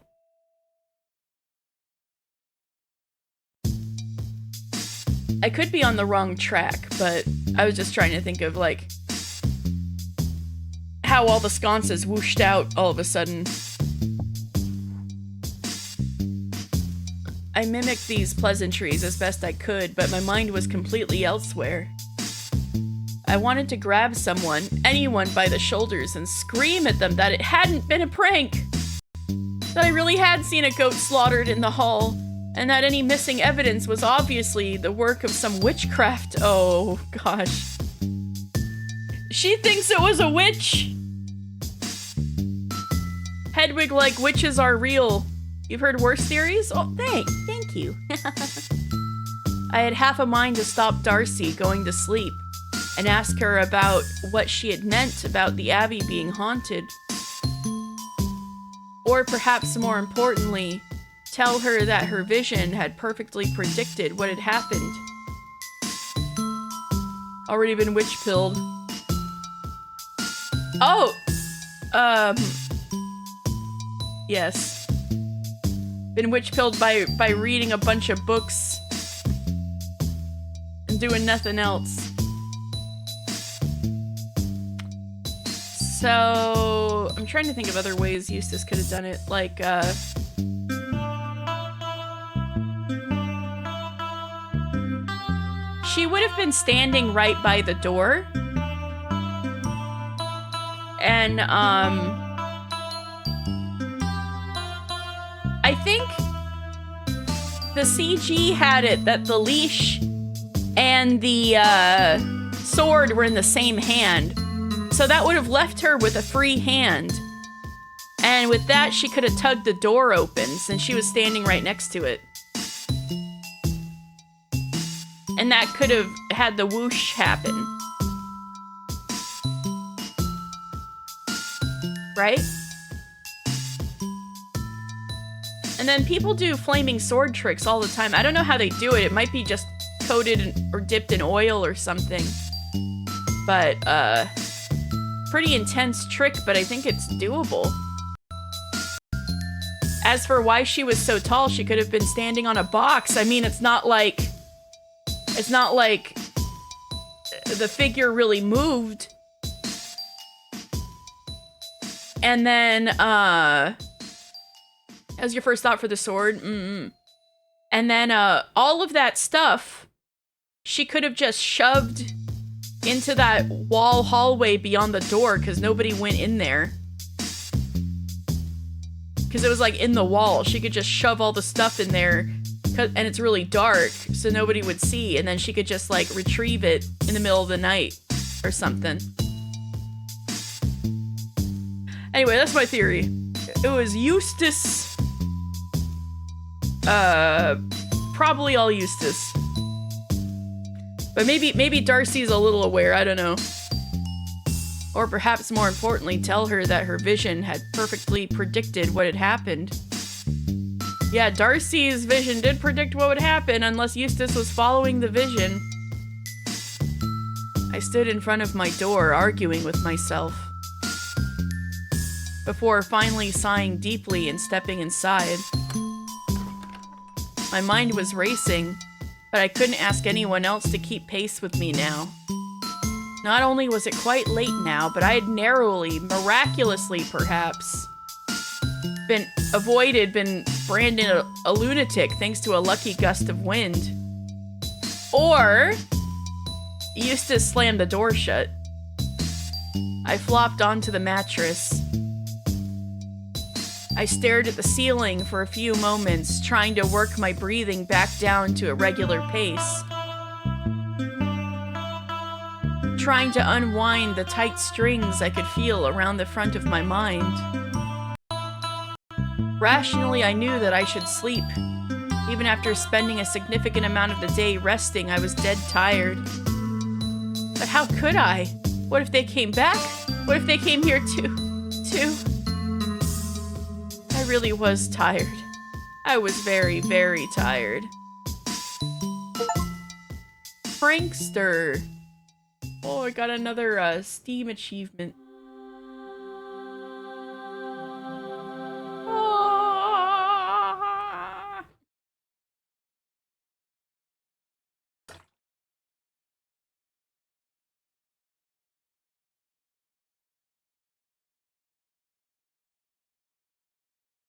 I could be on the wrong track, but I was just trying to think of like how all the sconces whooshed out all of a sudden. I mimicked these pleasantries as best I could, but my mind was completely elsewhere. I wanted to grab someone, anyone by the shoulders, and scream at them that it hadn't been a prank. That I really had seen a goat slaughtered in the hall, and that any missing evidence was obviously the work of some witchcraft. Oh, gosh. She thinks it was a witch! Hedwig like witches are real. You've heard worse theories? Oh, thank you. I had half a mind to stop Darcy going to sleep and ask her about what she had meant about the Abbey being haunted. Or perhaps more importantly, tell her that her vision had perfectly predicted what had happened. Already been witch-pilled. Oh! Yes. Been witch-pilled by reading a bunch of books and doing nothing else. So, I'm trying to think of other ways Eustace could have done it. Like, she would have been standing right by the door. And, I think the CG had it that the leash and the, sword were in the same hand. So that would have left her with a free hand. And with that, she could have tugged the door open since she was standing right next to it. And that could have had the whoosh happen. Right? And then people do flaming sword tricks all the time. I don't know how they do it. It might be just coated or dipped in oil or something. But, pretty intense trick, but I think it's doable. As for why she was so tall, she could have been standing on a box. I mean, it's not like the figure really moved. And then, as your first thought for the sword, And then, all of that stuff, she could have just shoved into that wall hallway beyond the door because nobody went in there. Because it was like in the wall. She could just shove all the stuff in there and it's really dark so nobody would see, and then she could just like retrieve it in the middle of the night or something. Anyway, that's my theory. It was Eustace. Probably all Eustace. But maybe Darcy's a little aware, I don't know. Or perhaps more importantly, tell her that her vision had perfectly predicted what had happened. Yeah, Darcy's vision did predict what would happen unless Eustace was following the vision. I stood in front of my door, arguing with myself, before finally sighing deeply and stepping inside. My mind was racing, but I couldn't ask anyone else to keep pace with me now. Not only was it quite late now, but I had narrowly, miraculously perhaps, been branded a lunatic thanks to a lucky gust of wind. Or Eustace slammed the door shut. I flopped onto the mattress. I stared at the ceiling for a few moments, trying to work my breathing back down to a regular pace. Trying to unwind the tight strings I could feel around the front of my mind. Rationally, I knew that I should sleep. Even after spending a significant amount of the day resting, I was dead tired. But how could I? What if they came back? What if they came here too? I really was tired. I was very, very tired. Prankster. Oh, I got another Steam achievement. Ah.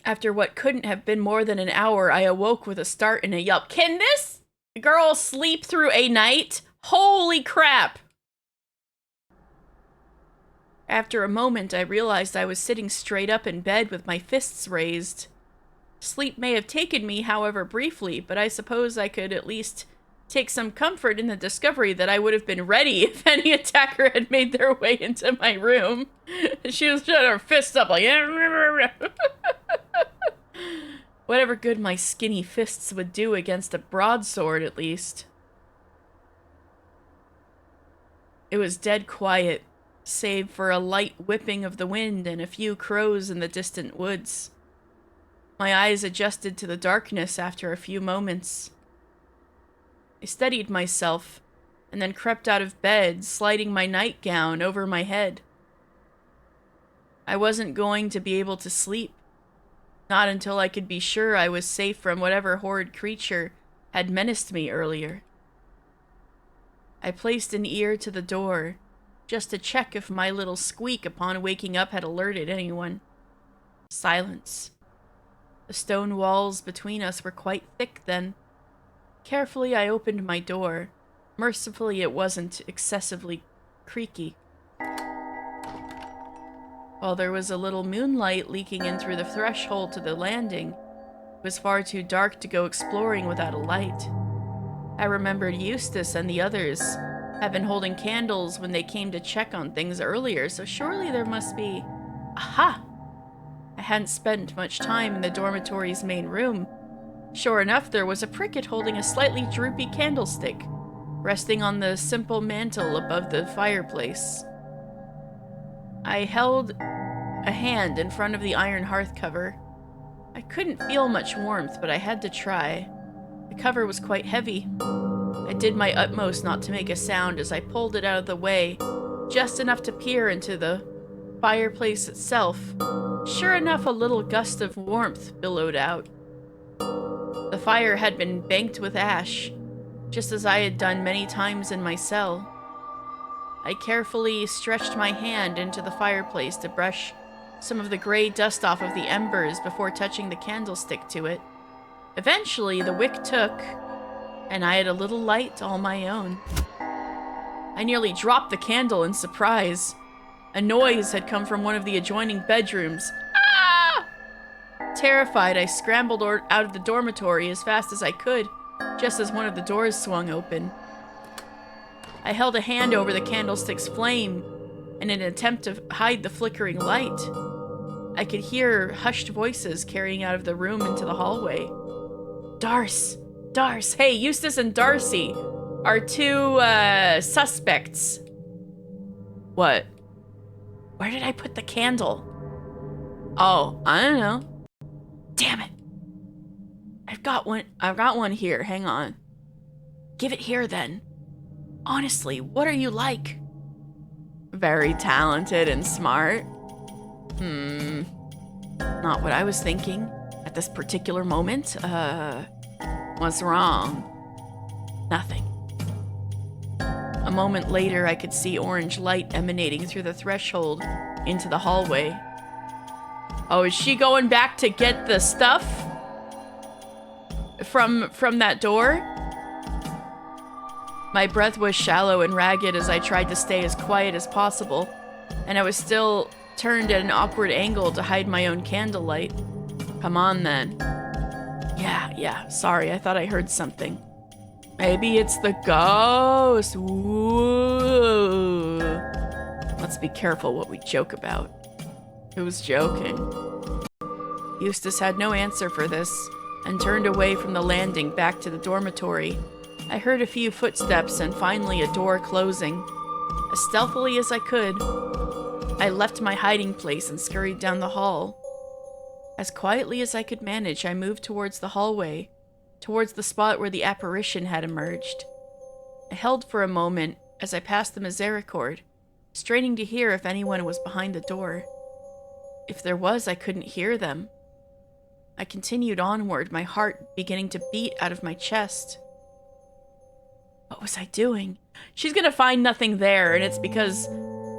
After what couldn't have been more than an hour, I awoke with a start and a yelp. Can this girl sleep through a night? Holy crap! After a moment, I realized I was sitting straight up in bed with my fists raised. Sleep may have taken me, however briefly, but I suppose I could at least take some comfort in the discovery that I would have been ready if any attacker had made their way into my room. She was shut her fists up like... Whatever good my skinny fists would do against a broadsword, at least. It was dead quiet, save for a light whipping of the wind and a few crows in the distant woods. My eyes adjusted to the darkness after a few moments. I steadied myself and then crept out of bed, sliding my nightgown over my head. I wasn't going to be able to sleep, not until I could be sure I was safe from whatever horrid creature had menaced me earlier. I placed an ear to the door, just to check if my little squeak upon waking up had alerted anyone. Silence. The stone walls between us were quite thick then. Carefully, I opened my door. Mercifully, it wasn't excessively creaky. While there was a little moonlight leaking in through the threshold to the landing, it was far too dark to go exploring without a light. I remembered Eustace and the others had been holding candles when they came to check on things earlier, so surely there must be... Aha! I hadn't spent much time in the dormitory's main room. Sure enough, there was a pricket holding a slightly droopy candlestick, resting on the simple mantel above the fireplace. I held a hand in front of the iron hearth cover. I couldn't feel much warmth, but I had to try. The cover was quite heavy. I did my utmost not to make a sound as I pulled it out of the way, just enough to peer into the fireplace itself. Sure enough, a little gust of warmth billowed out. The fire had been banked with ash, just as I had done many times in my cell. I carefully stretched my hand into the fireplace to brush some of the gray dust off of the embers before touching the candlestick to it. Eventually, the wick took, and I had a little light all my own. I nearly dropped the candle in surprise. A noise had come from one of the adjoining bedrooms. Ah! Terrified, I scrambled out of the dormitory as fast as I could, just as one of the doors swung open. I held a hand over the candlestick's flame in an attempt to hide the flickering light. I could hear hushed voices carrying out of the room into the hallway. Darce, hey, Eustace and Darcy are two, suspects. What? Where did I put the candle? Oh, I don't know. Damn it. I've got one here, hang on. Give it here then. Honestly, what are you like? Very talented and smart. Not what I was thinking at this particular moment. What's wrong? Nothing. A moment later, I could see orange light emanating through the threshold into the hallway. Oh, is she going back to get the stuff from that door? My breath was shallow and ragged as I tried to stay as quiet as possible, and I was still turned at an awkward angle to hide my own candlelight. Come on, then. Yeah, sorry, I thought I heard something. Maybe it's the ghost. Ooh. Let's be careful what we joke about. Who's joking? Eustace had no answer for this, and turned away from the landing back to the dormitory. I heard a few footsteps and finally a door closing. As stealthily as I could, I left my hiding place and scurried down the hall. As quietly as I could manage, I moved towards the hallway, towards the spot where the apparition had emerged. I held for a moment as I passed the Misericorde, straining to hear if anyone was behind the door. If there was, I couldn't hear them. I continued onward, my heart beginning to beat out of my chest. What was I doing? She's gonna find nothing there, and it's because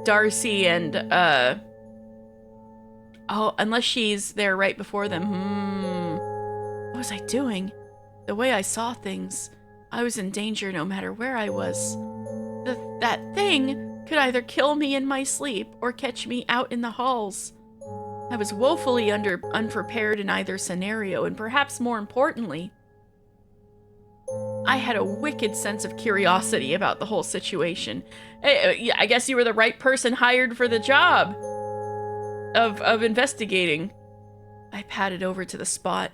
Darcy and, oh, unless she's there right before them. What was I doing? The way I saw things, I was in danger no matter where I was. That thing could either kill me in my sleep or catch me out in the halls. I was woefully unprepared in either scenario, and perhaps more importantly, I had a wicked sense of curiosity about the whole situation. I guess you were the right person hired for the job of investigating. I padded over to the spot.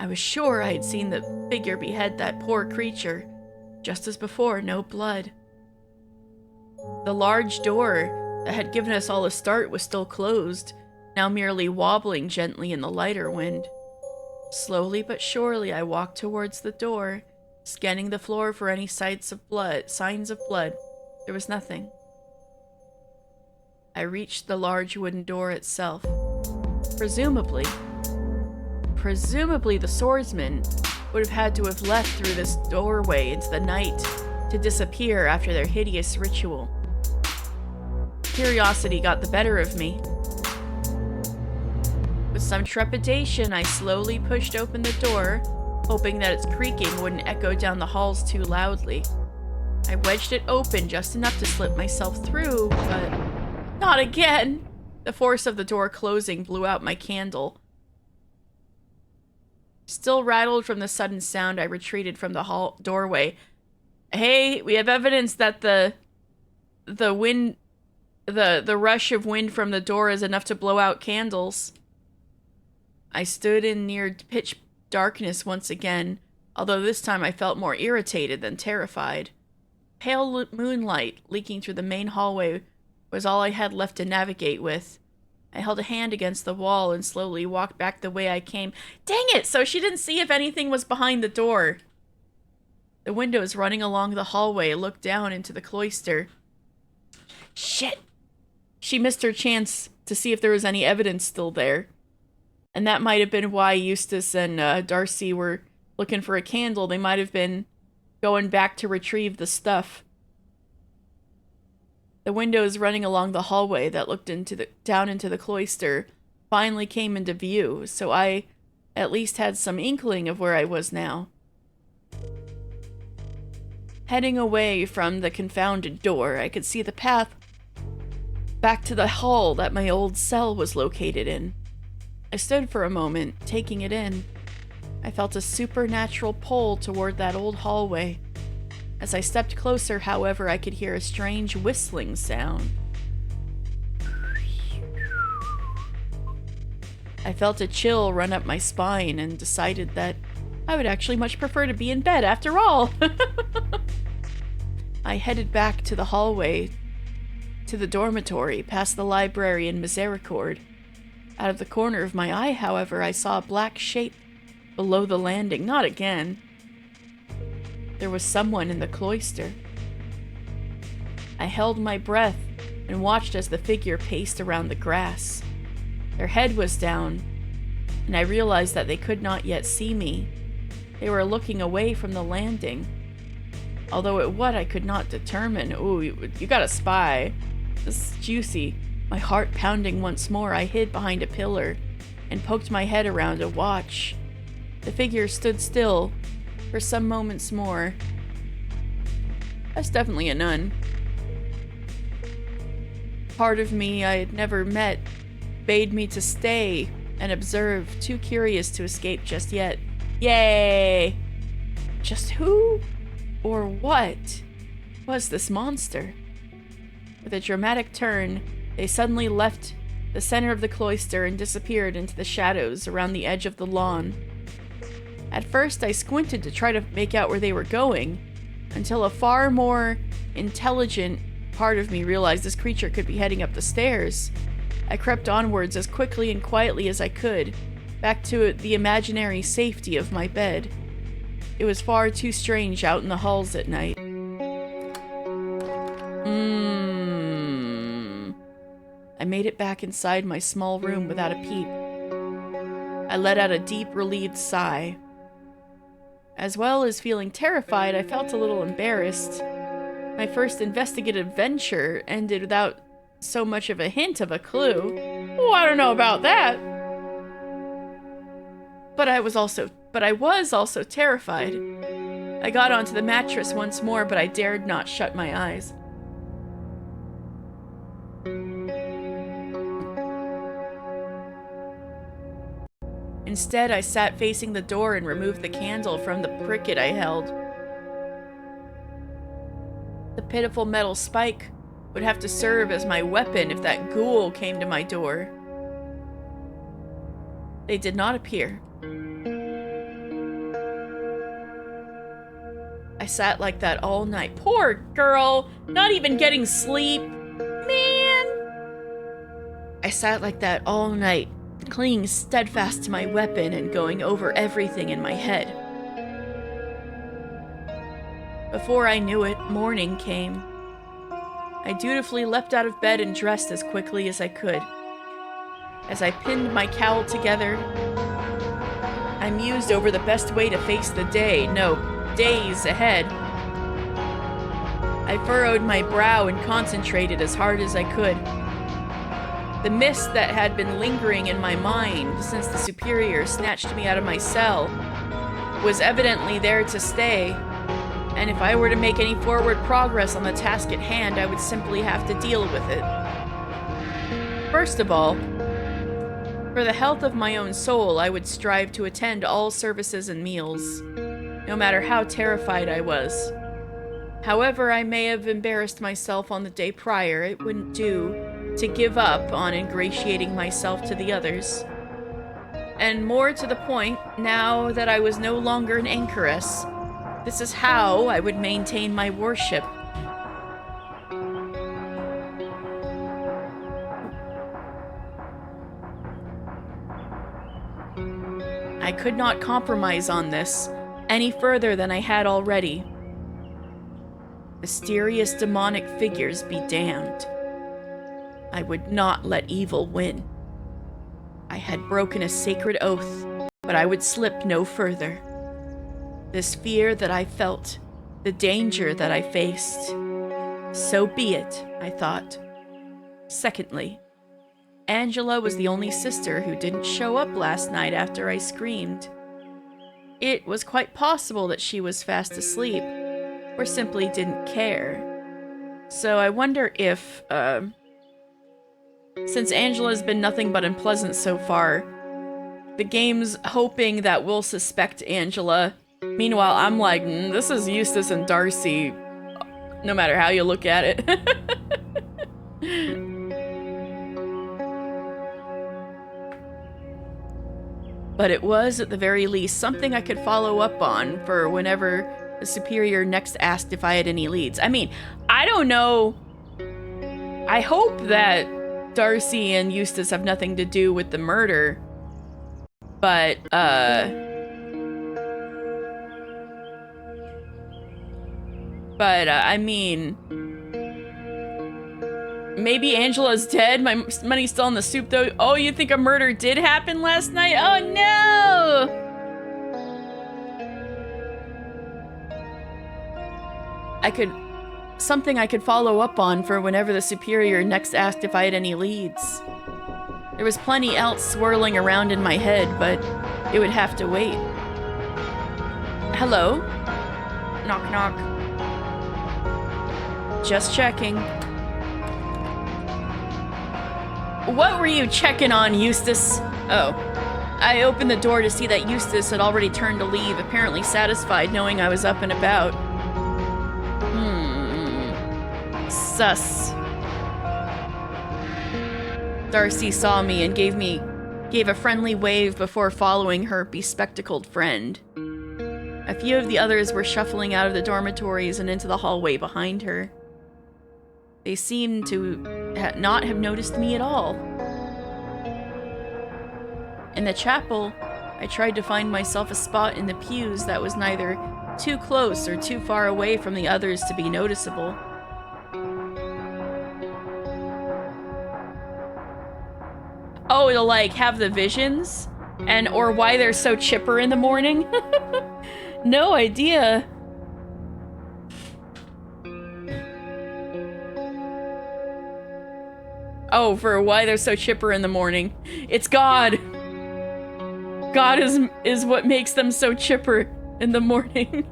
I was sure I had seen the figure behead that poor creature. Just as before, no blood. The large door that had given us all a start was still closed, now merely wobbling gently in the lighter wind. Slowly but surely I walked towards the door, scanning the floor for any signs of blood. There was nothing. I reached the large wooden door itself. Presumably the swordsman would have had to have left through this doorway into the night to disappear after their hideous ritual. Curiosity got the better of me. With some trepidation, I slowly pushed open the door, hoping that its creaking wouldn't echo down the halls too loudly. I wedged it open just enough to slip myself through, but not again! The force of the door closing blew out my candle. Still rattled from the sudden sound, I retreated from the doorway. Hey, we have evidence that the rush of wind from the door is enough to blow out candles. I stood in near pitch darkness once again, although this time I felt more irritated than terrified. Pale moonlight leaking through the main hallway was all I had left to navigate with. I held a hand against the wall and slowly walked back the way I came. Dang it! So she didn't see if anything was behind the door. The windows running along the hallway looked down into the cloister. Shit! She missed her chance to see if there was any evidence still there. And that might have been why Eustace and Darcy were looking for a candle. They might have been going back to retrieve the stuff. The windows running along the hallway that looked down into the cloister finally came into view, so I at least had some inkling of where I was now. Heading away from the confounded door, I could see the path back to the hall that my old cell was located in. I stood for a moment, taking it in. I felt a supernatural pull toward that old hallway. As I stepped closer, however, I could hear a strange whistling sound. I felt a chill run up my spine and decided that I would actually much prefer to be in bed after all. I headed back to the hallway, to the dormitory, past the library and Misericorde. Out of the corner of my eye, however, I saw a black shape below the landing. Not again. There was someone in the cloister. I held my breath and watched as the figure paced around the grass. Their head was down, and I realized that they could not yet see me. They were looking away from the landing. Although at what I could not determine. Ooh, you got a spy. This is juicy. My heart pounding once more, I hid behind a pillar and poked my head around to watch. The figure stood still for some moments more. That's definitely a nun. Part of me I had never met bade me to stay and observe, too curious to escape just yet. Yay! Just who or what was this monster? With a dramatic turn, they suddenly left the center of the cloister and disappeared into the shadows around the edge of the lawn. At first, I squinted to try to make out where they were going, until a far more intelligent part of me realized this creature could be heading up the stairs. I crept onwards as quickly and quietly as I could, back to the imaginary safety of my bed. It was far too strange out in the halls at night. I made it back inside my small room without a peep. I let out a deep, relieved sigh. As well as feeling terrified, I felt a little embarrassed. My first investigative venture ended without so much of a hint of a clue. Oh, I don't know about that. But I was also terrified. I got onto the mattress once more, but I dared not shut my eyes. Instead, I sat facing the door and removed the candle from the briquet I held. The pitiful metal spike would have to serve as my weapon if that ghoul came to my door. They did not appear. I sat like that all night. Poor girl, not even getting sleep. Man! I sat like that all night, clinging steadfast to my weapon and going over everything in my head. Before I knew it, morning came. I dutifully leapt out of bed and dressed as quickly as I could. As I pinned my cowl together, I mused over the best way to face the days ahead. I furrowed my brow and concentrated as hard as I could. The mist that had been lingering in my mind since the superior snatched me out of my cell was evidently there to stay, and if I were to make any forward progress on the task at hand, I would simply have to deal with it. First of all, for the health of my own soul, I would strive to attend all services and meals, no matter how terrified I was. However I may have embarrassed myself on the day prior, it wouldn't do to give up on ingratiating myself to the others. And more to the point, now that I was no longer an anchoress, this is how I would maintain my worship. I could not compromise on this any further than I had already. Mysterious demonic figures be damned. I would not let evil win. I had broken a sacred oath, but I would slip no further. This fear that I felt, the danger that I faced, so be it, I thought. Secondly, Angela was the only sister who didn't show up last night after I screamed. It was quite possible that she was fast asleep, or simply didn't care. So I wonder if, since Angela's been nothing but unpleasant so far, the game's hoping that we'll suspect Angela. Meanwhile, I'm like, this is Eustace and Darcy, no matter how you look at it. But it was, at the very least, something I could follow up on for whenever the superior next asked if I had any leads. I mean, I don't know. I hope that Darcy and Eustace have nothing to do with the murder. But, I mean, maybe Angela's dead. My money's still in the soup, though. Oh, you think a murder did happen last night? Oh, no! Something I could follow up on for whenever the superior next asked if I had any leads. There was plenty else swirling around in my head, but it would have to wait. Hello? Knock, knock. Just checking. What were you checking on, Eustace? Oh. I opened the door to see that Eustace had already turned to leave, apparently satisfied knowing I was up and about. Sus. Darcy saw me and gave a friendly wave before following her bespectacled friend. A few of the others were shuffling out of the dormitories and into the hallway behind her. They seemed to not have noticed me at all. In the chapel, I tried to find myself a spot in the pews that was neither too close or too far away from the others to be noticeable. Oh, to like have the visions? Or why they're so chipper in the morning? No idea. Oh, for why they're so chipper in the morning. It's God. God is what makes them so chipper in the morning.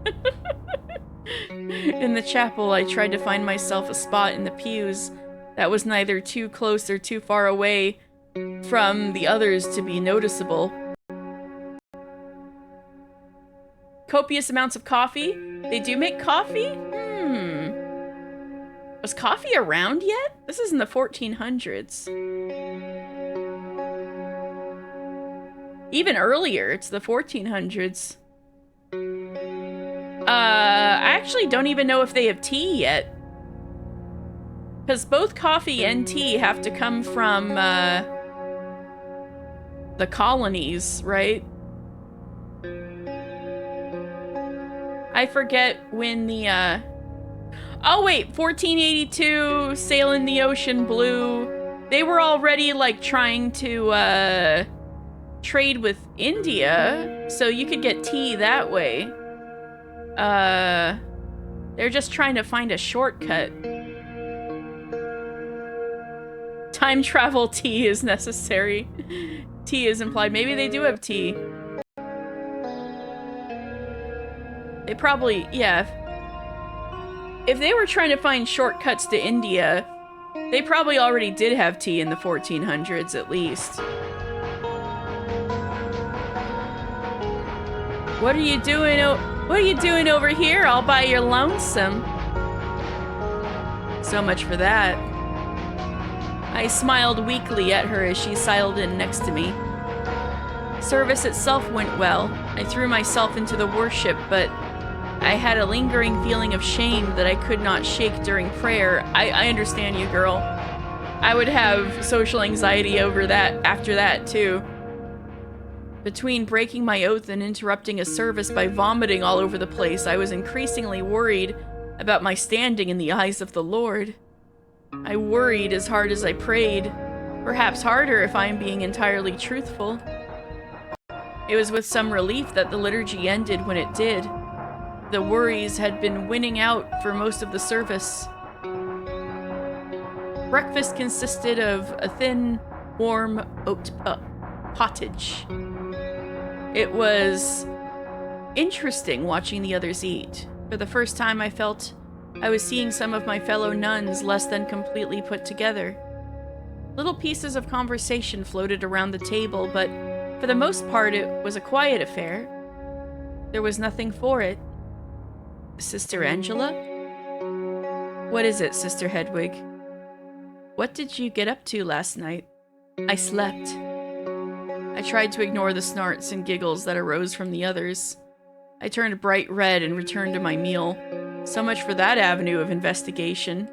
In the chapel, I tried to find myself a spot in the pews that was neither too close or too far away from the others to be noticeable. Copious amounts of coffee? They do make coffee? Was coffee around yet? This is in the 1400s. Even earlier, it's the 1400s. I actually don't even know if they have tea yet. Because both coffee and tea have to come from, the colonies, right? I forget when the, oh wait, 1482, sailing the ocean blue. They were already, like, trying to, trade with India, so you could get tea that way. They're just trying to find a shortcut. Time travel tea is necessary. Tea is implied. Maybe they do have tea. They probably, yeah. If they were trying to find shortcuts to India, they probably already did have tea in the 1400s at least. What are you doing? What are you doing over here all by your lonesome? So much for that. I smiled weakly at her as she sidled in next to me. Service itself went well. I threw myself into the worship, but I had a lingering feeling of shame that I could not shake during prayer. I understand you, girl. I would have social anxiety over that after that, too. Between breaking my oath and interrupting a service by vomiting all over the place, I was increasingly worried about my standing in the eyes of the Lord. I worried as hard as I prayed, perhaps harder if I am being entirely truthful. It was with some relief that the liturgy ended when it did. The worries had been winning out for most of the service. Breakfast consisted of a thin, warm oat pottage. It was interesting watching the others eat. For the first time, I felt I was seeing some of my fellow nuns less than completely put together. Little pieces of conversation floated around the table, but for the most part, it was a quiet affair. There was nothing for it. Sister Angela? What is it, Sister Hedwig? What did you get up to last night? I slept. I tried to ignore the snorts and giggles that arose from the others. I turned bright red and returned to my meal. So much for that avenue of investigation.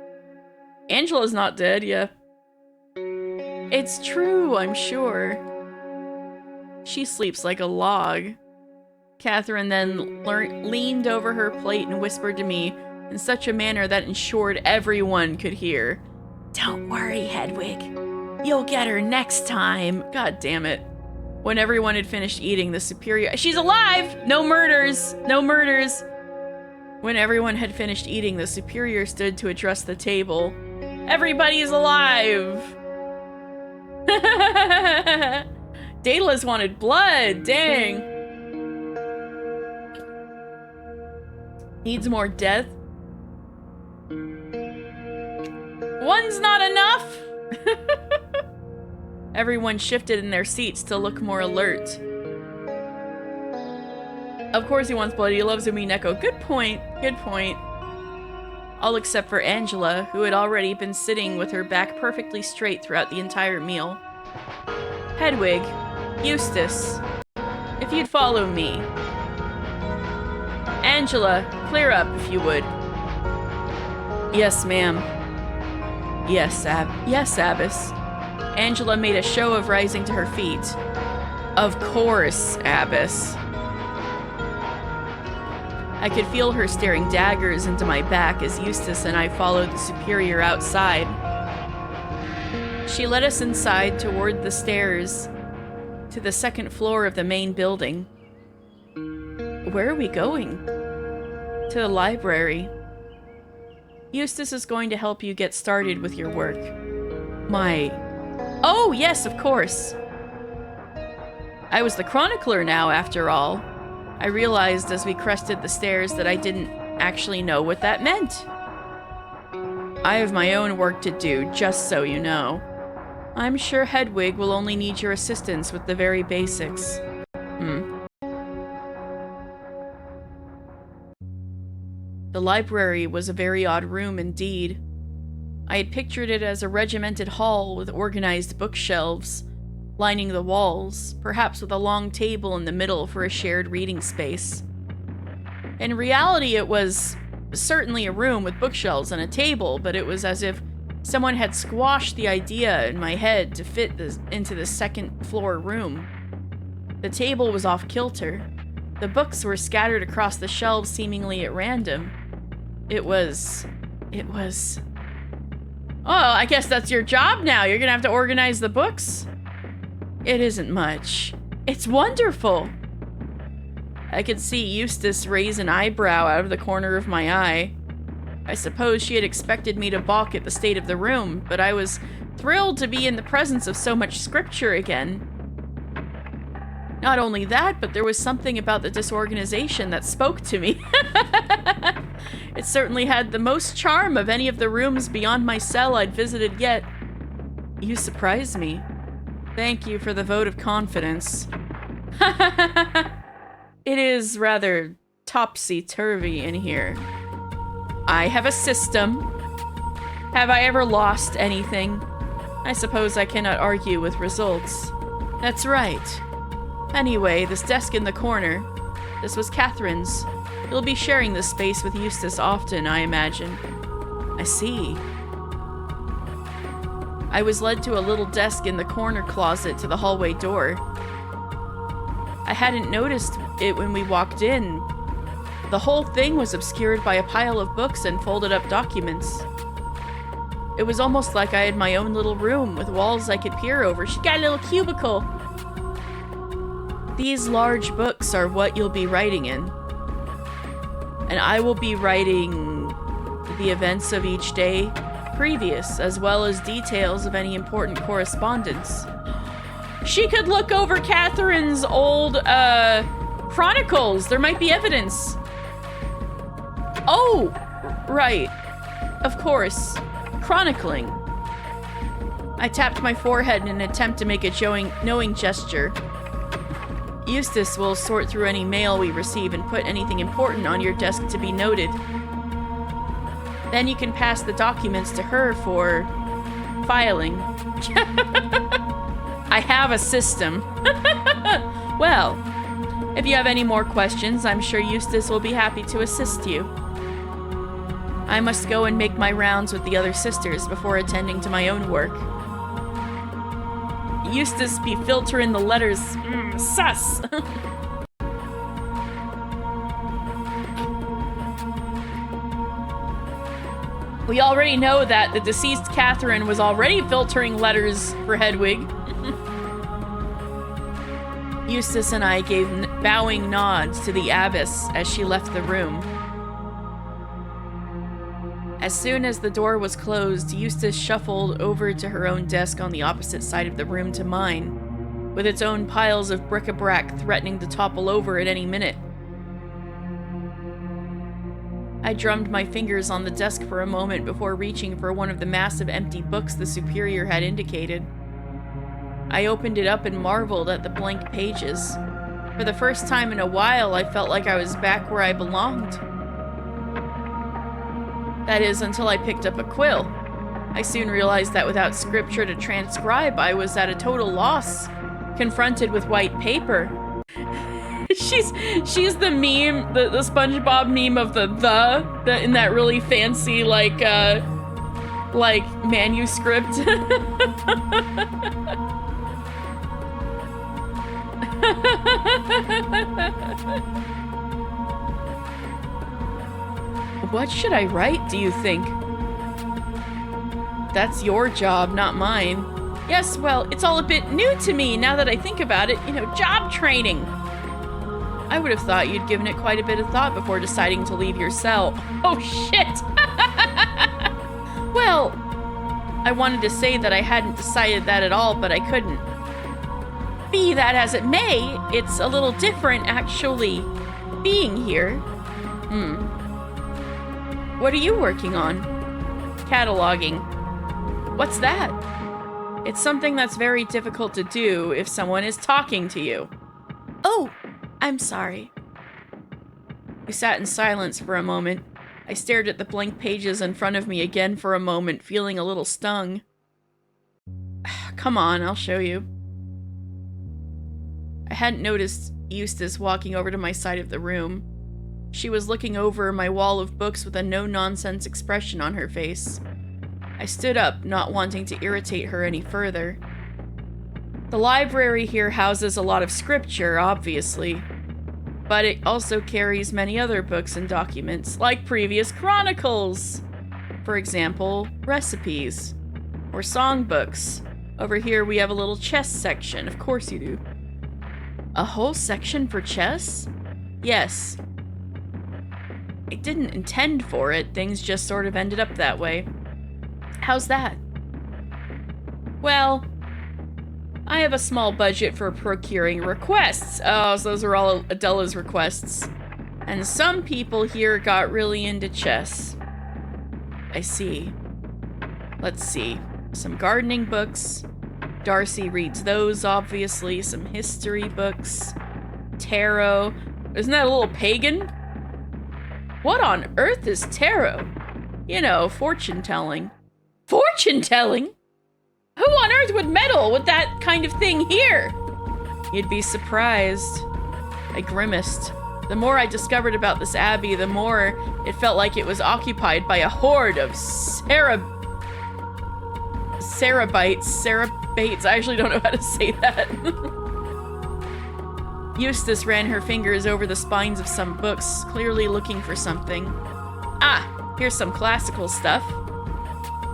Angela's not dead, yeah. It's true, I'm sure. She sleeps like a log. Catherine then leaned over her plate and whispered to me in such a manner that ensured everyone could hear. Don't worry, Hedwig. You'll get her next time. God damn it. When everyone had finished eating, the superior— She's alive! No murders! No murders! When everyone had finished eating, the superior stood to address the table. Everybody's alive! Daedalus wanted blood, dang. Needs more death. One's not enough! Everyone shifted in their seats to look more alert. Of course he wants blood, he loves Umineko. Good point, good point. All except for Angela, who had already been sitting with her back perfectly straight throughout the entire meal. Hedwig, Eustace, if you'd follow me. Angela, clear up if you would. Yes, ma'am. Yes, Abbess. Angela made a show of rising to her feet. Of course, Abbess. I could feel her staring daggers into my back as Eustace and I followed the superior outside. She led us inside toward the stairs to the second floor of the main building. Where are we going? To the library. Eustace is going to help you get started with your work. Oh, yes, of course. I was the chronicler now, after all. I realized as we crested the stairs that I didn't actually know what that meant. I have my own work to do, just so you know. I'm sure Hedwig will only need your assistance with the very basics. The library was a very odd room indeed. I had pictured it as a regimented hall with organized bookshelves lining the walls, perhaps with a long table in the middle for a shared reading space. In reality, it was certainly a room with bookshelves and a table, but it was as if someone had squashed the idea in my head to fit this into the second floor room. The table was off kilter. The books were scattered across the shelves seemingly at random. It was... Oh, I guess that's your job now. You're gonna have to organize the books? It isn't much. It's wonderful. I could see Eustace raise an eyebrow out of the corner of my eye. I suppose she had expected me to balk at the state of the room, but I was thrilled to be in the presence of so much scripture again. Not only that, but there was something about the disorganization that spoke to me. It certainly had the most charm of any of the rooms beyond my cell I'd visited yet. You surprised me. Thank you for the vote of confidence. It is rather topsy-turvy in here. I have a system. Have I ever lost anything? I suppose I cannot argue with results. That's right. Anyway, this desk in the corner, this was Catherine's. You'll be sharing this space with Eustace often, I imagine. I see. I was led to a little desk in the corner closet to the hallway door. I hadn't noticed it when we walked in. The whole thing was obscured by a pile of books and folded up documents. It was almost like I had my own little room with walls I could peer over. She got a little cubicle. These large books are what you'll be writing in. And I will be writing the events of each day previous, as well as details of any important correspondence. She could look over Catherine's old, chronicles. There might be evidence. Oh, right. Of course. Chronicling. I tapped my forehead in an attempt to make a knowing gesture. Eustace will sort through any mail we receive and put anything important on your desk to be noted. Then you can pass the documents to her for filing. I have a system. Well, if you have any more questions, I'm sure Eustace will be happy to assist you. I must go and make my rounds with the other sisters before attending to my own work. Eustace be filtering the letters. Sus! We already know that the deceased Catherine was already filtering letters for Hedwig. Eustace and I gave bowing nods to the abbess as she left the room. As soon as the door was closed, Eustace shuffled over to her own desk on the opposite side of the room to mine, with its own piles of bric-a-brac threatening to topple over at any minute. I drummed my fingers on the desk for a moment before reaching for one of the massive empty books the superior had indicated. I opened it up and marveled at the blank pages. For the first time in a while, I felt like I was back where I belonged. That is, until I picked up a quill. I soon realized that without scripture to transcribe, I was at a total loss, confronted with white paper. She's the meme, the SpongeBob meme of the in that really fancy like manuscript. What should I write, do you think? That's your job, not mine. Yes, well, it's all a bit new to me now that I think about it. You know, job training. I would have thought you'd given it quite a bit of thought before deciding to leave your cell. Oh, shit! Well, I wanted to say that I hadn't decided that at all, but I couldn't. Be that as it may, it's a little different actually being here. What are you working on? Cataloging. What's that? It's something that's very difficult to do if someone is talking to you. Oh, I'm sorry. We sat in silence for a moment. I stared at the blank pages in front of me again for a moment, feeling a little stung. Come on, I'll show you. I hadn't noticed Eustace walking over to my side of the room. She was looking over my wall of books with a no-nonsense expression on her face. I stood up, not wanting to irritate her any further. The library here houses a lot of scripture, obviously, but it also carries many other books and documents, like previous chronicles. For example, recipes, or songbooks. Over here we have a little chess section, of course you do. A whole section for chess? Yes. I didn't intend for it, things just sort of ended up that way. How's that? Well, I have a small budget for procuring requests. Oh, so those are all Adela's requests. And some people here got really into chess. I see. Let's see. Some gardening books. Darcy reads those, obviously. Some history books. Tarot. Isn't that a little pagan? What on earth is tarot? You know, fortune-telling. Fortune-telling? Who on earth would meddle with that kind of thing here? You'd be surprised. I grimaced. The more I discovered about this abbey, the more it felt like it was occupied by a horde of Cerabates. I actually don't know how to say that. Eustace ran her fingers over the spines of some books, clearly looking for something. Ah, here's some classical stuff.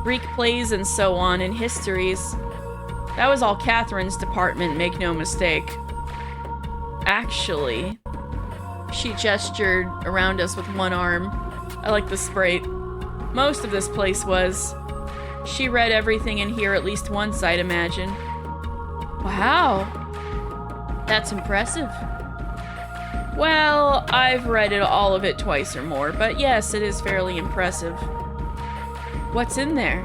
Greek plays and so on, and histories. That was all Catherine's department, make no mistake. Actually, she gestured around us with one arm. I like the sprite. Most of this place was. She read everything in here at least once, I'd imagine. Wow. That's impressive. Well, I've read all of it twice or more, but yes, it is fairly impressive. What's in there?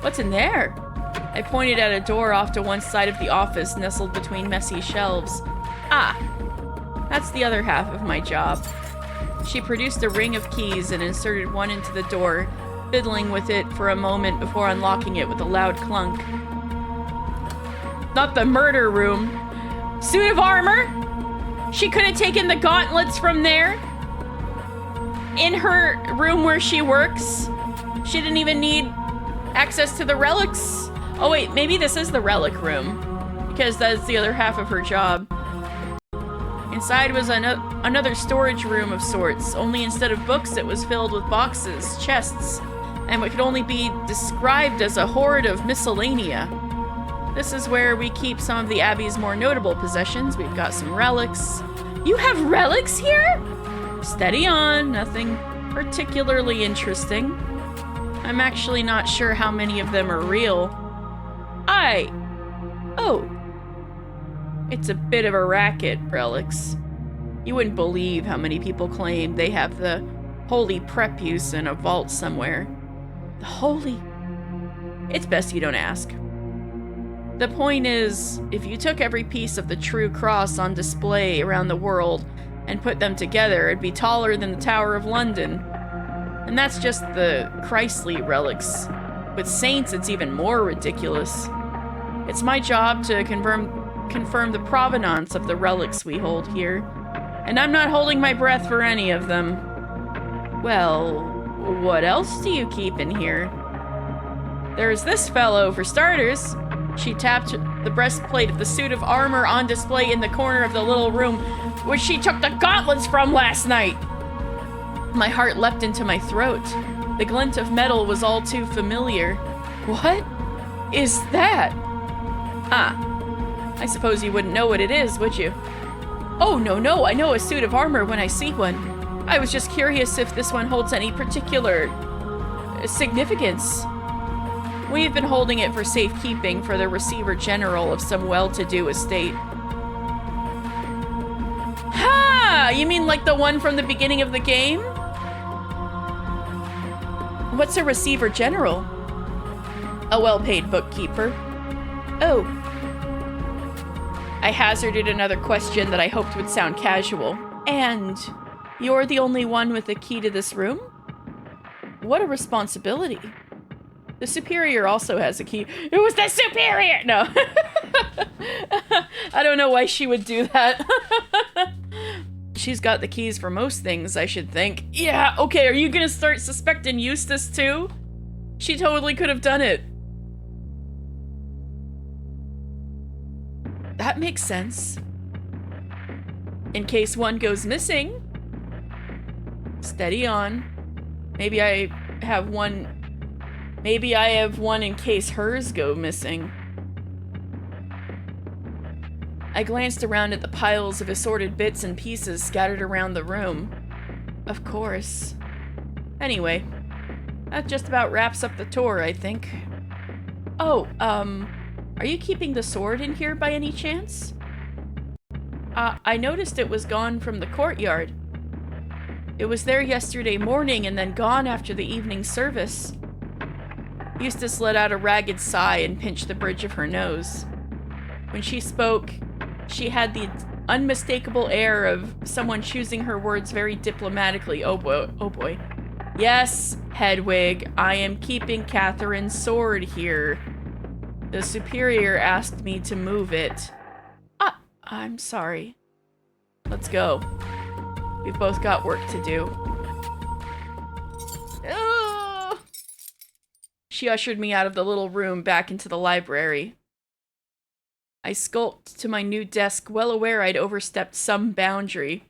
What's in there? I pointed at a door off to one side of the office, nestled between messy shelves. Ah, that's the other half of my job. She produced a ring of keys and inserted one into the door, fiddling with it for a moment before unlocking it with a loud clunk. Not the murder room. Suit of armor? She could have taken the gauntlets from there? In her room where she works? She didn't even need access to the relics? Oh wait, maybe this is the relic room, because that's the other half of her job. Inside was another storage room of sorts, only instead of books it was filled with boxes, chests, and what could only be described as a horde of miscellanea. This is where we keep some of the Abbey's more notable possessions. We've got some relics. You have relics here? Steady on, nothing particularly interesting. I'm actually not sure how many of them are real. Oh. It's a bit of a racket, relics. You wouldn't believe how many people claim they have the holy prepuce in a vault somewhere. The holy? It's best you don't ask. The point is, if you took every piece of the true cross on display around the world and put them together, it'd be taller than the Tower of London. And that's just the Christly relics. With saints, it's even more ridiculous. It's my job to confirm the provenance of the relics we hold here, and I'm not holding my breath for any of them. Well, what else do you keep in here? There's this fellow, for starters. She tapped the breastplate of the suit of armor on display in the corner of the little room, which she took the gauntlets from last night. My heart leapt into my throat. The glint of metal was all too familiar. What is that? Ah, I suppose you wouldn't know what it is, would you? Oh, no, I know a suit of armor when I see one. I was just curious if this one holds any particular significance. We've been holding it for safekeeping for the Receiver General of some well-to-do estate. Ha! You mean like the one from the beginning of the game? What's a Receiver General? A well-paid bookkeeper. Oh. I hazarded another question that I hoped would sound casual. And you're the only one with a key to this room? What a responsibility. The Superior also has a key. It was the Superior! No. I don't know why she would do that. She's got the keys for most things, I should think. Yeah, okay, are you gonna start suspecting Eustace too? She totally could have done it. That makes sense. In case one goes missing. Steady on. Maybe I have one in case hers go missing. I glanced around at the piles of assorted bits and pieces scattered around the room. Of course. Anyway, that just about wraps up the tour, I think. Oh, are you keeping the sword in here by any chance? I noticed it was gone from the courtyard. It was there yesterday morning and then gone after the evening service. Eustace let out a ragged sigh and pinched the bridge of her nose. When she spoke, she had the unmistakable air of someone choosing her words very diplomatically. Oh boy. Yes, Hedwig, I am keeping Catherine's sword here. The superior asked me to move it. I'm sorry. Let's go. We've both got work to do. Oh! She ushered me out of the little room back into the library. I skulked to my new desk, well aware I'd overstepped some boundary.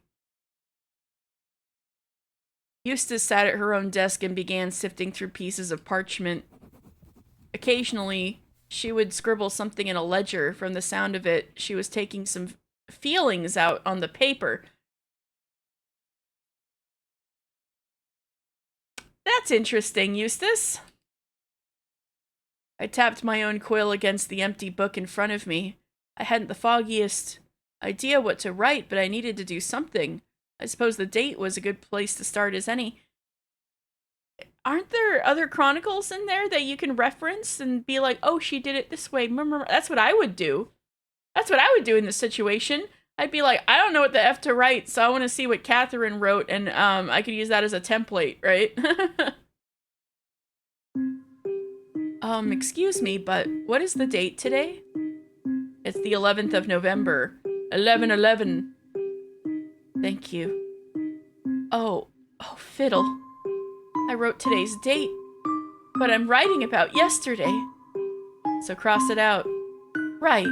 Eustace sat at her own desk and began sifting through pieces of parchment. Occasionally, she would scribble something in a ledger. From the sound of it, she was taking some feelings out on the paper. That's interesting, Eustace. I tapped my own quill against the empty book in front of me. I hadn't the foggiest idea what to write, but I needed to do something. I suppose the date was a good place to start as any. Aren't there other chronicles in there that you can reference and be like, oh, she did it this way? That's what I would do. That's what I would do in this situation. I'd be like, I don't know what the F to write, so I want to see what Catherine wrote, and I could use that as a template, right? Excuse me, but what is the date today? It's the 11th of November. 11/11. Thank you. Oh, fiddle. I wrote today's date, but I'm writing about yesterday. So cross it out. Right.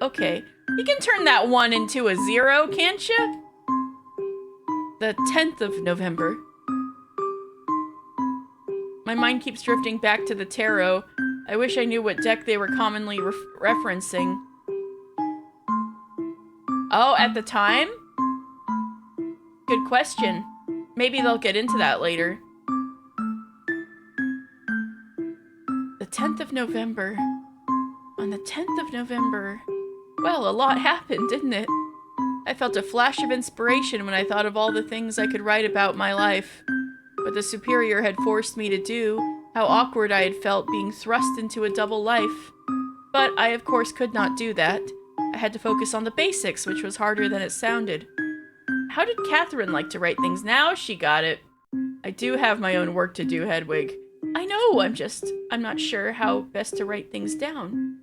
Okay. You can turn that 1 into a 0, can't you? The 10th of November. My mind keeps drifting back to the tarot. I wish I knew what deck they were commonly referencing. Oh, at the time? Good question. Maybe they'll get into that later. The 10th of November. On the 10th of November. Well, a lot happened, didn't it? I felt a flash of inspiration when I thought of all the things I could write about my life. What the superior had forced me to do, how awkward I had felt being thrust into a double life. But I, of course, could not do that. I had to focus on the basics, which was harder than it sounded. How did Catherine like to write things? Now she got it. I do have my own work to do, Hedwig. I know, I'm not sure how best to write things down.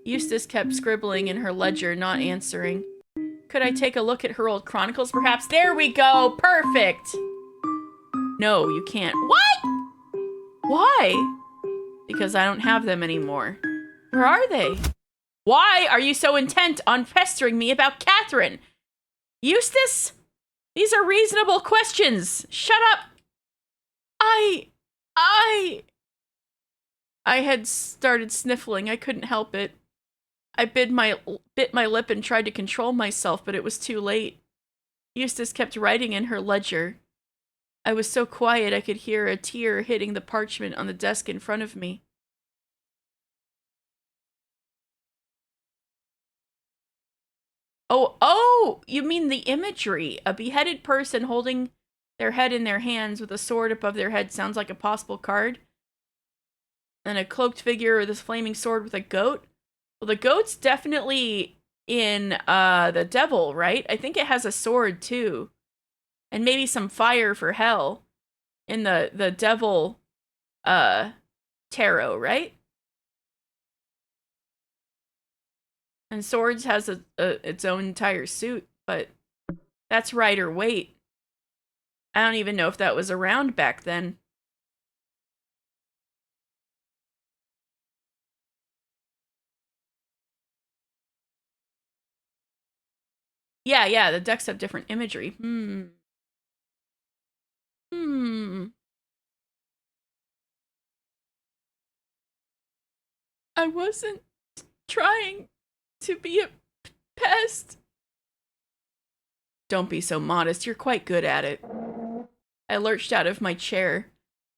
Eustace kept scribbling in her ledger, not answering. Could I take a look at her old chronicles, perhaps? There we go! Perfect! No, you can't. What? Why? Because I don't have them anymore. Where are they? Why are you so intent on pestering me about Catherine? Eustace? These are reasonable questions. Shut up. I had started sniffling. I couldn't help it. I bit my lip and tried to control myself, but it was too late. Eustace kept writing in her ledger. I was so quiet I could hear a tear hitting the parchment on the desk in front of me. Oh, you mean the imagery. A beheaded person holding their head in their hands with a sword above their head sounds like a possible card. And a cloaked figure with this flaming sword with a goat. Well, the goat's definitely in the devil, right? I think it has a sword too. And maybe some fire for hell in the devil tarot, right? And swords has its own entire suit, but That's Rider Waite. I don't even know if that was around back then. Yeah, the decks have different imagery. I wasn't trying to be a pest. Don't be so modest. You're quite good at it. I lurched out of my chair.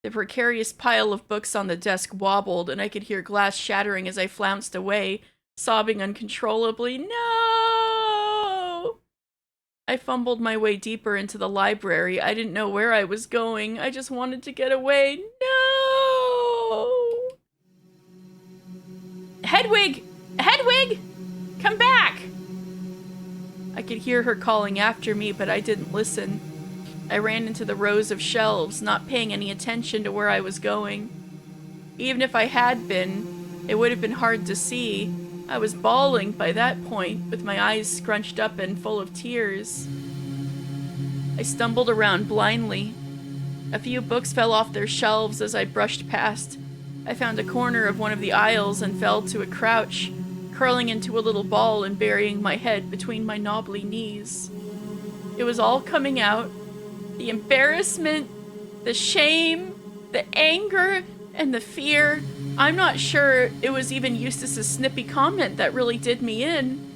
The precarious pile of books on the desk wobbled, and I could hear glass shattering as I flounced away, sobbing uncontrollably. No! I fumbled my way deeper into the library. I didn't know where I was going. I just wanted to get away. No! Hedwig! Hedwig! Come back! I could hear her calling after me, but I didn't listen. I ran into the rows of shelves, not paying any attention to where I was going. Even if I had been, it would have been hard to see. I was bawling by that point, with my eyes scrunched up and full of tears. I stumbled around blindly. A few books fell off their shelves as I brushed past. I found a corner of one of the aisles and fell to a crouch, curling into a little ball and burying my head between my knobbly knees. It was all coming out. The embarrassment, the shame, the anger, and the fear. I'm not sure it was even Eustace's snippy comment that really did me in.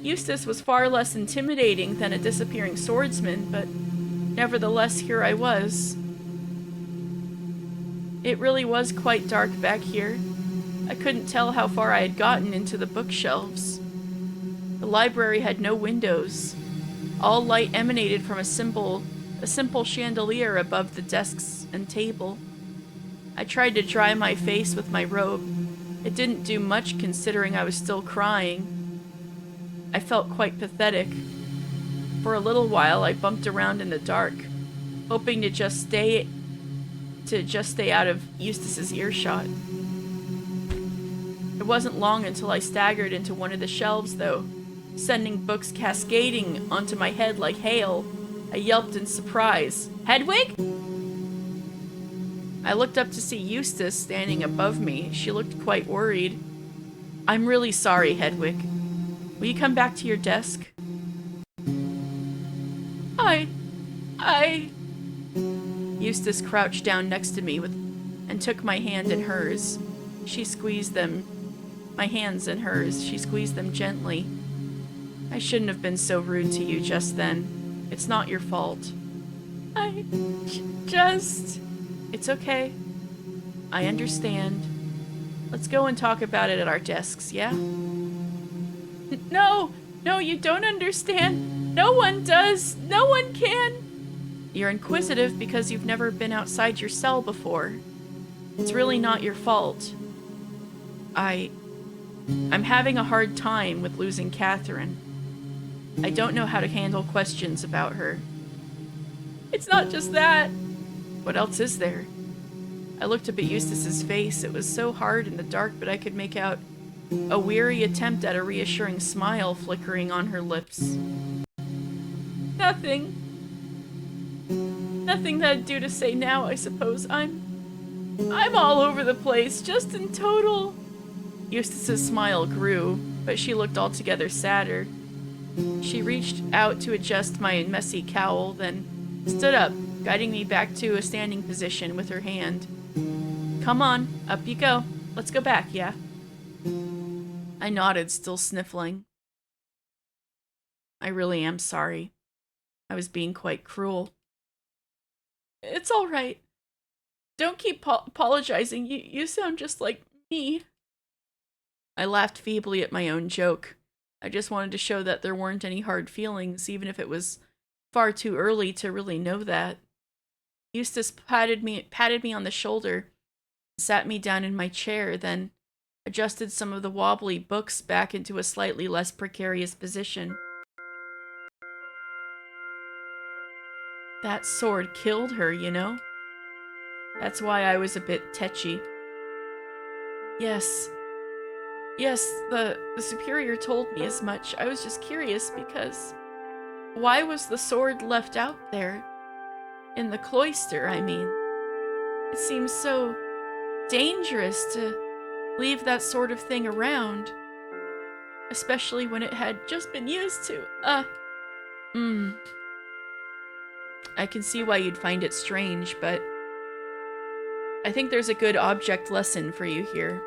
Eustace was far less intimidating than a disappearing swordsman, but nevertheless, here I was. It really was quite dark back here. I couldn't tell how far I had gotten into the bookshelves. The library had no windows. All light emanated from a simple chandelier above the desks and table. I tried to dry my face with my robe. It didn't do much considering I was still crying. I felt quite pathetic. For a little while I bumped around in the dark, hoping to just stay out of Eustace's earshot. It wasn't long until I staggered into one of the shelves, though, sending books cascading onto my head like hail. I yelped in surprise. Hedwig? I looked up to see Eustace standing above me. She looked quite worried. I'm really sorry, Hedwig. Will you come back to your desk? Eustace crouched down next to me and took my hand in hers. She squeezed them. My hands in hers. She squeezed them gently. I shouldn't have been so rude to you just then. It's not your fault. It's okay. I understand. Let's go and talk about it at our desks, yeah? No, you don't understand. No one does. No one can. You're inquisitive because you've never been outside your cell before. It's really not your fault. I'm having a hard time with losing Catherine. I don't know how to handle questions about her. It's not just that. What else is there? I looked up at Eustace's face. It was so hard in the dark, but I could make out a weary attempt at a reassuring smile flickering on her lips. Nothing. Nothing that'd do to say now, I suppose. I'm all over the place, just in total. Eustace's smile grew, but she looked altogether sadder. She reached out to adjust my messy cowl, then stood up, guiding me back to a standing position with her hand. Come on, up you go. Let's go back, yeah? I nodded, still sniffling. I really am sorry. I was being quite cruel. It's all right. Don't keep apologizing. You sound just like me. I laughed feebly at my own joke. I just wanted to show that there weren't any hard feelings, even if it was far too early to really know that. Eustace patted me on the shoulder, sat me down in my chair, then adjusted some of the wobbly books back into a slightly less precarious position. That sword killed her, you know? That's why I was a bit tetchy. Yes, the superior told me as much. I was just curious because Why was the sword left out there? In the cloister, I mean. It seems so dangerous to leave that sort of thing around. Especially when it had just been used to, I can see why you'd find it strange, but I think there's a good object lesson for you here.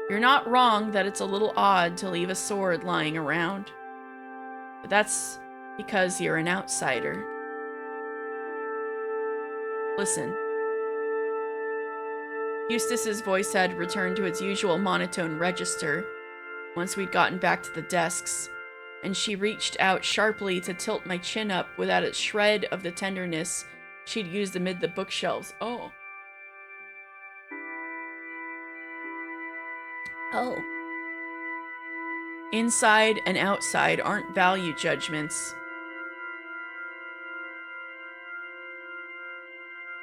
You're not wrong that it's a little odd to leave a sword lying around, but that's because you're an outsider. Listen. Eustace's voice had returned to its usual monotone register once we'd gotten back to the desks, and she reached out sharply to tilt my chin up without a shred of the tenderness she'd used amid the bookshelves. Oh. Inside and outside aren't value judgments.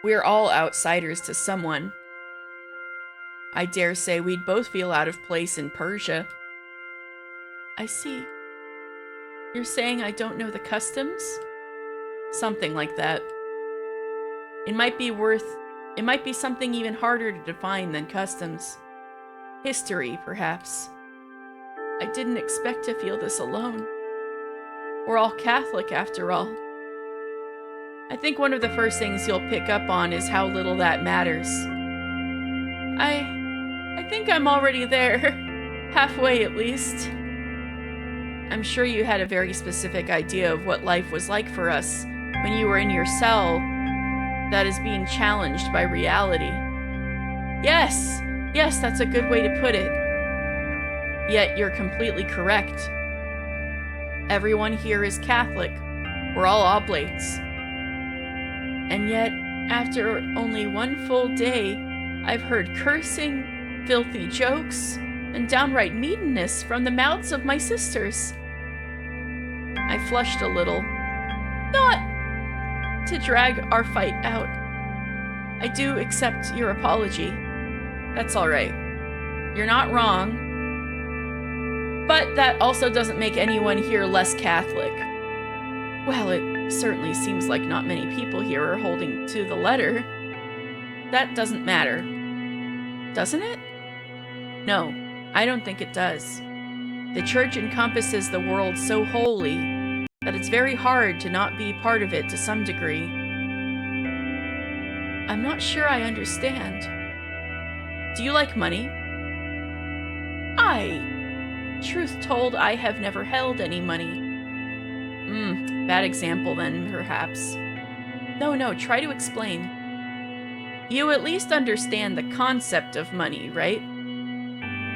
We're all outsiders to someone. I dare say we'd both feel out of place in Persia. I see. You're saying I don't know the customs? Something like that. It might be something even harder to define than customs. History, perhaps. I didn't expect to feel this alone. We're all Catholic, after all. I think one of the first things you'll pick up on is how little that matters. I think I'm already there. Halfway, at least. I'm sure you had a very specific idea of what life was like for us when you were in your cell that is being challenged by reality. Yes, that's a good way to put it. Yet you're completely correct. Everyone here is Catholic. We're all oblates. And yet, after only one full day, I've heard cursing, filthy jokes, and downright meanness from the mouths of my sisters. I flushed a little. Not to drag our fight out. I do accept your apology. That's all right. You're not wrong. But that also doesn't make anyone here less Catholic. Well, it certainly seems like not many people here are holding to the letter. That doesn't matter. Doesn't it? No, I don't think it does. The church encompasses the world so wholly that it's very hard to not be part of it to some degree. I'm not sure I understand. Do you like money? Truth told, I have never held any money. Bad example then, perhaps. No, try to explain. You at least understand the concept of money, right?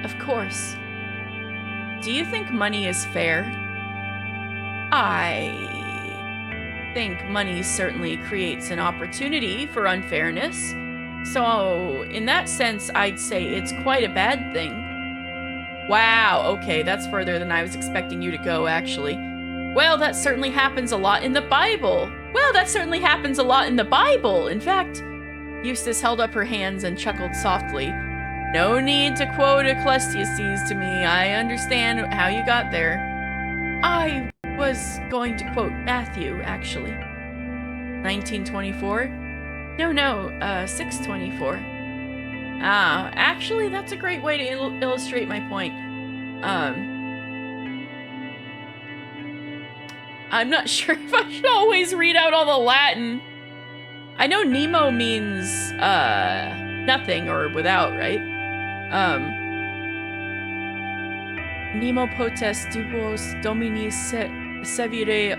Of course. Do you think money is fair? I think money certainly creates an opportunity for unfairness. So, in that sense, I'd say it's quite a bad thing. Wow, okay, that's further than I was expecting you to go, actually. Well, that certainly happens a lot in the Bible. In fact, Eustace held up her hands and chuckled softly. No need to quote Ecclesiastes to me. I understand how you got there. I was going to quote Matthew, actually. 1924? No, 624. Actually, that's a great way to illustrate my point. I'm not sure if I should always read out all the Latin. I know Nemo means, nothing or without, right? Nemo potest dubos domini sevire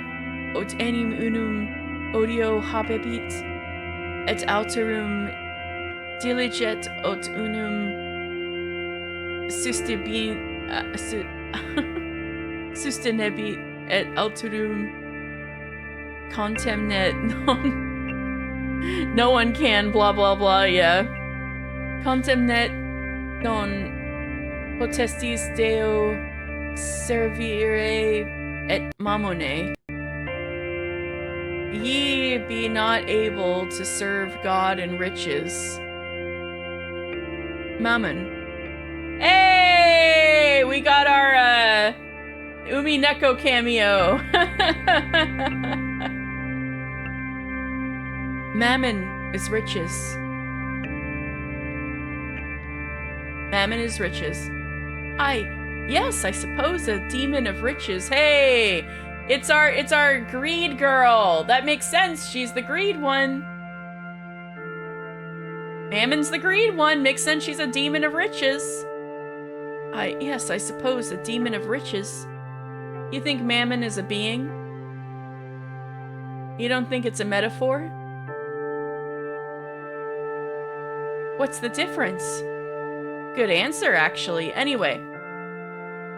ut enim unum odio habebit, et alterum diliget ut unum sustenebit et alterum contemnet no one can blah blah blah, yeah. Contemnet non potestis Deo servire et mammone. Ye be not able to serve God and riches. Mammon. Hey! We got our Umi Neko cameo. Mammon is riches. Mammon is riches. Yes, I suppose a demon of riches. Hey, it's our greed girl. That makes sense. She's the greed one. Mammon's the greed one. Makes sense. She's a demon of riches. Yes, I suppose a demon of riches. You think Mammon is a being? You don't think it's a metaphor? What's the difference? Good answer, actually. Anyway.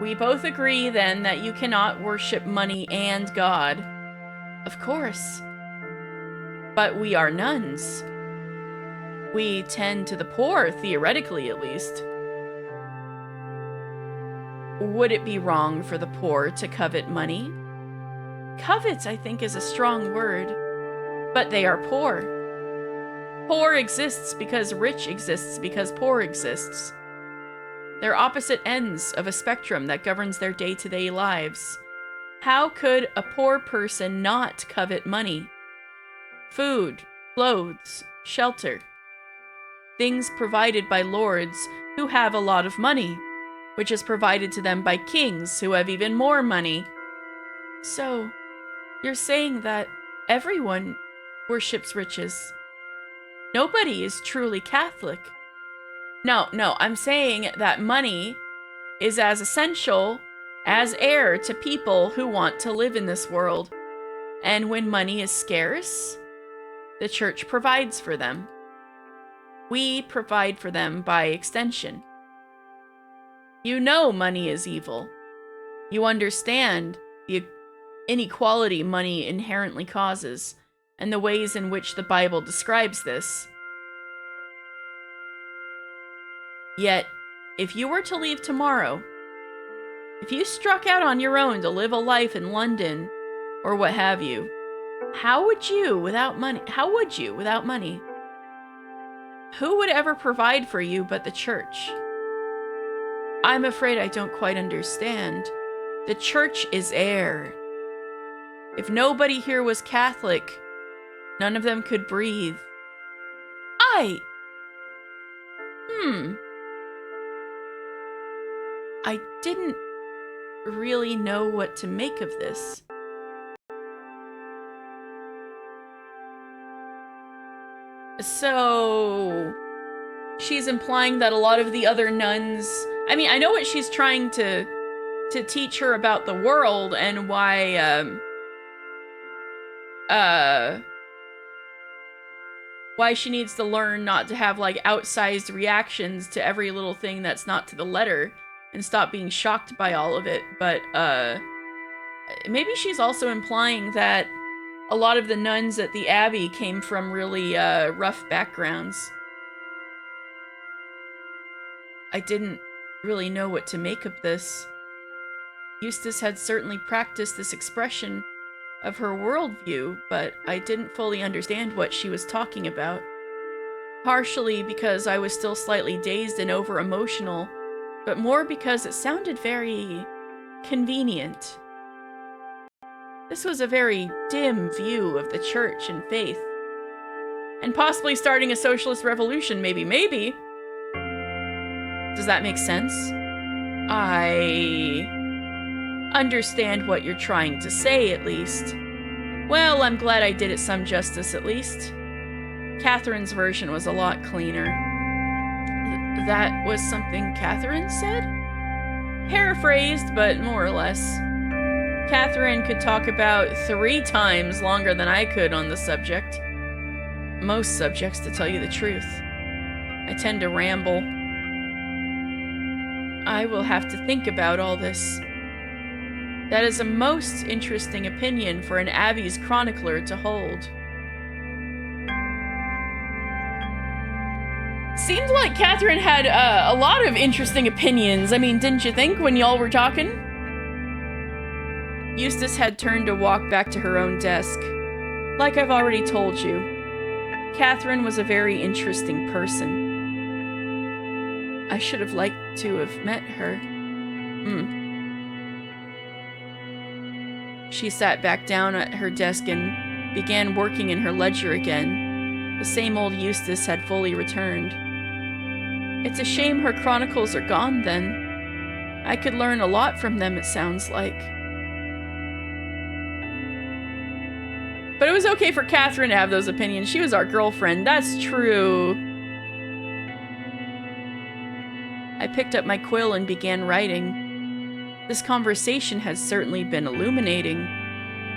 We both agree, then, that you cannot worship money and God. Of course. But we are nuns. We tend to the poor, theoretically at least. Would it be wrong for the poor to covet money? Covet, I think, is a strong word. But they are poor. Poor exists because rich exists because poor exists. They're opposite ends of a spectrum that governs their day-to-day lives. How could a poor person not covet money? Food, clothes, shelter. Things provided by lords who have a lot of money, which is provided to them by kings who have even more money. So, you're saying that everyone worships riches. Nobody is truly Catholic. No, I'm saying that money is as essential as air to people who want to live in this world. And when money is scarce, the church provides for them. We provide for them by extension. You know money is evil. You understand the inequality money inherently causes, and the ways in which the Bible describes this. Yet, if you were to leave tomorrow, if you struck out on your own to live a life in London, or what have you, how would you without money? Who would ever provide for you but the church? I'm afraid I don't quite understand. The church is air. If nobody here was Catholic, none of them could breathe. I didn't really know what to make of this. So, she's implying that a lot of the other nuns... I mean, I know what she's trying to teach her about the world and why she needs to learn not to have, like, outsized reactions to every little thing that's not to the letter and stop being shocked by all of it. But, maybe she's also implying that a lot of the nuns at the Abbey came from really, rough backgrounds. I didn't really know what to make of this. Eustace had certainly practiced this expression of her worldview, but I didn't fully understand what she was talking about. Partially because I was still slightly dazed and over-emotional, but more because it sounded very convenient. This was a very dim view of the church and faith. And possibly starting a socialist revolution, maybe. Does that make sense? I understand what you're trying to say, at least. Well, I'm glad I did it some justice, at least. Catherine's version was a lot cleaner. That was something Catherine said? Paraphrased, but more or less. Catherine could talk about 3 times longer than I could on the subject. Most subjects, to tell you the truth. I tend to ramble. I will have to think about all this. That is a most interesting opinion for an Abbey's chronicler to hold. Seemed like Catherine had a lot of interesting opinions. I mean, didn't you think when y'all were talking? Eustace had turned to walk back to her own desk. Like I've already told you, Catherine was a very interesting person. I should have liked to have met her. She sat back down at her desk and began working in her ledger again. The same old Eustace had fully returned. It's a shame her chronicles are gone then. I could learn a lot from them, it sounds like. But it was okay for Catherine to have those opinions. She was our girlfriend. That's true. I picked up my quill and began writing. This conversation has certainly been illuminating,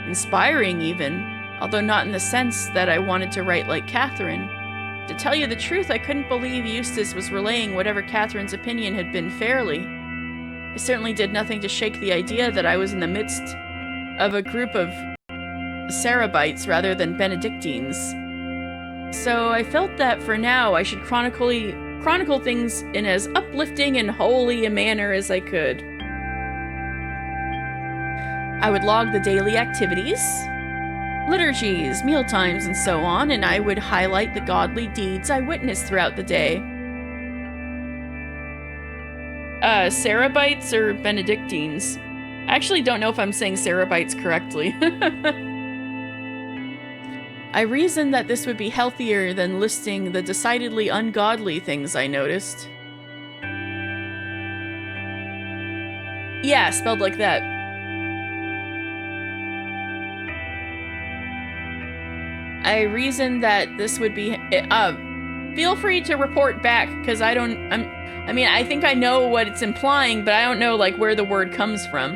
inspiring even, although not in the sense that I wanted to write like Catherine. To tell you the truth, I couldn't believe Eustace was relaying whatever Catherine's opinion had been fairly. It certainly did nothing to shake the idea that I was in the midst of a group of Cerebites rather than Benedictines. So I felt that for now I should chronicle things in as uplifting and holy a manner as I could. I would log the daily activities, liturgies, mealtimes, and so on, and I would highlight the godly deeds I witnessed throughout the day. Cerebites or Benedictines? I actually don't know if I'm saying Cerebites correctly. I reasoned that this would be healthier than listing the decidedly ungodly things I noticed. Yeah, spelled like that. I reasoned that this would be... feel free to report back, because I mean, I think I know what it's implying, but I don't know, like, where the word comes from.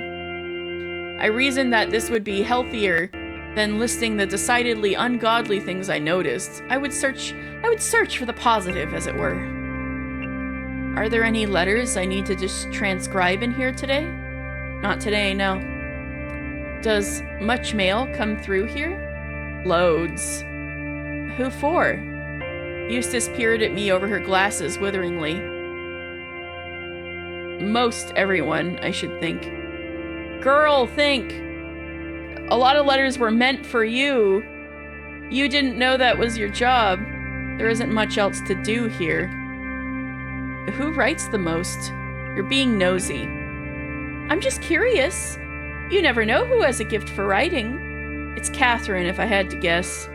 I reasoned that this would be healthier than listing the decidedly ungodly things I noticed. I would search for the positive, as it were. Are there any letters I need to just transcribe in here today? Not today, no. Does much mail come through here? Loads. Who for? Eustace peered at me over her glasses witheringly. Most everyone, I should think. Girl, think! A lot of letters were meant for you. You didn't know that was your job. There isn't much else to do here. Who writes the most? You're being nosy. I'm just curious. You never know who has a gift for writing. It's Catherine, if I had to guess.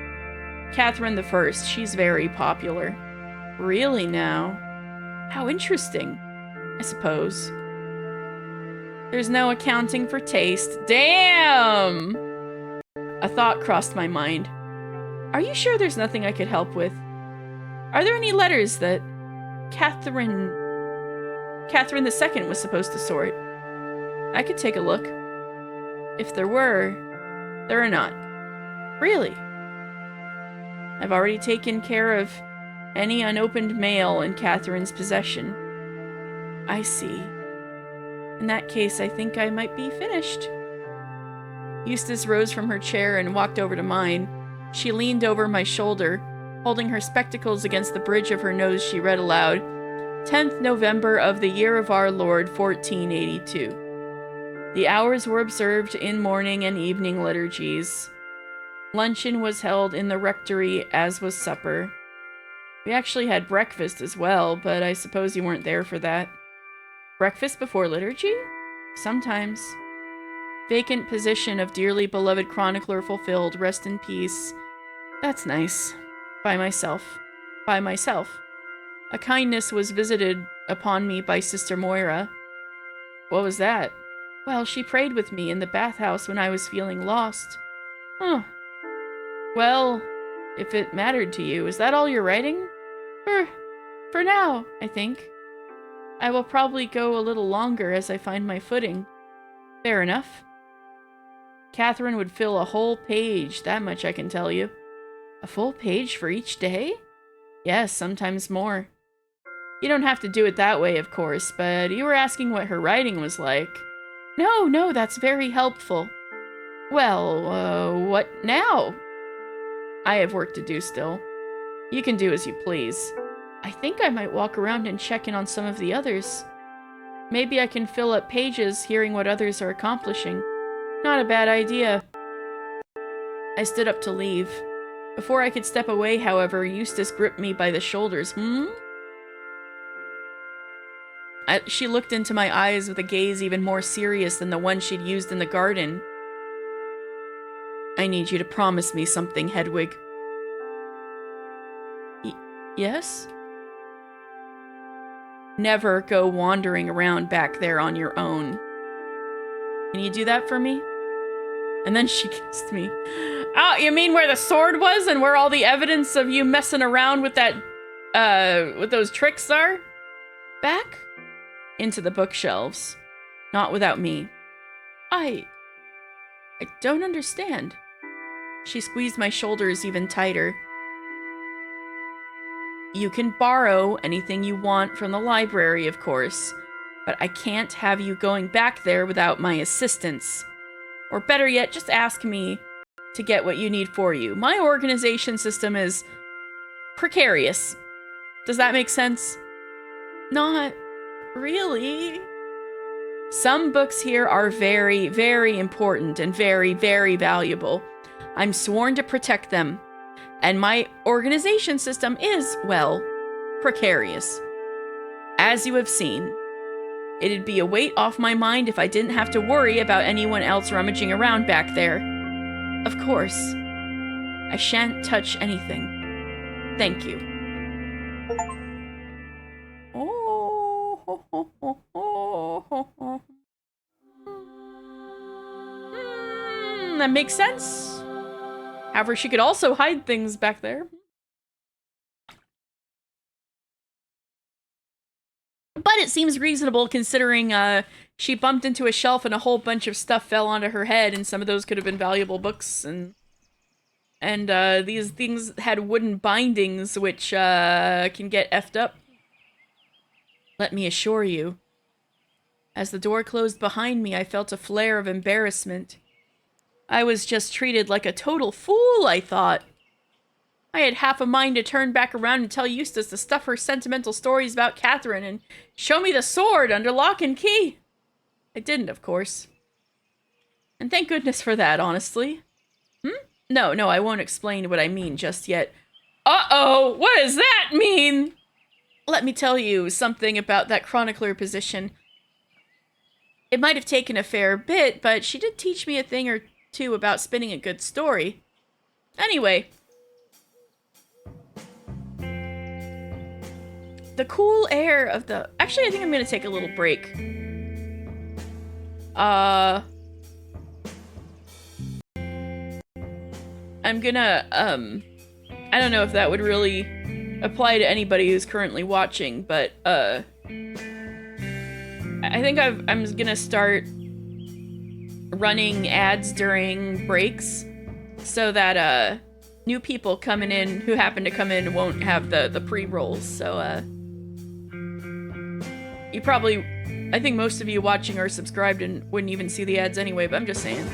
Catherine the First. She's very popular. Really now? How interesting, I suppose. There's no accounting for taste. Damn! A thought crossed my mind. Are you sure there's nothing I could help with? Are there any letters that Catherine II was supposed to sort? I could take a look. If there were, there are not. Really? I've already taken care of any unopened mail in Catherine's possession. I see. In that case, I think I might be finished. Eustace rose from her chair and walked over to mine. She leaned over my shoulder. Holding her spectacles against the bridge of her nose, she read aloud, 10th November of the year of our Lord, 1482. The hours were observed in morning and evening liturgies. Luncheon was held in the rectory, as was supper. We actually had breakfast as well, but I suppose you weren't there for that. Breakfast before liturgy? Sometimes. Vacant position of dearly beloved chronicler fulfilled. Rest in peace. That's nice. By myself. By myself. A kindness was visited upon me by Sister Moira. What was that? Well, she prayed with me in the bathhouse when I was feeling lost. Huh. Well, if it mattered to you, is that all you're writing? For now, I think. I will probably go a little longer as I find my footing. Fair enough. Catherine would fill a whole page, that much I can tell you. A full page for each day? Yes, sometimes more. You don't have to do it that way, of course, but you were asking what her writing was like. No, that's very helpful. Well, what now? I have work to do still. You can do as you please. I think I might walk around and check in on some of the others. Maybe I can fill up pages hearing what others are accomplishing. Not a bad idea. I stood up to leave. Before I could step away, however, Eustace gripped me by the shoulders. She looked into my eyes with a gaze even more serious than the one she'd used in the garden. I need you to promise me something, Hedwig. Yes? Never go wandering around back there on your own. Can you do that for me? And then she kissed me. Oh, you mean where the sword was and where all the evidence of you messing around with that, with those tricks are? Back into the bookshelves. Not without me. I don't understand. She squeezed my shoulders even tighter. You can borrow anything you want from the library, of course, but I can't have you going back there without my assistance. Or better yet, just ask me to get what you need for you. My organization system is precarious. Does that make sense? Not really. Some books here are very, very important and very, very valuable. I'm sworn to protect them. And my organization system is, well, precarious. As you have seen, it'd be a weight off my mind if I didn't have to worry about anyone else rummaging around back there. Of course, I shan't touch anything. Thank you. That makes sense. However, she could also hide things back there. But it seems reasonable considering she bumped into a shelf and a whole bunch of stuff fell onto her head, and some of those could have been valuable books, and these things had wooden bindings which can get effed up. Let me assure you. As the door closed behind me, I felt a flare of embarrassment. I was just treated like a total fool, I thought. I had half a mind to turn back around and tell Eustace to stuff her sentimental stories about Catherine and show me the sword under lock and key. I didn't, of course. And thank goodness for that, honestly. No, I won't explain what I mean just yet. Uh-oh, what does that mean? Let me tell you something about that chronicler position. It might have taken a fair bit, but she did teach me a thing or two about spinning a good story. Anyway. The cool air of the... Actually, I think I'm gonna take a little break. I'm gonna, I don't know if that would really apply to anybody who's currently watching, but, I think I'm gonna start running ads during breaks so that, new people coming in who happen to come in won't have the pre-rolls, so, you probably, I think most of you watching are subscribed and wouldn't even see the ads anyway, but I'm just saying.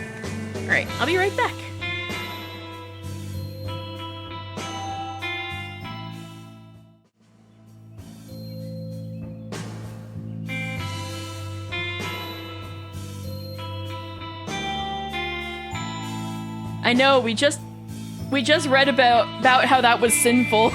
Alright, I'll be right back. I know, we just read about how that was sinful.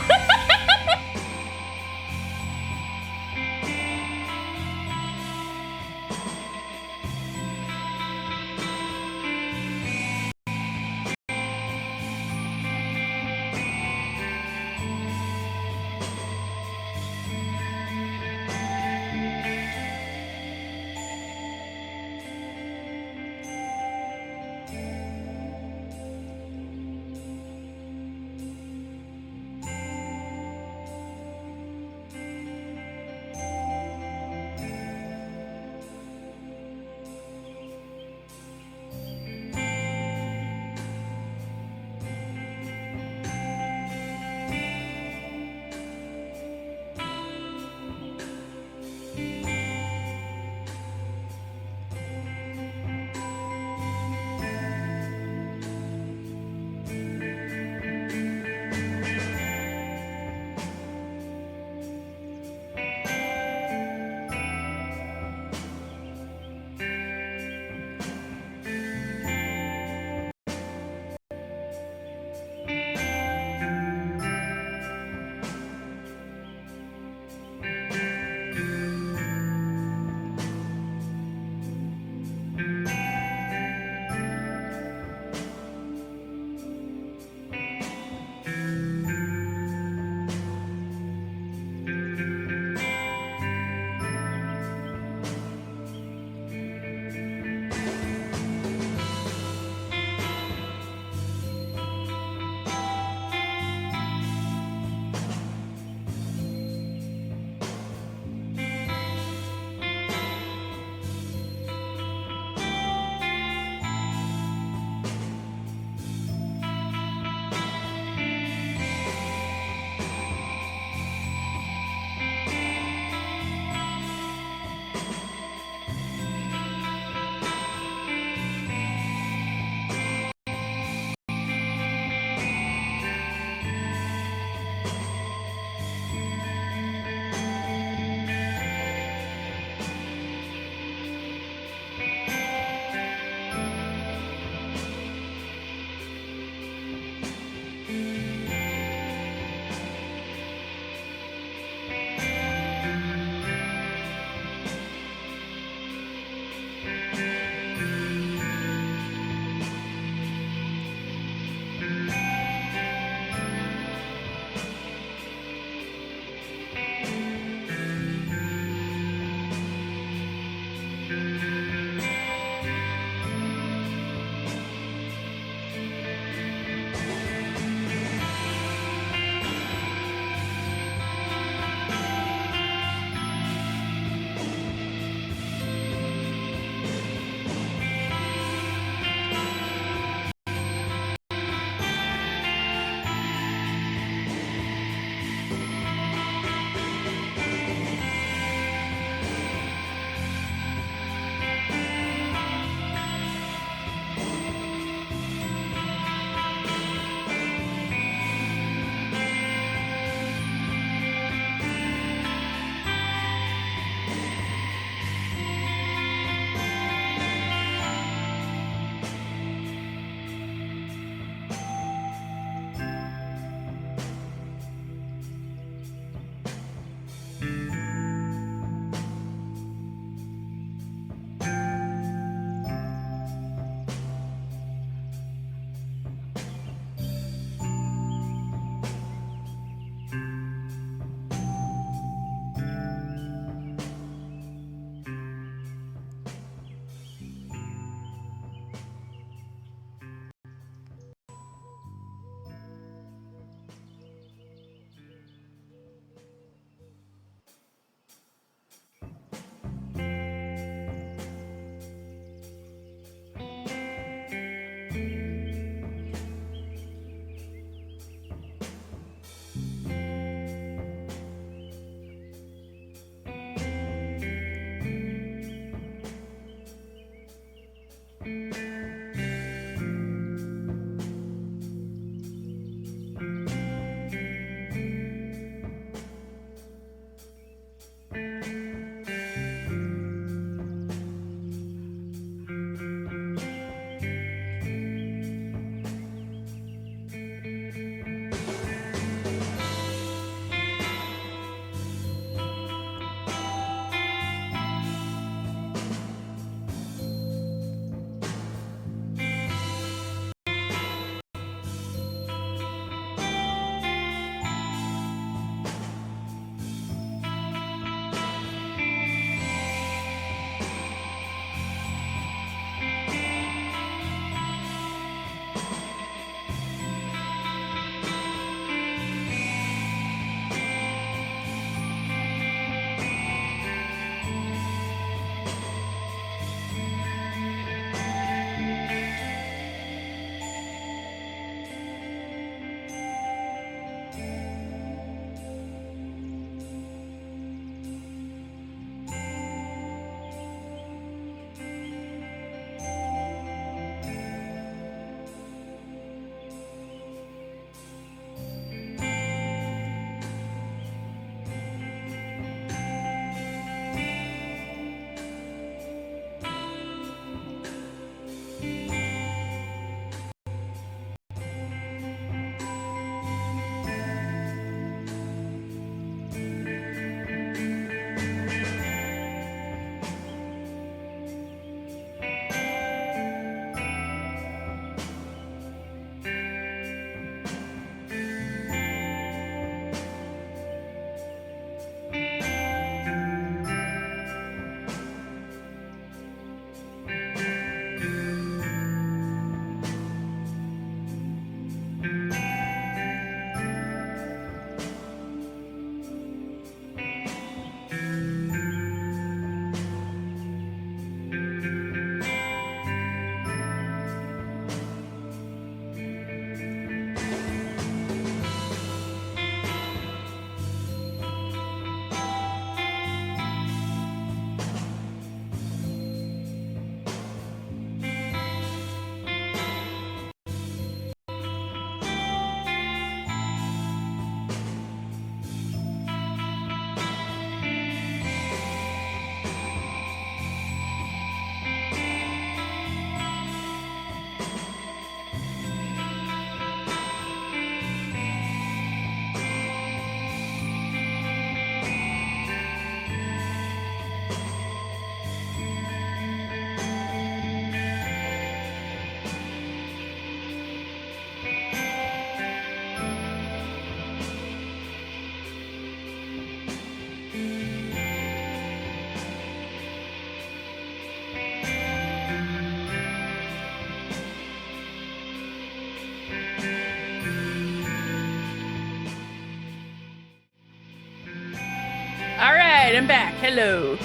I'm back. Hello.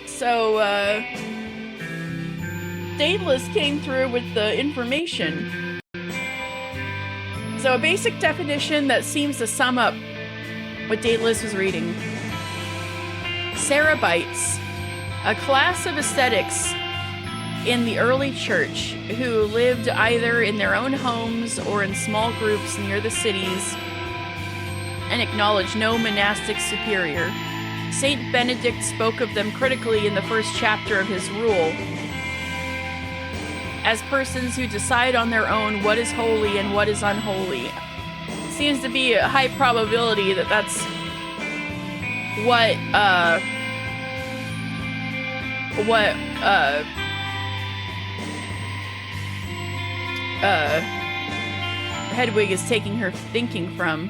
So, Daedalus came through with the information. So a basic definition that seems to sum up what Daedalus was reading. Cerebites, a class of ascetics in the early church who lived either in their own homes or in small groups near the cities and acknowledged no monastic superior. Saint Benedict spoke of them critically in the first chapter of his rule as persons who decide on their own what is holy and what is unholy. Seems to be a high probability that that's what Hedwig is taking her thinking from.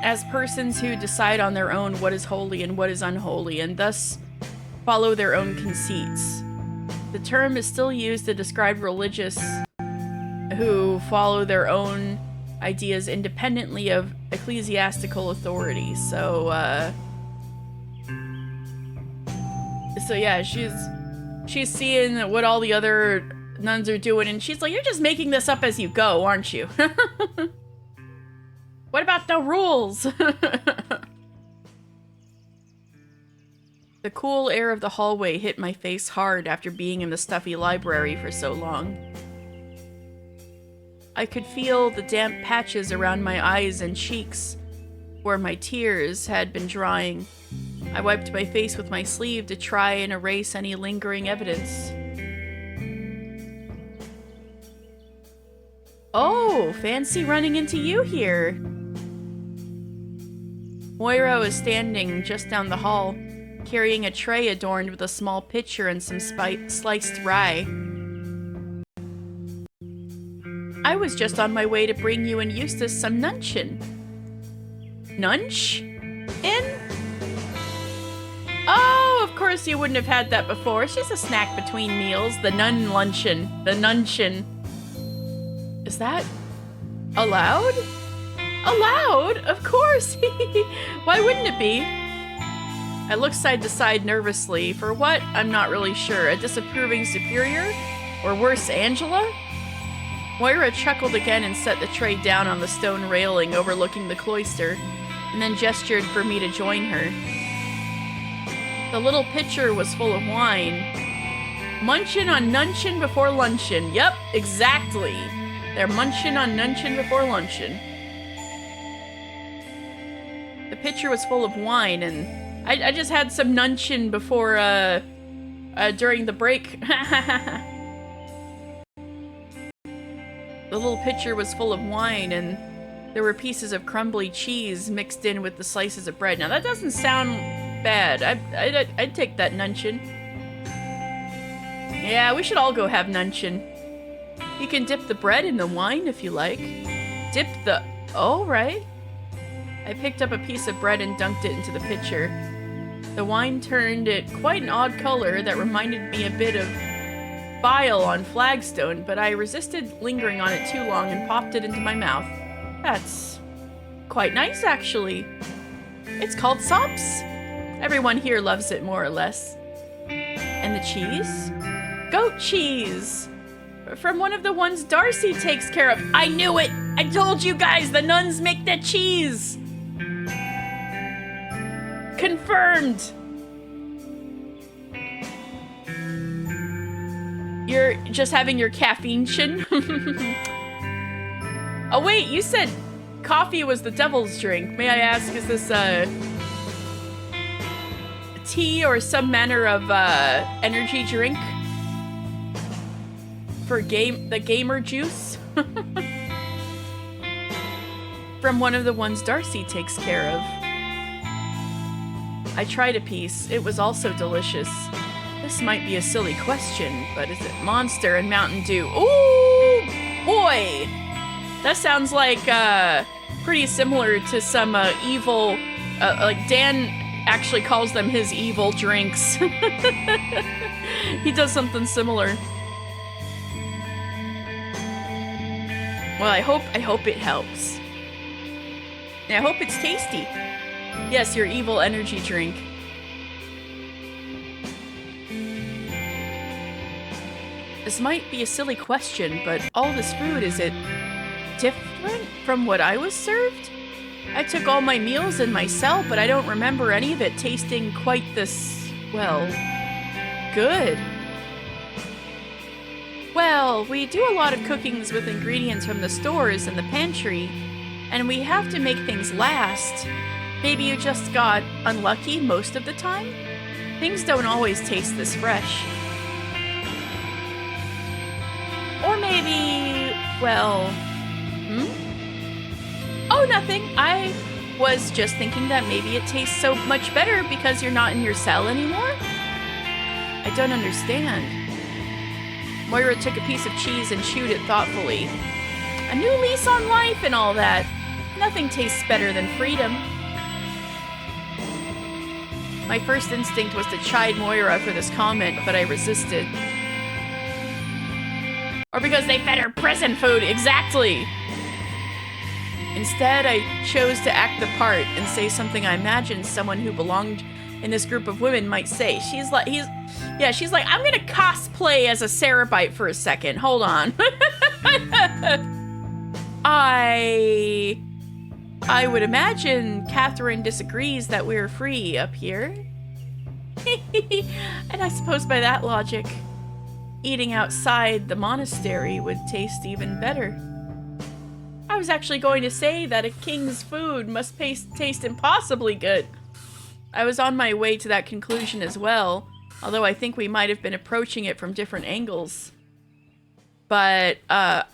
As persons who decide on their own what is holy and what is unholy, and thus follow their own conceits. The term is still used to describe religious who follow their own ideas independently of ecclesiastical authority. So yeah, she's seeing what all the other nuns are doing, and she's like, "You're just making this up as you go, aren't you?" What about the rules? The cool air of the hallway hit my face hard after being in the stuffy library for so long. I could feel the damp patches around my eyes and cheeks where my tears had been drying. I wiped my face with my sleeve to try and erase any lingering evidence. Oh, fancy running into you here. Moira was standing just down the hall, carrying a tray adorned with a small pitcher and some sliced rye. I was just on my way to bring you and Eustace some nunchin. Nunch? In? Oh, of course you wouldn't have had that before. It's just a snack between meals. The nun luncheon. The nunchin. Is that allowed? Allowed? Of course! Why wouldn't it be? I looked side to side nervously. For what? I'm not really sure. A disapproving superior? Or worse, Angela? Moira chuckled again and set the tray down on the stone railing overlooking the cloister, and then gestured for me to join her. The little pitcher was full of wine. Munchin' on nunchin' before luncheon. Yep, exactly. They're munchin' on nunchin' before luncheon. The pitcher was full of wine, and I just had some nunchin' before, during the break. The little pitcher was full of wine, and there were pieces of crumbly cheese mixed in with the slices of bread. Now, that doesn't sound bad. I'd take that nunchin'. Yeah, we should all go have nunchin'. You can dip the bread in the wine if you like. Dip the... Oh, right. I picked up a piece of bread and dunked it into the pitcher. The wine turned it quite an odd color that reminded me a bit of bile on flagstone, but I resisted lingering on it too long and popped it into my mouth. That's quite nice, actually. It's called sops. Everyone here loves it, more or less. And the cheese? Goat cheese! From one of the ones Darcy takes care of. I knew it! I told you guys, the nuns make the cheese! Confirmed! You're just having your caffeine-shin? Oh wait, you said coffee was the devil's drink. May I ask, is this tea or some manner of energy drink? For the gamer juice? From one of the ones Darcy takes care of. I tried a piece. It was also delicious. This might be a silly question, but is it Monster and Mountain Dew? Ooh, boy! That sounds like pretty similar to some evil, like Dan actually calls them his evil drinks. He does something similar. Well, I hope it helps. And I hope it's tasty. Yes, your evil energy drink. This might be a silly question, but all this food, is it different from what I was served? I took all my meals in my cell, but I don't remember any of it tasting quite this, well, good. Well, we do a lot of cookings with ingredients from the stores and the pantry, and we have to make things last. Maybe you just got unlucky most of the time? Things don't always taste this fresh. Or maybe, well, Oh, nothing. I was just thinking that maybe it tastes so much better because you're not in your cell anymore? I don't understand. Moira took a piece of cheese and chewed it thoughtfully. A new lease on life and all that. Nothing tastes better than freedom. My first instinct was to chide Moira for this comment, but I resisted. Or because they fed her prison food, exactly! Instead, I chose to act the part and say something I imagined someone who belonged in this group of women might say. She's like, I'm gonna cosplay as a Cerebite for a second. Hold on. I would imagine Catherine disagrees that we're free up here. And I suppose by that logic, eating outside the monastery would taste even better. I was actually going to say that a king's food must taste impossibly good. I was on my way to that conclusion as well, although I think we might have been approaching it from different angles. But I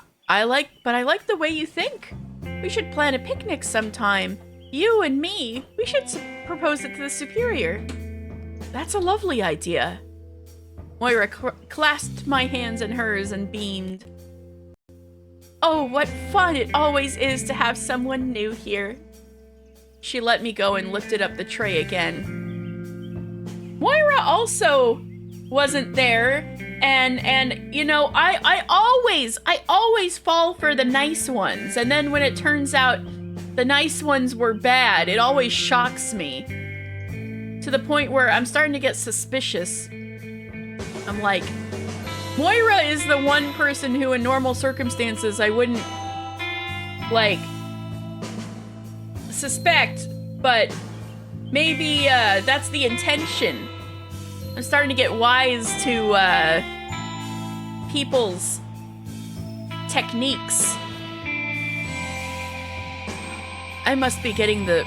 like the way you think. We should plan a picnic sometime. You and me. We should propose it to the superior. That's a lovely idea. Moira clasped my hands in hers and beamed. Oh, what fun it always is to have someone new here. She let me go and lifted up the tray again. Moira also wasn't there, and you know, I always fall for the nice ones, and then when it turns out the nice ones were bad, it always shocks me. To the point where I'm starting to get suspicious. I'm like, Moira is the one person who in normal circumstances I wouldn't, like, suspect, but maybe that's the intention. I'm starting to get wise to people's techniques. I must be getting the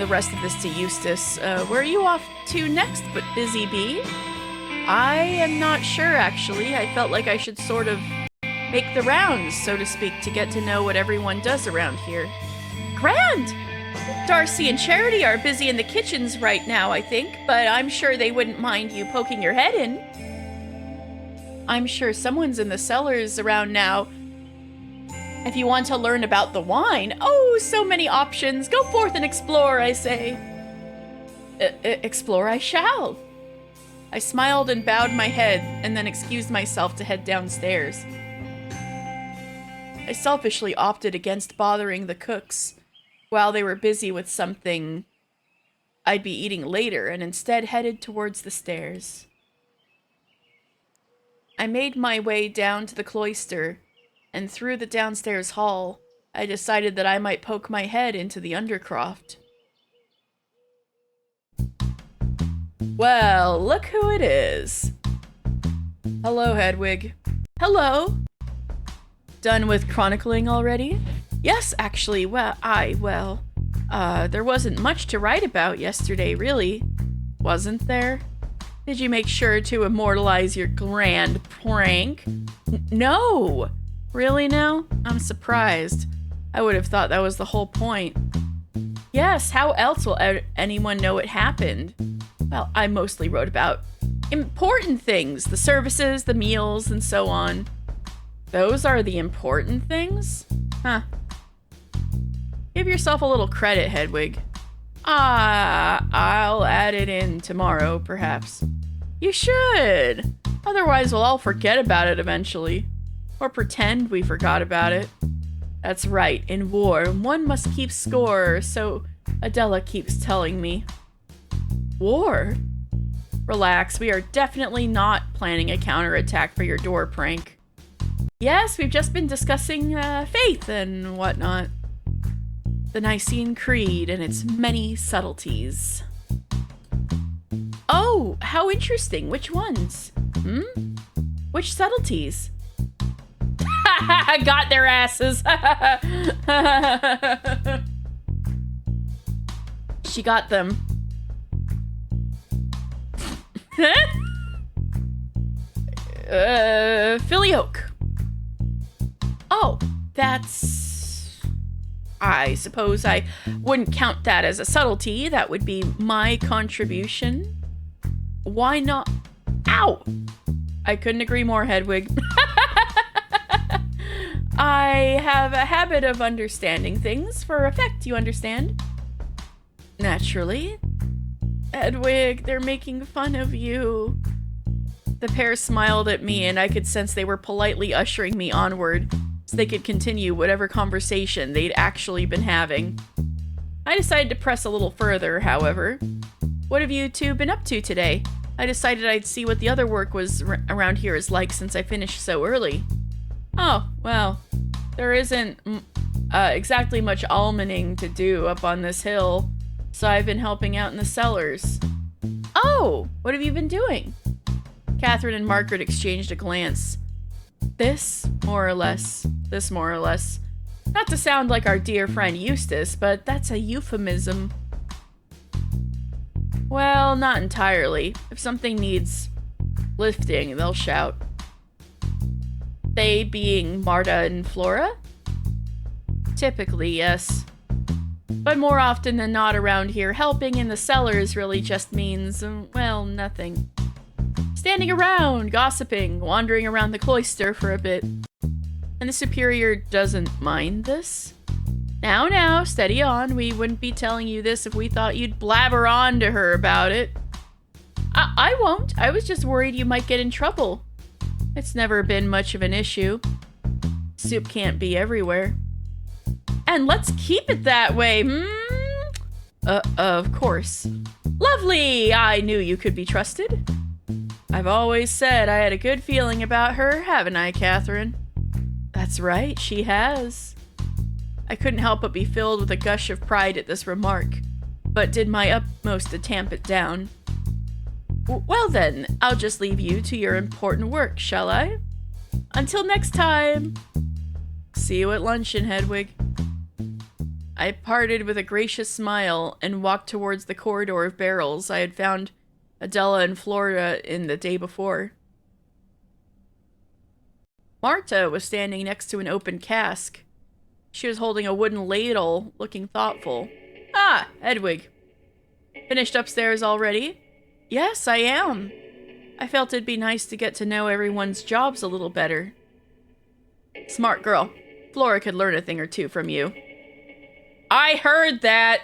rest of this to Eustace. Where are you off to next, but Busy Bee? I am not sure, actually. I felt like I should sort of make the rounds, so to speak, to get to know what everyone does around here. Grand! Darcy and Charity are busy in the kitchens right now, I think, but I'm sure they wouldn't mind you poking your head in. I'm sure someone's in the cellars around now. If you want to learn about the wine, oh, so many options. Go forth and explore, I say. Explore I shall. I smiled and bowed my head, and then excused myself to head downstairs. I selfishly opted against bothering the cooks while they were busy with something I'd be eating later, and instead headed towards the stairs. I made my way down to the cloister, and through the downstairs hall, I decided that I might poke my head into the undercroft. Well, look who it is. Hello, Hedwig. Hello. Done with chronicling already? Yes, actually, there wasn't much to write about yesterday, really. Wasn't there? Did you make sure to immortalize your grand prank? No! Really now? I'm surprised. I would have thought that was the whole point. Yes, how else will anyone know it happened? Well, I mostly wrote about important things, the services, the meals, and so on. Those are the important things? Huh. Give yourself a little credit, Hedwig. I'll add it in tomorrow, perhaps. You should! Otherwise we'll all forget about it eventually. Or pretend we forgot about it. That's right, in war, one must keep score, so Adela keeps telling me. War? Relax, we are definitely not planning a counterattack for your door prank. Yes, we've just been discussing faith and whatnot. The Nicene Creed and its many subtleties. Oh, how interesting. Which ones? Which subtleties? Got their asses. She got them. Filioque. Oh, that's... I suppose I wouldn't count that as a subtlety. That would be my contribution. Why not? Ow! I couldn't agree more, Hedwig. I have a habit of understanding things for effect, you understand? Naturally. Hedwig, they're making fun of you. The pair smiled at me, and I could sense they were politely ushering me onward so they could continue whatever conversation they'd actually been having. I decided to press a little further, however. What have you two been up to today? I decided I'd see what the other work was around here is like since I finished so early. Oh, well, there isn't exactly much almoning to do up on this hill, so I've been helping out in the cellars. Oh, what have you been doing? Catherine and Margaret exchanged a glance. This, more or less. This, more or less. Not to sound like our dear friend Eustace, but that's a euphemism. Well, not entirely. If something needs lifting, they'll shout. They being Marta and Flora? Typically, yes. But more often than not around here, helping in the cellars really just means, well, nothing. Standing around, gossiping, wandering around the cloister for a bit. And the superior doesn't mind this. Now, steady on. We wouldn't be telling you this if we thought you'd blabber on to her about it. I won't. I was just worried you might get in trouble. It's never been much of an issue. Soup can't be everywhere. And let's keep it that way, Of course. Lovely! I knew you could be trusted. I've always said I had a good feeling about her, haven't I, Catherine? That's right, she has. I couldn't help but be filled with a gush of pride at this remark, but did my utmost to tamp it down. Well then, I'll just leave you to your important work, shall I? Until next time! See you at luncheon, Hedwig. I parted with a gracious smile and walked towards the corridor of barrels I had found Adela and Flora in the day before. Marta was standing next to an open cask. She was holding a wooden ladle, looking thoughtful. Ah, Hedwig. Finished upstairs already? Yes, I am. I felt it'd be nice to get to know everyone's jobs a little better. Smart girl. Flora could learn a thing or two from you. I heard that!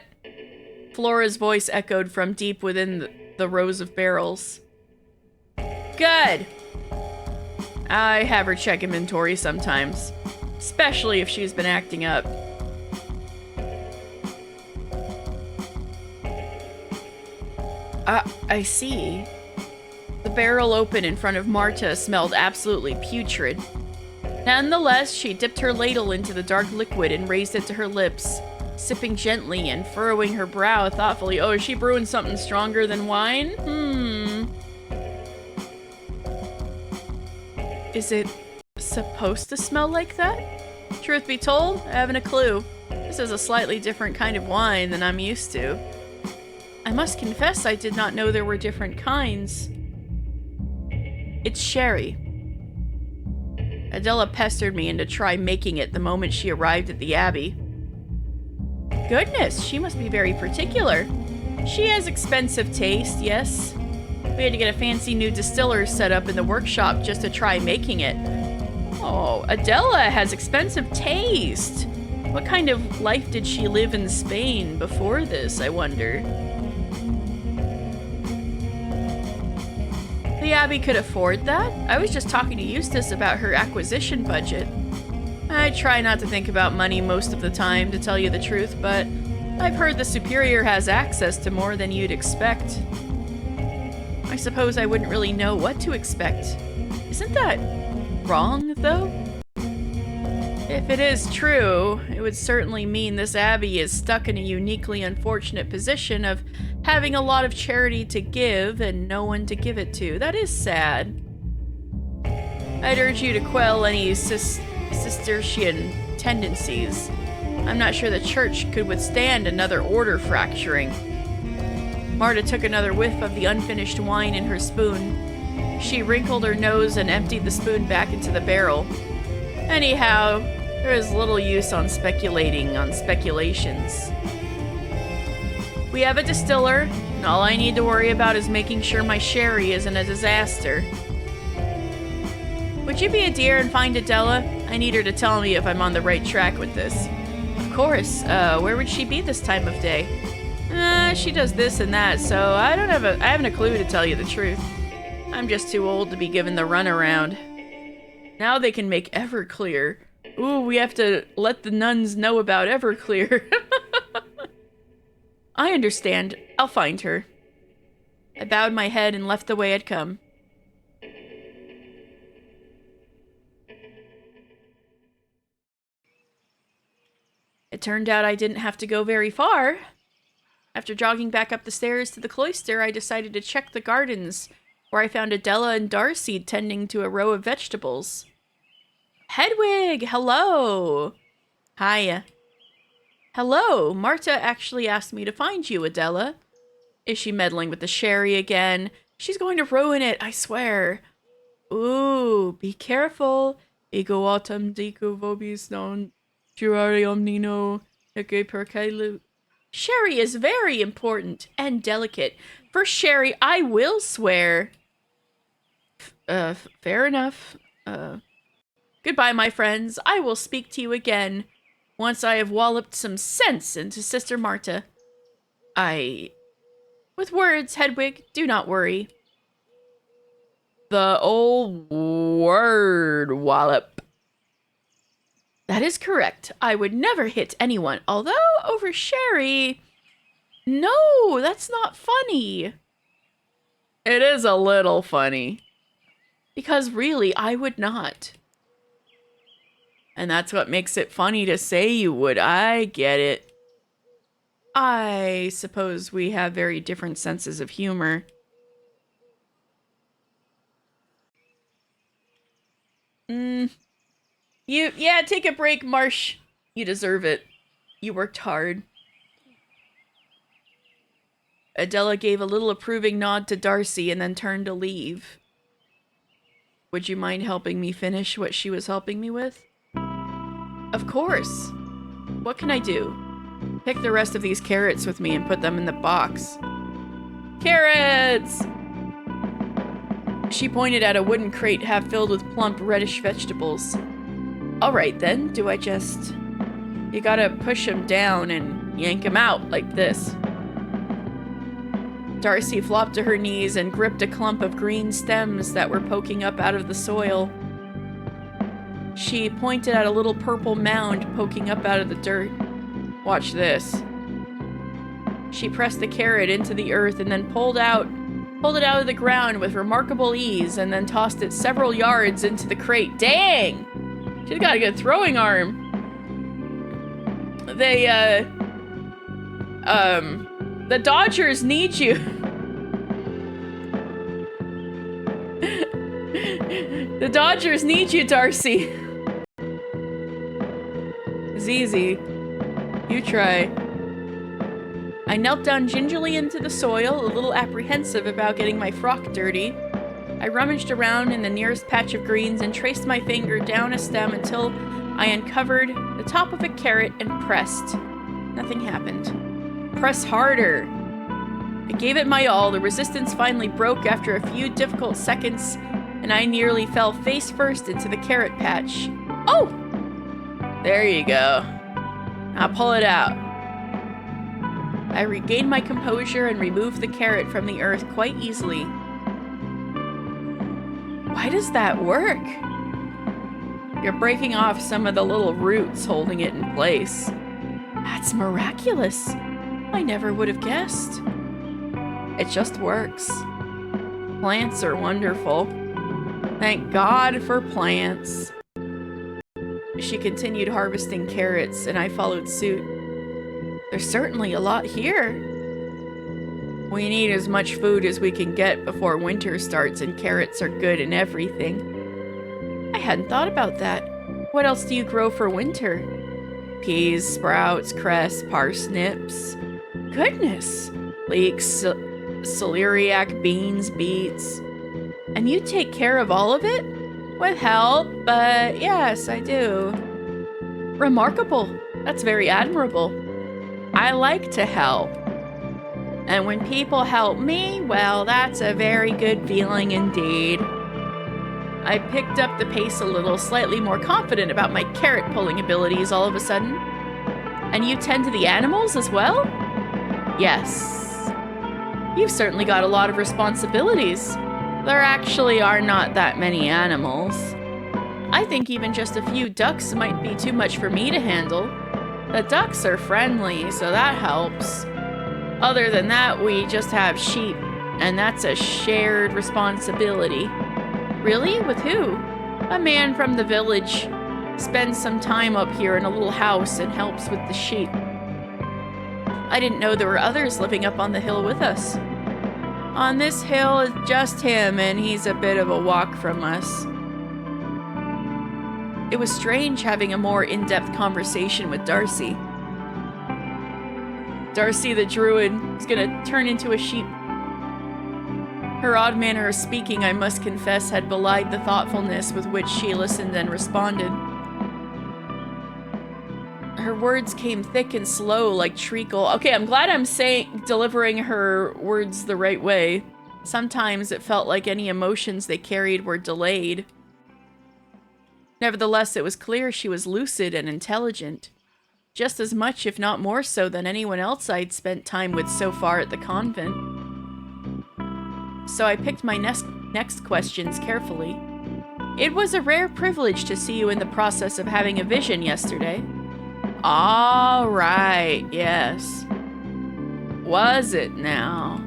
Flora's voice echoed from deep within the rows of barrels. Good! I have her check inventory sometimes, especially if she's been acting up. I see. The barrel open in front of Marta smelled absolutely putrid. Nonetheless, she dipped her ladle into the dark liquid and raised it to her lips, sipping gently and furrowing her brow thoughtfully. Oh, is she brewing something stronger than wine? Is it supposed to smell like that? Truth be told, I haven't a clue. This is a slightly different kind of wine than I'm used to. I must confess I did not know there were different kinds. It's sherry. Adela pestered me into try making it the moment she arrived at the Abbey. Goodness, she must be very particular. She has expensive taste, yes. We had to get a fancy new distiller set up in the workshop just to try making it. Oh, Adela has expensive taste. What kind of life did she live in Spain before this, I wonder? The Abbey could afford that? I was just talking to Eustace about her acquisition budget. I try not to think about money most of the time, to tell you the truth, but I've heard the Superior has access to more than you'd expect. I suppose I wouldn't really know what to expect. Isn't that wrong, though? If it is true, it would certainly mean this abbey is stuck in a uniquely unfortunate position of having a lot of charity to give and no one to give it to. That is sad. I'd urge you to quell any Cistercian tendencies. I'm not sure the church could withstand another order fracturing. Marta took another whiff of the unfinished wine in her spoon. She wrinkled her nose and emptied the spoon back into the barrel. Anyhow, there is little use on speculating on speculations. We have a distiller, and all I need to worry about is making sure my sherry isn't a disaster. Would you be a dear and find Adela? I need her to tell me if I'm on the right track with this. Of course. Where would she be this time of day? She does this and that, so I haven't a clue to tell you the truth. I'm just too old to be given the runaround. Now they can make Everclear. Ooh, we have to let the nuns know about Everclear. I understand. I'll find her. I bowed my head and left the way I'd come. It turned out I didn't have to go very far. After jogging back up the stairs to the cloister, I decided to check the gardens, where I found Adela and Darcy tending to a row of vegetables. Hedwig, hello! Hiya. Hello, Marta actually asked me to find you, Adela. Is she meddling with the sherry again? She's going to ruin it, I swear. Ooh, be careful. Ego autumn dico vobis non jurarium nino ege percelu. Sherry is very important and delicate. For sherry, I will swear. Fair enough. Goodbye, my friends. I will speak to you again once I have walloped some sense into Sister Marta. With words, Hedwig, do not worry. The old word wallop. That is correct. I would never hit anyone, although over sherry... No, that's not funny. It is a little funny. Because really, I would not. And that's what makes it funny to say you would. I get it. I suppose we have very different senses of humor. Yeah, take a break, Marsh. You deserve it. You worked hard. Adela gave a little approving nod to Darcy and then turned to leave. Would you mind helping me finish what she was helping me with? Of course. What can I do? Pick the rest of these carrots with me and put them in the box. Carrots! She pointed at a wooden crate half filled with plump, reddish vegetables. Alright then, do I just... You gotta push them down and yank them out like this. Darcy flopped to her knees and gripped a clump of green stems that were poking up out of the soil. She pointed at a little purple mound poking up out of the dirt. Watch this. She pressed the carrot into the earth and then pulled it out of the ground with remarkable ease and then tossed it several yards into the crate. Dang! She's got a good throwing arm. The Dodgers need you. The Dodgers need you, Darcy. Zizi, you try. I knelt down gingerly into the soil, a little apprehensive about getting my frock dirty. I rummaged around in the nearest patch of greens and traced my finger down a stem until I uncovered the top of a carrot and pressed. Nothing happened. Press harder. I gave it my all. The resistance finally broke after a few difficult seconds, and I nearly fell face first into the carrot patch. Oh! There you go. Now pull it out. I regained my composure and removed the carrot from the earth quite easily. Why does that work? You're breaking off some of the little roots holding it in place. That's miraculous. I never would have guessed. It just works. Plants are wonderful. Thank God for plants. She continued harvesting carrots, and I followed suit. There's certainly a lot here. We need as much food as we can get before winter starts, and carrots are good in everything. I hadn't thought about that. What else do you grow for winter? Peas, sprouts, cress, parsnips. Goodness! Leeks, celeriac, beans, beets. And you take care of all of it? With help, but yes, I do. Remarkable. That's very admirable. I like to help. And when people help me, well, that's a very good feeling indeed. I picked up the pace a little, slightly more confident about my carrot pulling abilities all of a sudden. And you tend to the animals as well? Yes. You've certainly got a lot of responsibilities. There actually are not that many animals. I think even just a few ducks might be too much for me to handle. The ducks are friendly, so that helps. Other than that, we just have sheep, and that's a shared responsibility. Really? With who? A man from the village. Spends some time up here in a little house and helps with the sheep. I didn't know there were others living up on the hill with us. On this hill, it's just him, and he's a bit of a walk from us. It was strange having a more in-depth conversation with Darcy. Darcy the druid is gonna turn into a sheep. Her odd manner of speaking, I must confess, had belied the thoughtfulness with which she listened and responded. Her words came thick and slow like treacle. Okay, I'm glad I'm delivering her words the right way. Sometimes it felt like any emotions they carried were delayed. Nevertheless, it was clear she was lucid and intelligent. Just as much, if not more so, than anyone else I'd spent time with so far at the convent. So I picked my next questions carefully. It was a rare privilege to see you in the process of having a vision yesterday. All right, yes. Was it now?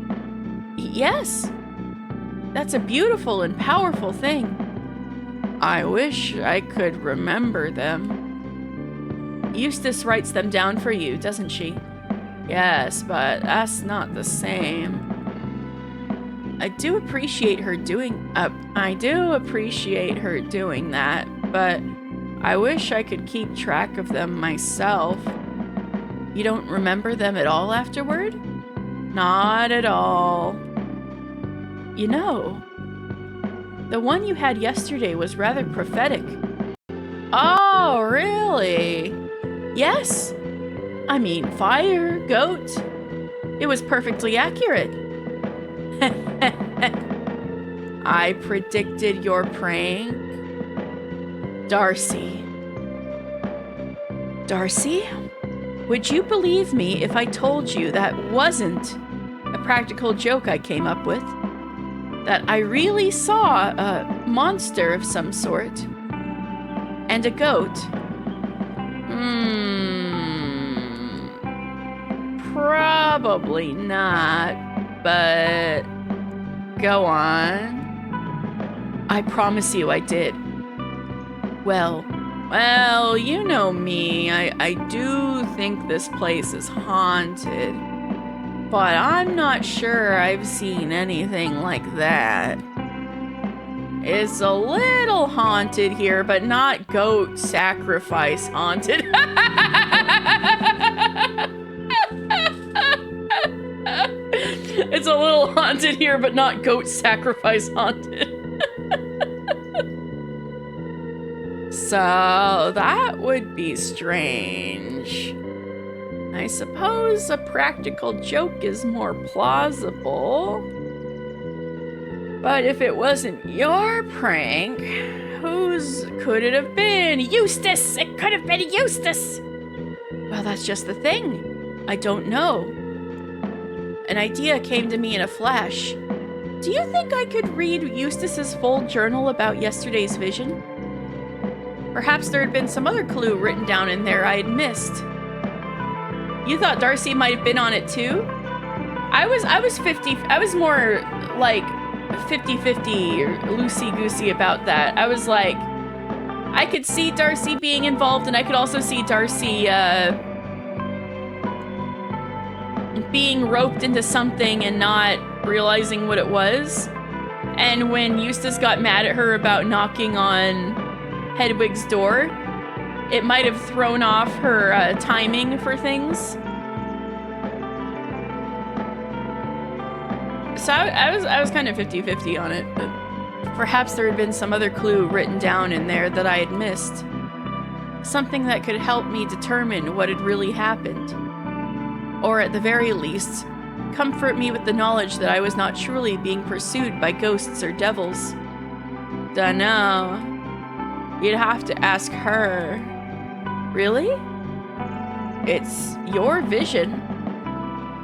Yes. That's a beautiful and powerful thing. I wish I could remember them. Eustace writes them down for you, doesn't she? Yes, but that's not the same. I do appreciate her doing that, but I wish I could keep track of them myself. You don't remember them at all afterward? Not at all. You know, the one you had yesterday was rather prophetic. Oh, really? Yes. I mean, fire, goat. It was perfectly accurate. I predicted your prank. Darcy. Darcy? Would you believe me if I told you that wasn't a practical joke I came up with? That I really saw a monster of some sort. And a goat. Probably not, but go on. I promise you I did. Well, you know me. I do think this place is haunted. But I'm not sure I've seen anything like that. It's a little haunted here, but not goat sacrifice haunted. It's a little haunted here, but not goat sacrifice haunted. So that would be strange. I suppose a practical joke is more plausible. But if it wasn't your prank, whose could it have been? Eustace! It could have been Eustace! Well, that's just the thing. I don't know. An idea came to me in a flash. Do you think I could read Eustace's full journal about yesterday's vision? Perhaps there had been some other clue written down in there I had missed. You thought Darcy might have been on it too? I was more like 50-50 or loosey-goosey about that. I was like, I could see Darcy being involved, and I could also see Darcy being roped into something and not realizing what it was. And when Eustace got mad at her about knocking on Hedwig's door, it might have thrown off her timing for things. So I was kind of 50-50 on it, but perhaps there had been some other clue written down in there that I had missed. Something that could help me determine what had really happened. Or at the very least, comfort me with the knowledge that I was not truly being pursued by ghosts or devils. Dunno. You'd have to ask her. Really? It's your vision.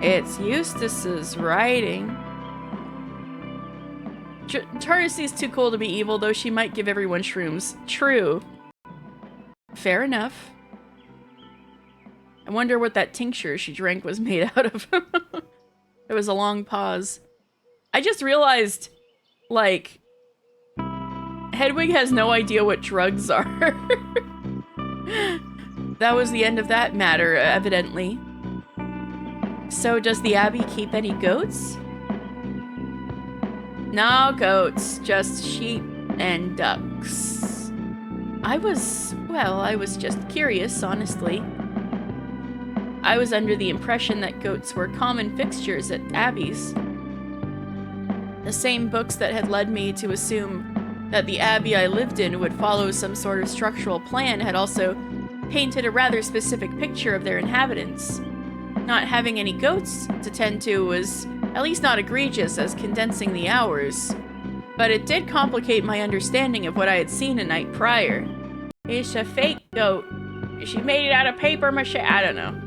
It's Eustace's writing. Darcy's too cool to be evil, though she might give everyone shrooms. True. Fair enough. I wonder what that tincture she drank was made out of. There was a long pause. I just realized, like, Hedwig has no idea what drugs are. That was the end of that matter, evidently. So does the Abbey keep any goats? No goats, just sheep and ducks. I was just curious, honestly. I was under the impression that goats were common fixtures at abbeys. The same books that had led me to assume that the abbey I lived in would follow some sort of structural plan had also painted a rather specific picture of their inhabitants. Not having any goats to tend to was at least not egregious as condensing the hours, but it did complicate my understanding of what I had seen a night prior. It's a fake goat. She made it out of paper mache. I don't know.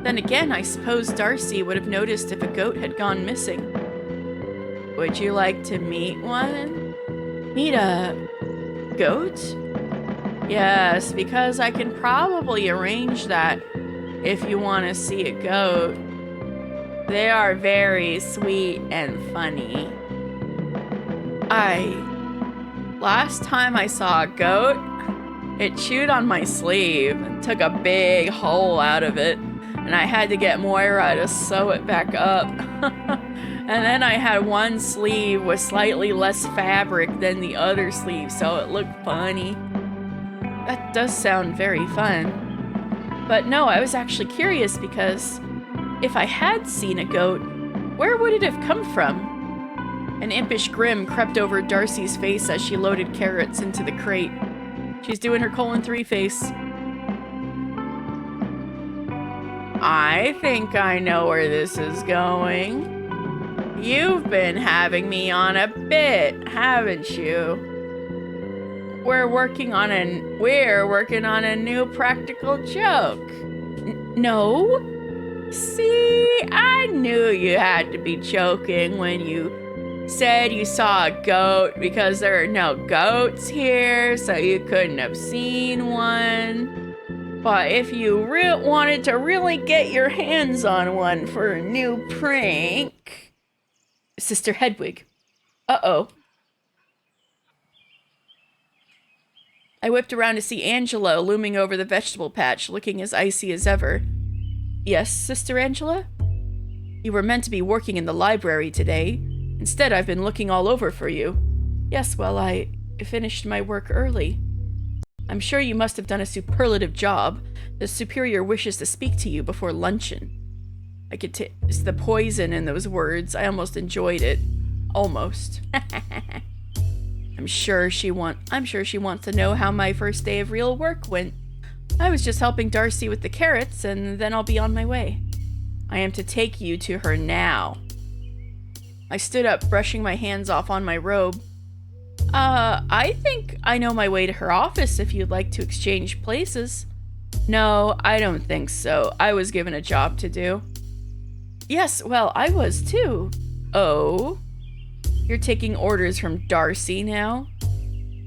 Then again, I suppose Darcy would have noticed if a goat had gone missing. Would you like to meet one? Meet a goat? Yes, because I can probably arrange that if you want to see a goat. They are very sweet and funny. Last time I saw a goat, it chewed on my sleeve and took a big hole out of it, and I had to get Moira to sew it back up. And then I had one sleeve with slightly less fabric than the other sleeve, so it looked funny. That does sound very fun. But no, I was actually curious because if I had seen a goat, where would it have come from? An impish grin crept over Darcy's face as she loaded carrots into the crate. She's doing her :3 face. I think I know where this is going. You've been having me on a bit, haven't you? We're working on a new practical joke. No? See, I knew you had to be joking when you said you saw a goat because there are no goats here, so you couldn't have seen one. But if you wanted to really get your hands on one for a new prank... Sister Hedwig. Uh-oh. I whipped around to see Angela looming over the vegetable patch, looking as icy as ever. Yes, Sister Angela? You were meant to be working in the library today. Instead, I've been looking all over for you. Yes, well, I finished my work early. I'm sure you must have done a superlative job. The superior wishes to speak to you before luncheon. I could taste the poison in those words. I almost enjoyed it. Almost. I'm sure she wants to know how my first day of real work went. I was just helping Darcy with the carrots, and then I'll be on my way. I am to take you to her now. I stood up, brushing my hands off on my robe. I think I know my way to her office if you'd like to exchange places. No, I don't think so. I was given a job to do. Yes, well, I was too. Oh? You're taking orders from Darcy now?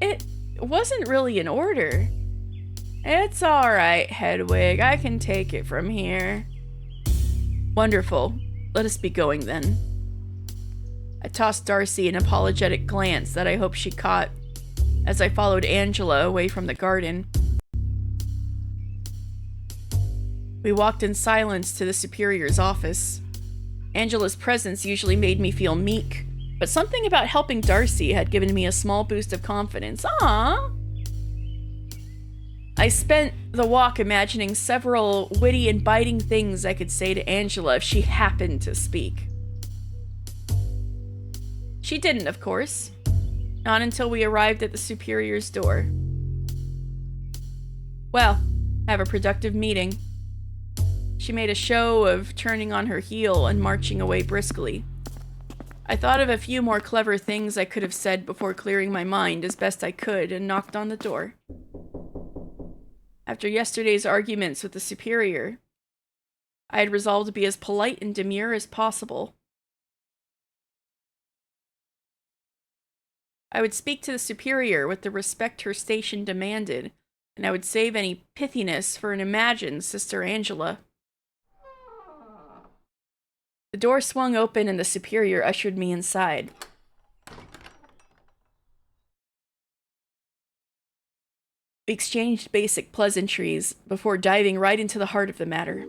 It wasn't really an order. It's alright, Hedwig. I can take it from here. Wonderful. Let us be going then. I tossed Darcy an apologetic glance that I hoped she caught as I followed Angela away from the garden. We walked in silence to the Superior's office. Angela's presence usually made me feel meek, but something about helping Darcy had given me a small boost of confidence. Aww! I spent the walk imagining several witty and biting things I could say to Angela if she happened to speak. She didn't, of course. Not until we arrived at the Superior's door. Well, have a productive meeting. She made a show of turning on her heel and marching away briskly. I thought of a few more clever things I could have said before clearing my mind as best I could and knocked on the door. After yesterday's arguments with the Superior, I had resolved to be as polite and demure as possible. I would speak to the Superior with the respect her station demanded, and I would save any pithiness for an imagined Sister Angela. The door swung open and the Superior ushered me inside. We exchanged basic pleasantries before diving right into the heart of the matter.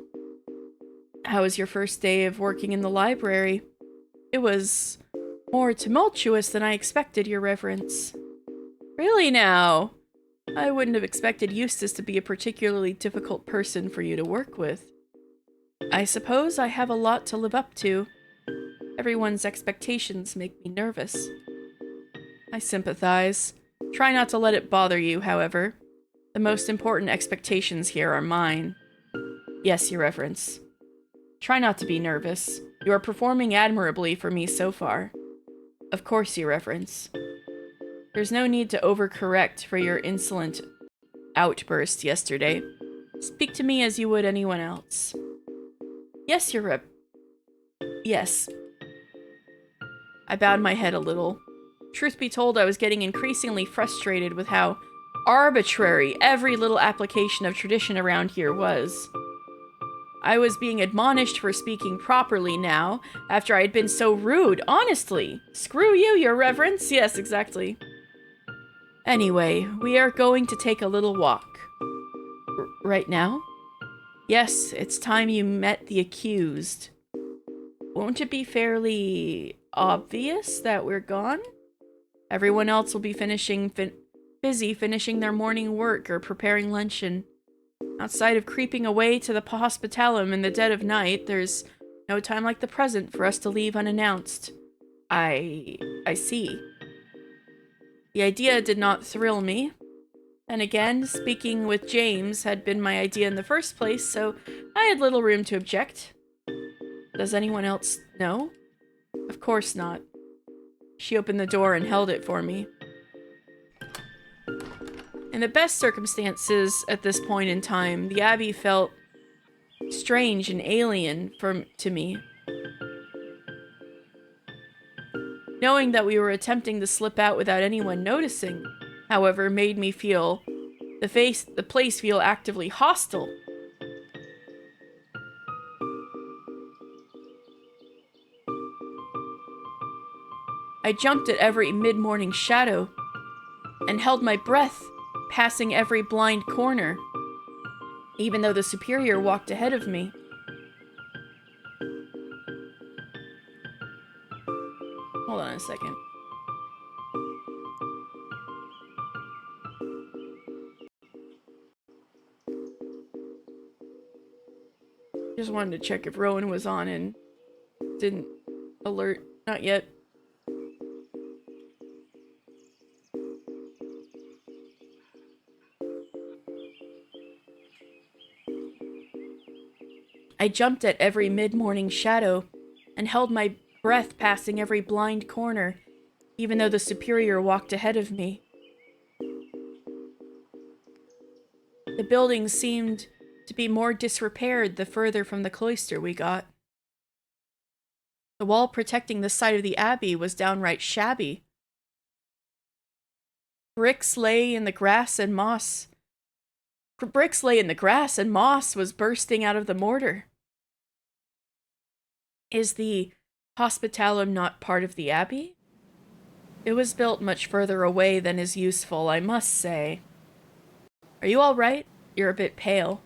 How was your first day of working in the library? It was more tumultuous than I expected, Your Reverence. Really now? I wouldn't have expected Eustace to be a particularly difficult person for you to work with. I suppose I have a lot to live up to. Everyone's expectations make me nervous. I sympathize. Try not to let it bother you, however. The most important expectations here are mine. Yes, Your Reverence. Try not to be nervous. You are performing admirably for me so far. Of course, Your Reverence. There's no need to overcorrect for your insolent outburst yesterday. Speak to me as you would anyone else. Yes, Yes. I bowed my head a little. Truth be told, I was getting increasingly frustrated with how arbitrary every little application of tradition around here was. I was being admonished for speaking properly now, after I had been so rude, honestly. Screw you, Your Reverence. Yes, exactly. Anyway, we are going to take a little walk. Right now? Yes, it's time you met the accused. Won't it be fairly obvious that we're gone? Everyone else will be busy finishing their morning work or preparing luncheon. Outside of creeping away to the hospitalum in the dead of night, there's no time like the present for us to leave unannounced. I see. The idea did not thrill me. And again, speaking with James had been my idea in the first place, so I had little room to object. Does anyone else know? Of course not. She opened the door and held it for me. In the best circumstances at this point in time, the Abbey felt strange and alien to me. Knowing that we were attempting to slip out without anyone noticing, however, made me feel the place feel actively hostile. I jumped at every mid-morning shadow and held my breath, passing every blind corner, even though the Superior walked ahead of me. Hold on a second. Just wanted to check if Rowan was on and didn't alert. Not yet. I jumped at every mid-morning shadow and held my breath passing every blind corner, even though the Superior walked ahead of me. The building seemed to be more disrepaired the further from the cloister we got. The wall protecting the side of the Abbey was downright shabby. Bricks lay in the grass and moss, Bricks lay in the grass and moss was bursting out of the mortar. Is the hospitalum not part of the abbey? It was built much further away than is useful, I must say. Are you all right? You're a bit pale.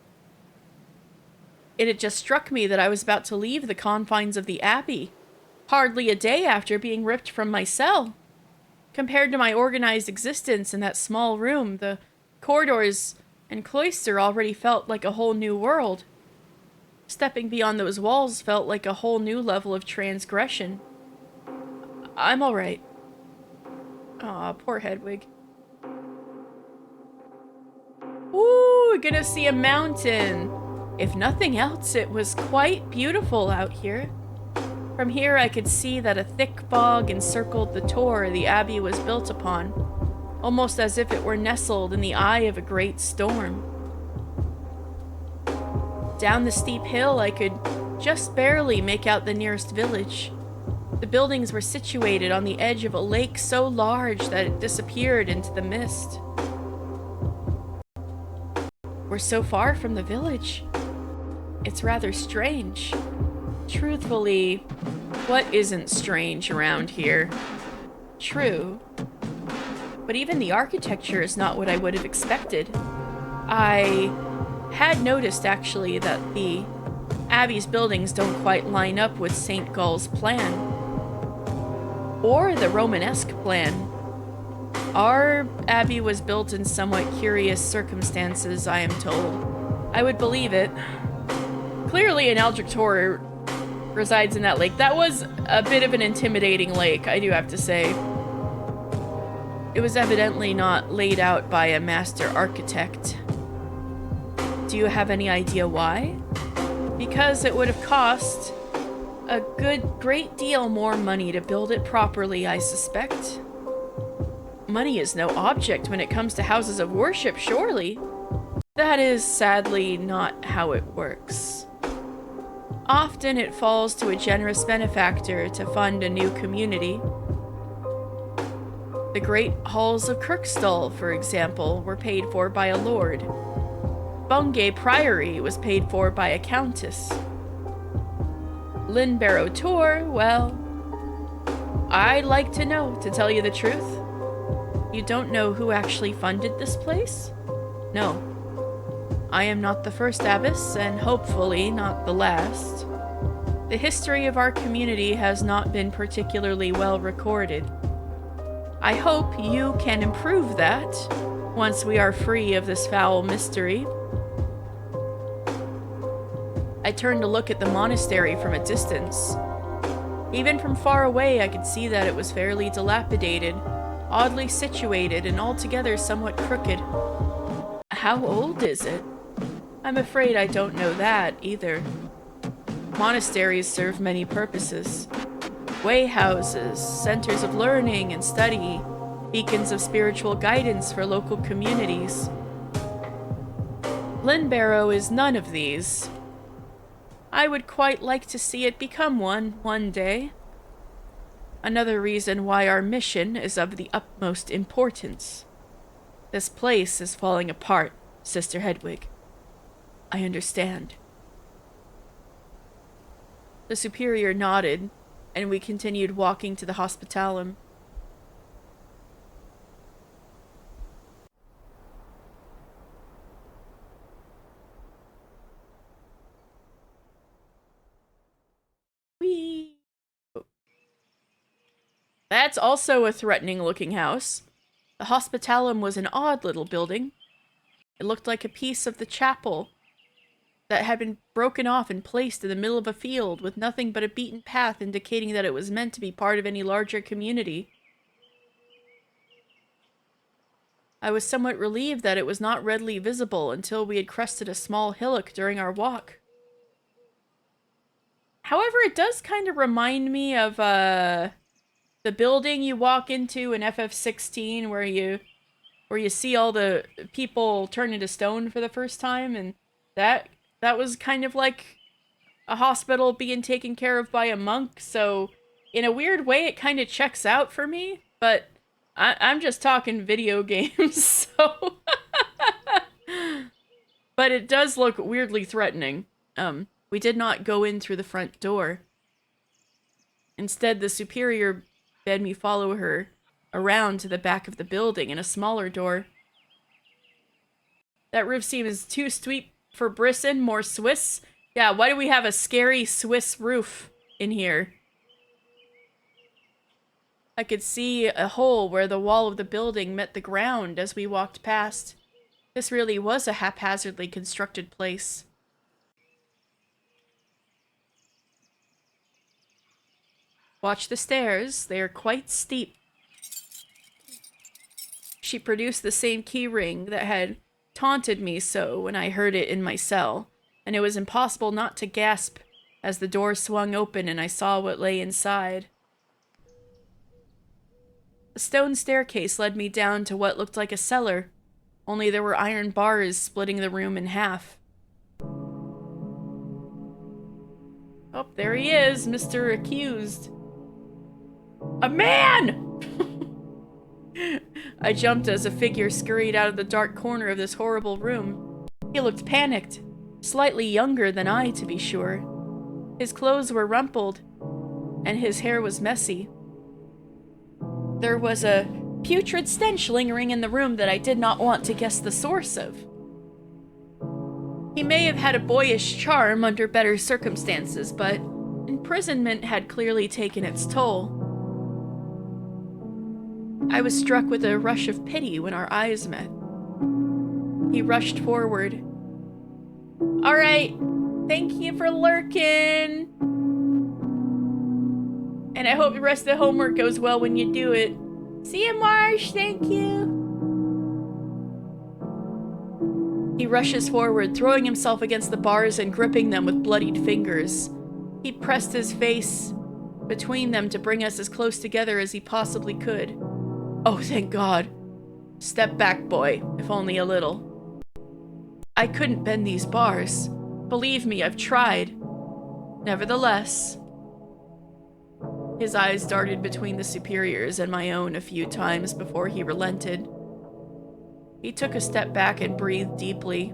It had just struck me that I was about to leave the confines of the abbey, hardly a day after being ripped from my cell. Compared to my organized existence in that small room, the corridors and cloister already felt like a whole new world. Stepping beyond those walls felt like a whole new level of transgression. I'm all right. Aw, poor Hedwig. Ooh, we're gonna see a mountain. If nothing else, it was quite beautiful out here. From here I could see that a thick fog encircled the tor the abbey was built upon, almost as if it were nestled in the eye of a great storm. Down the steep hill I could just barely make out the nearest village. The buildings were situated on the edge of a lake so large that it disappeared into the mist. We're so far from the village. It's rather strange. Truthfully, what isn't strange around here? True. But even the architecture is not what I would have expected. I had noticed, actually, that the Abbey's buildings don't quite line up with St. Gall's plan. Or the Romanesque plan. Our Abbey was built in somewhat curious circumstances, I am told. I would believe it. Clearly an Eldritch Horror resides in that lake. That was a bit of an intimidating lake, I do have to say. It was evidently not laid out by a master architect. Do you have any idea why? Because it would have cost a great deal more money to build it properly, I suspect. Money is no object when it comes to houses of worship, surely. That is sadly not how it works. Often it falls to a generous benefactor to fund a new community. The great halls of Kirkstall, for example, were paid for by a lord. Bungay Priory was paid for by a countess. Linbarrow Tor, well, I'd like to know, to tell you the truth. You don't know who actually funded this place? No. I am not the first abbess, and hopefully not the last. The history of our community has not been particularly well recorded. I hope you can improve that once we are free of this foul mystery. I turned to look at the monastery from a distance. Even from far away, I could see that it was fairly dilapidated, oddly situated, and altogether somewhat crooked. How old is it? I'm afraid I don't know that, either. Monasteries serve many purposes. Way houses, centers of learning and study, beacons of spiritual guidance for local communities. Linbarrow is none of these. I would quite like to see it become one day. Another reason why our mission is of the utmost importance. This place is falling apart, Sister Hedwig. I understand. The superior nodded, and we continued walking to the hospitalum. Whee! That's also a threatening-looking house. The hospitalum was an odd little building. It looked like a piece of the chapel that had been broken off and placed in the middle of a field with nothing but a beaten path indicating that it was meant to be part of any larger community. I was somewhat relieved that it was not readily visible until we had crested a small hillock during our walk. However, it does kind of remind me of the building you walk into in FF16 where you see all the people turn into stone for the first time, and that was kind of like a hospital being taken care of by a monk, so in a weird way it kind of checks out for me, but I'm just talking video games, so... But it does look weirdly threatening. We did not go in through the front door. Instead, the superior bade me follow her around to the back of the building in a smaller door. That roof seems too steep for Brisson, more Swiss. Yeah, why do we have a scary Swiss roof in here? I could see a hole where the wall of the building met the ground as we walked past. This really was a haphazardly constructed place. Watch the stairs, they are quite steep. She produced the same key ring that had taunted me so when I heard it in my cell, and it was impossible not to gasp as the door swung open and I saw what lay inside. A stone staircase led me down to what looked like a cellar, only there were iron bars splitting the room in half. Oh, there he is, Mr. Accused. A man! I jumped as a figure scurried out of the dark corner of this horrible room. He looked panicked, slightly younger than I, to be sure. His clothes were rumpled, and his hair was messy. There was a putrid stench lingering in the room that I did not want to guess the source of. He may have had a boyish charm under better circumstances, but imprisonment had clearly taken its toll. I was struck with a rush of pity when our eyes met. He rushed forward. All right, thank you for lurking. And I hope the rest of the homework goes well when you do it. See you, Marsh, thank you. He rushes forward, throwing himself against the bars and gripping them with bloodied fingers. He pressed his face between them to bring us as close together as he possibly could. Oh, thank God. Step back, boy, if only a little. I couldn't bend these bars. Believe me, I've tried. Nevertheless, his eyes darted between the superior's and my own a few times before he relented. He took a step back and breathed deeply.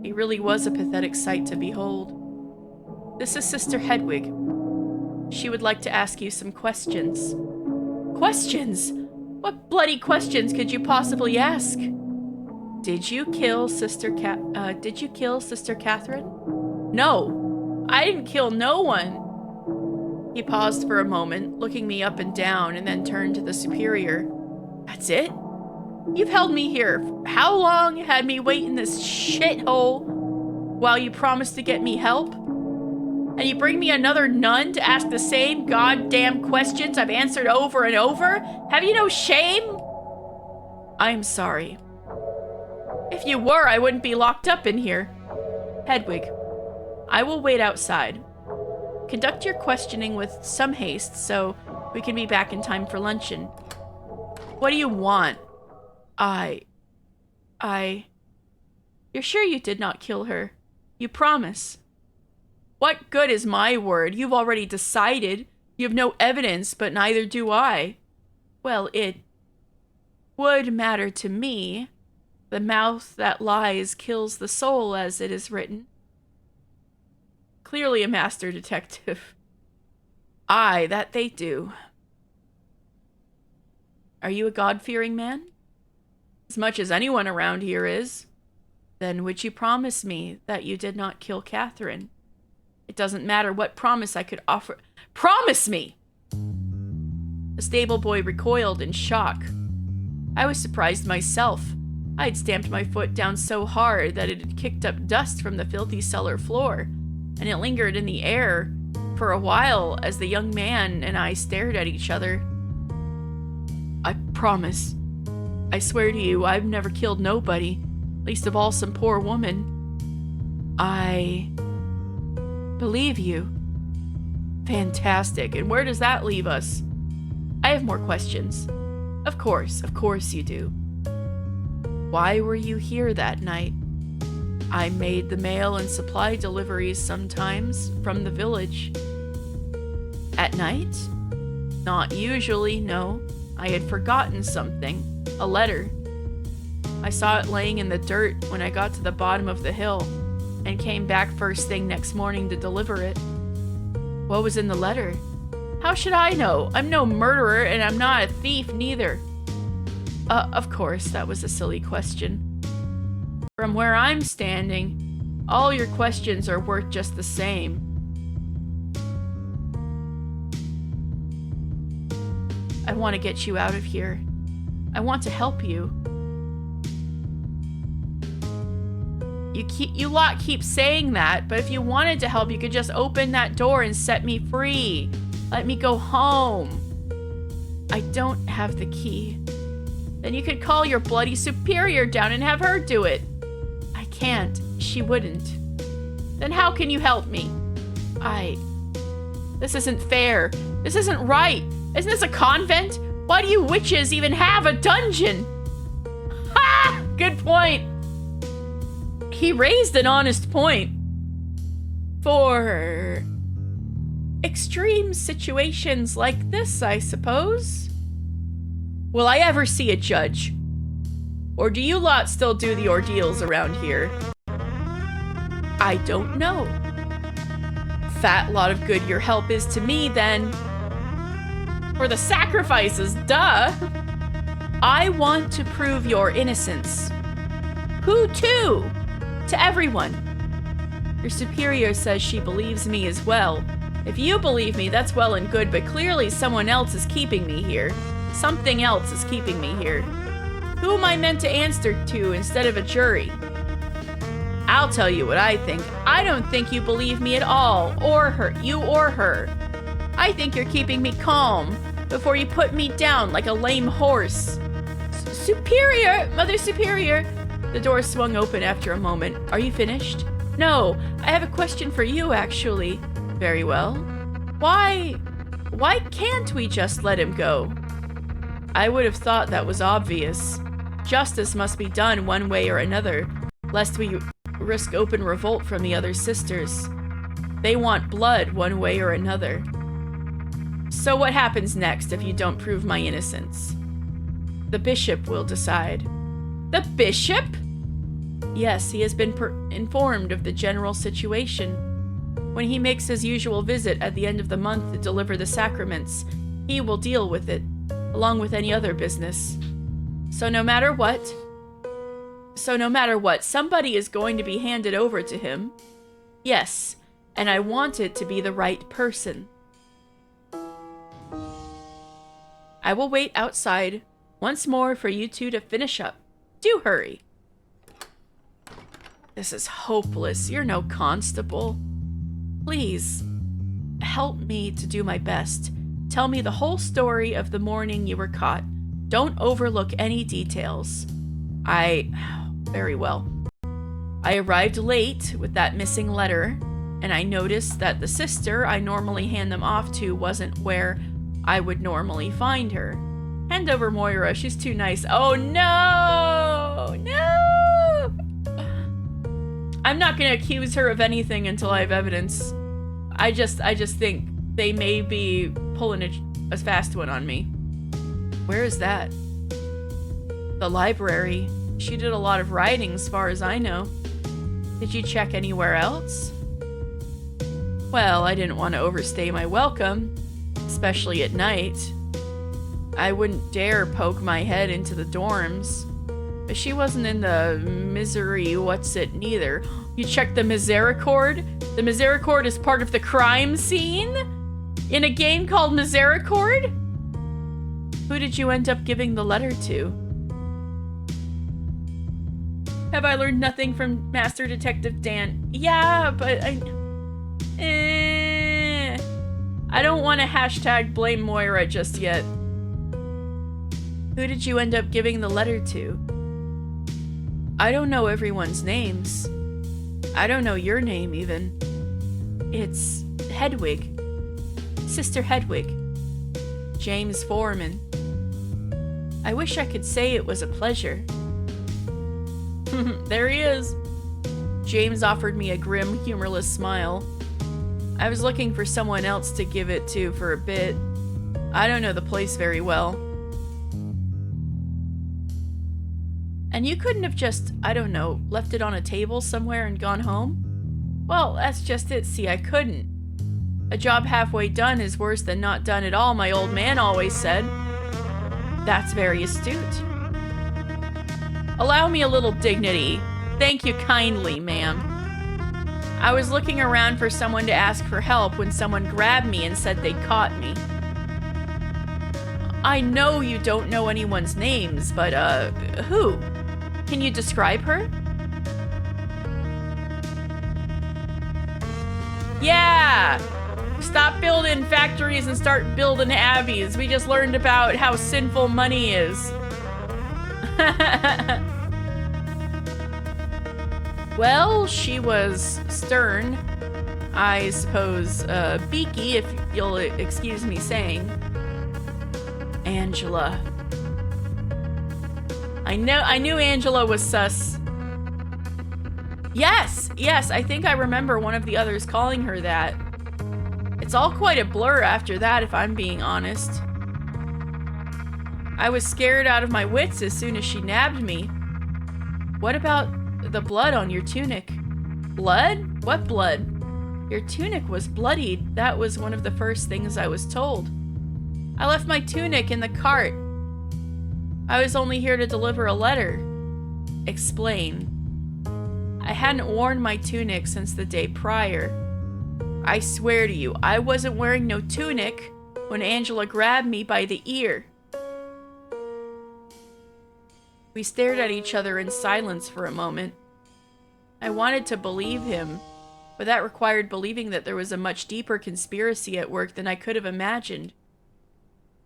He really was a pathetic sight to behold. This is Sister Hedwig. She would like to ask you some questions. Questions? What bloody questions could you possibly ask? Did you kill Sister Catherine? No, I didn't kill no one. He paused for a moment, looking me up and down, and then turned to the superior. That's it? You've held me here how long? Had me wait in this shithole while you promised to get me help? And you bring me another nun to ask the same goddamn questions I've answered over and over? Have you no shame? I'm sorry. If you were, I wouldn't be locked up in here. Hedwig, I will wait outside. Conduct your questioning with some haste so we can be back in time for luncheon. What do you want? You're sure you did not kill her? You promise? What good is my word? You've already decided. You have no evidence, but neither do I. Well, it would matter to me. The mouth that lies kills the soul, as it is written. Clearly a master detective. Aye, that they do. Are you a God-fearing man? As much as anyone around here is. Then would you promise me that you did not kill Catherine? It doesn't matter what promise I could offer. Promise me! The stable boy recoiled in shock. I was surprised myself. I had stamped my foot down so hard that it had kicked up dust from the filthy cellar floor, and it lingered in the air for a while as the young man and I stared at each other. I promise. I swear to you, I've never killed nobody, least of all some poor woman. I believe you. Fantastic. And where does that leave us? I have more questions. Of course you do. Why were you here that night? I made the mail and supply deliveries sometimes from the village. At night? Not usually, no. I had forgotten something. A letter. I saw it laying in the dirt when I got to the bottom of the hill and came back first thing next morning to deliver it. What was in the letter? How should I know? I'm no murderer and I'm not a thief neither. Of course, that was a silly question. From where I'm standing, all your questions are worth just the same. I want to get you out of here. I want to help you. You lot keep saying that, but if you wanted to help, you could just open that door and set me free. Let me go home. I don't have the key. Then you could call your bloody superior down and have her do it. I can't. She wouldn't. Then how can you help me? This isn't fair. This isn't right. Isn't this a convent? Why do you witches even have a dungeon? Ha! Good point. He raised an honest point. For extreme situations like this, I suppose. Will I ever see a judge? Or do you lot still do the ordeals around here? I don't know. Fat lot of good your help is to me, then. For the sacrifices, duh! I want to prove your innocence. Who to? To everyone. Your superior says she believes me as well. If you believe me, that's well and good, but clearly someone else is keeping me here. Something else is keeping me here. Who am I meant to answer to instead of a jury? I'll tell you what I think. I don't think you believe me at all, or her, you or her. I think you're keeping me calm before you put me down like a lame horse. Superior! Mother Superior! The door swung open after a moment. Are you finished? No, I have a question for you, actually. Very well. Why can't we just let him go? I would have thought that was obvious. Justice must be done one way or another, lest we risk open revolt from the other sisters. They want blood one way or another. So what happens next if you don't prove my innocence? The bishop will decide. The bishop? Yes, he has been informed of the general situation. When he makes his usual visit at the end of the month to deliver the sacraments, he will deal with it, along with any other business. So no matter what, somebody is going to be handed over to him. Yes, and I want it to be the right person. I will wait outside once more for you two to finish up. Do hurry. This is hopeless. You're no constable. Please, help me to do my best. Tell me the whole story of the morning you were caught. Don't overlook any details. Very well. I arrived late with that missing letter, and I noticed that the sister I normally hand them off to wasn't where I would normally find her. Hand over Moira, she's too nice. Oh no! No! I'm not gonna accuse her of anything until I have evidence. I just think they may be pulling a fast one on me. Where is that? The library. She did a lot of writing as far as I know. Did you check anywhere else? Well, I didn't want to overstay my welcome, especially at night. I wouldn't dare poke my head into the dorms. But she wasn't in the misery what's it neither. You checked the Misericorde? The Misericorde is part of the crime scene? In a game called Misericorde? Who did you end up giving the letter to? Have I learned nothing from Master Detective Dan? Yeah, but I don't want to hashtag blame Moira just yet. Who did you end up giving the letter to? I don't know everyone's names. I don't know your name, even. It's Hedwig. Sister Hedwig. James Foreman. I wish I could say it was a pleasure. There he is. James offered me a grim, humorless smile. I was looking for someone else to give it to for a bit. I don't know the place very well. And you couldn't have just, I don't know, left it on a table somewhere and gone home? Well, that's just it. See, I couldn't. A job halfway done is worse than not done at all, my old man always said. That's very astute. Allow me a little dignity. Thank you kindly, ma'am. I was looking around for someone to ask for help when someone grabbed me and said they'd caught me. I know you don't know anyone's names, but, who? Can you describe her? Yeah! Stop building factories and start building abbeys. We just learned about how sinful money is. Well, she was stern. I suppose, beaky, if you'll excuse me saying. Angela. I knew Angela was sus. Yes, I think I remember one of the others calling her that. It's all quite a blur after that, if I'm being honest. I was scared out of my wits as soon as she nabbed me. What about the blood on your tunic? Blood? What blood? Your tunic was bloodied. That was one of the first things I was told. I left my tunic in the cart. I was only here to deliver a letter. Explain. I hadn't worn my tunic since the day prior. I swear to you, I wasn't wearing no tunic when Angela grabbed me by the ear. We stared at each other in silence for a moment. I wanted to believe him, but that required believing that there was a much deeper conspiracy at work than I could have imagined.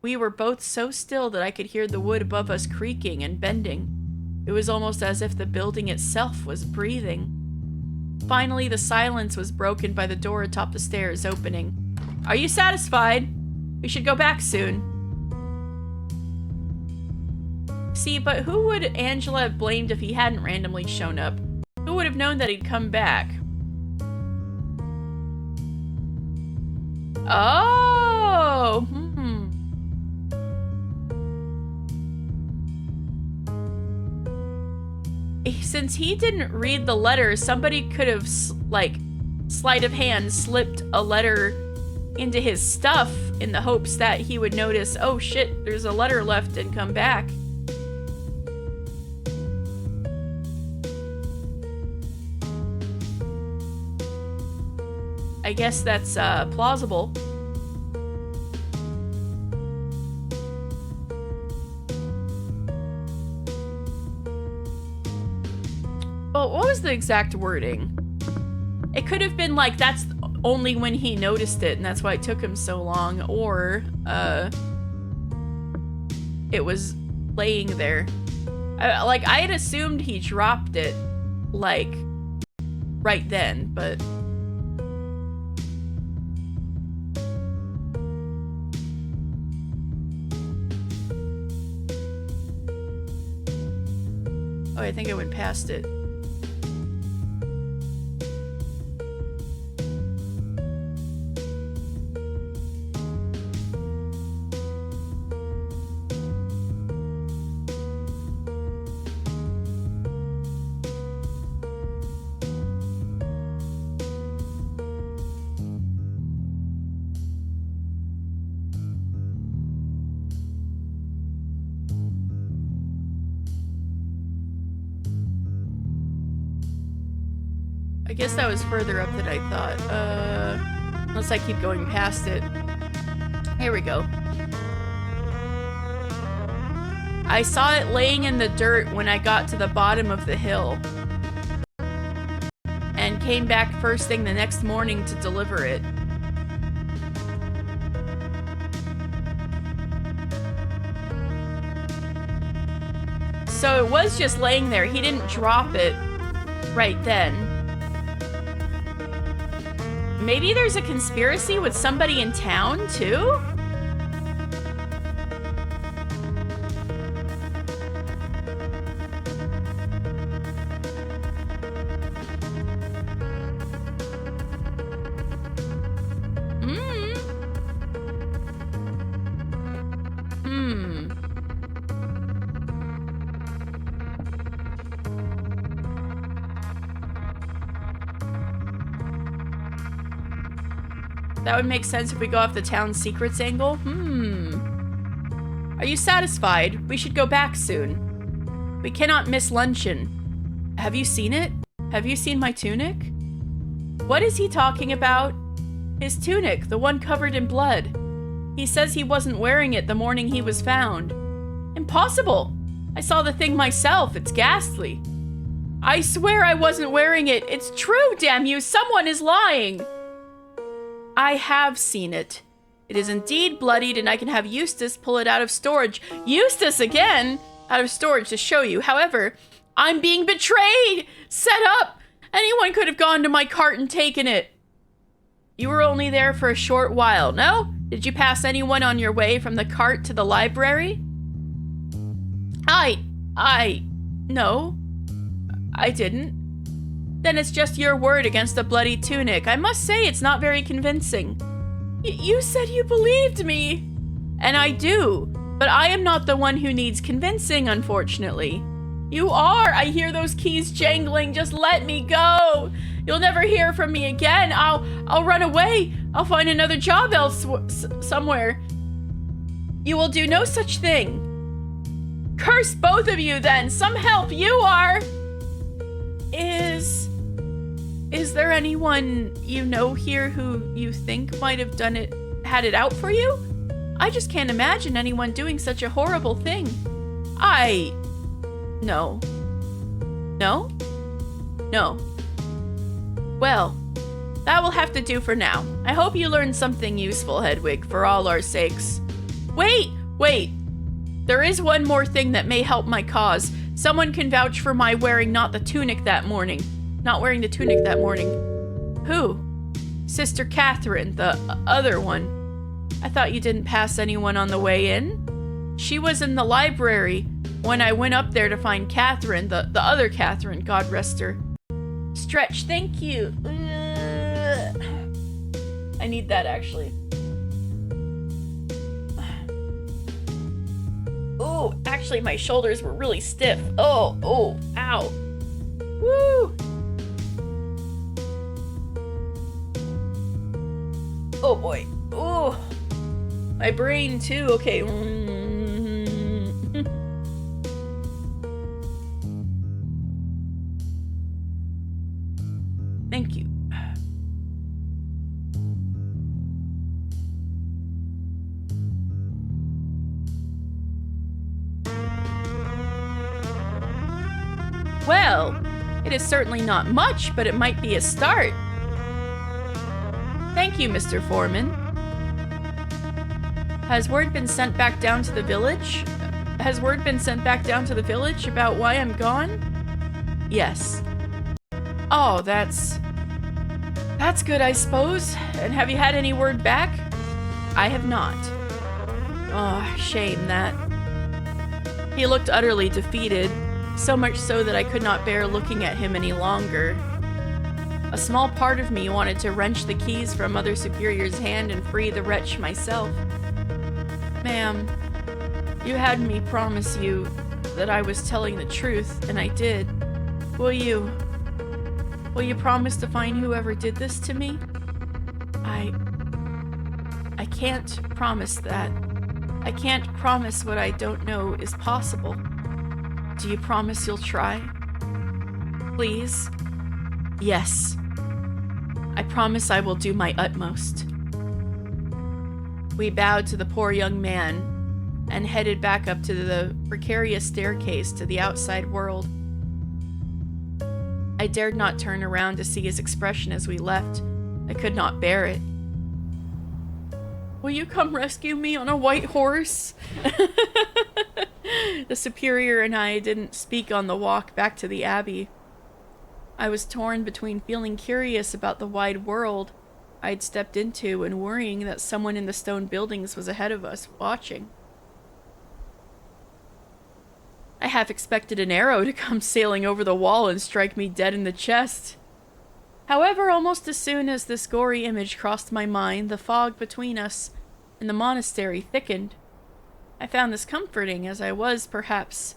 We were both so still that I could hear the wood above us creaking and bending. It was almost as if the building itself was breathing. Finally, the silence was broken by the door atop the stairs opening. Are you satisfied? We should go back soon. See, but who would Angela have blamed if he hadn't randomly shown up? Who would have known that he'd come back? Oh, Since he didn't read the letter, somebody could have, like, sleight of hand slipped a letter into his stuff in the hopes that he would notice, oh shit, there's a letter left, and come back. I guess that's plausible. Well, what was the exact wording? It could have been like, that's only when he noticed it, and that's why it took him so long, or, it was laying there. I had assumed he dropped it, like, right then, but... Oh, I think I went past it. I guess that was further up than I thought. Unless I keep going past it. Here we go. I saw it laying in the dirt when I got to the bottom of the hill. And came back first thing the next morning to deliver it. So it was just laying there. He didn't drop it right then. Maybe there's a conspiracy with somebody in town, too? That would make sense if we go off the town secrets angle. Are you satisfied? We should go back soon. We cannot miss luncheon. Have you seen it? Have you seen my tunic? What is he talking about? His tunic, the one covered in blood. He says he wasn't wearing it the morning he was found. Impossible! I saw the thing myself. It's ghastly. I swear I wasn't wearing it. It's true, damn you. Someone is lying. I have seen it. It is indeed bloodied, and I can have Eustace pull it out of storage. Eustace again? Out of storage to show you. However, I'm being betrayed! Set up! Anyone could have gone to my cart and taken it. You were only there for a short while, no? Did you pass anyone on your way from the cart to the library? No. I didn't. Then it's just your word against a bloody tunic. I must say it's not very convincing. You said you believed me. And I do. But I am not the one who needs convincing, unfortunately. You are. I hear those keys jangling. Just let me go. You'll never hear from me again. I'll run away. I'll find another job somewhere. You will do no such thing. Curse both of you then. Some help. You are. Is there anyone you know here who you think might have had it out for you? I just can't imagine anyone doing such a horrible thing. No. No? No. Well, that will have to do for now. I hope you learned something useful, Hedwig, for all our sakes. Wait! There is one more thing that may help my cause. Someone can vouch for my wearing not wearing the tunic that morning. Who? Sister Catherine, the other one. I thought you didn't pass anyone on the way in? She was in the library when I went up there to find Catherine, the other Catherine, God rest her. Stretch, thank you. Ugh. I need that, actually. Oh, actually, my shoulders were really stiff. Oh, ow. Woo! Oh, boy. Oh, my brain, too. Okay. Thank you. Well, it is certainly not much, but it might be a start. Thank you, Mr. Foreman. Has word been sent back down to the village? About why I'm gone? Yes. Oh, that's good, I suppose. And have you had any word back? I have not. Oh, shame that. He looked utterly defeated, so much so that I could not bear looking at him any longer. A small part of me wanted to wrench the keys from Mother Superior's hand and free the wretch myself. Ma'am, you had me promise you that I was telling the truth, and I did. Will you promise to find whoever did this to me? I can't promise that. I can't promise what I don't know is possible. Do you promise you'll try? Please? Yes. I promise I will do my utmost. We bowed to the poor young man and headed back up to the precarious staircase to the outside world. I dared not turn around to see his expression as we left. I could not bear it. Will you come rescue me on a white horse? The Superior and I didn't speak on the walk back to the Abbey. I was torn between feeling curious about the wide world I'd stepped into and worrying that someone in the stone buildings was ahead of us, watching. I half expected an arrow to come sailing over the wall and strike me dead in the chest. However, almost as soon as this gory image crossed my mind, the fog between us and the monastery thickened. I found this comforting, as I was, perhaps,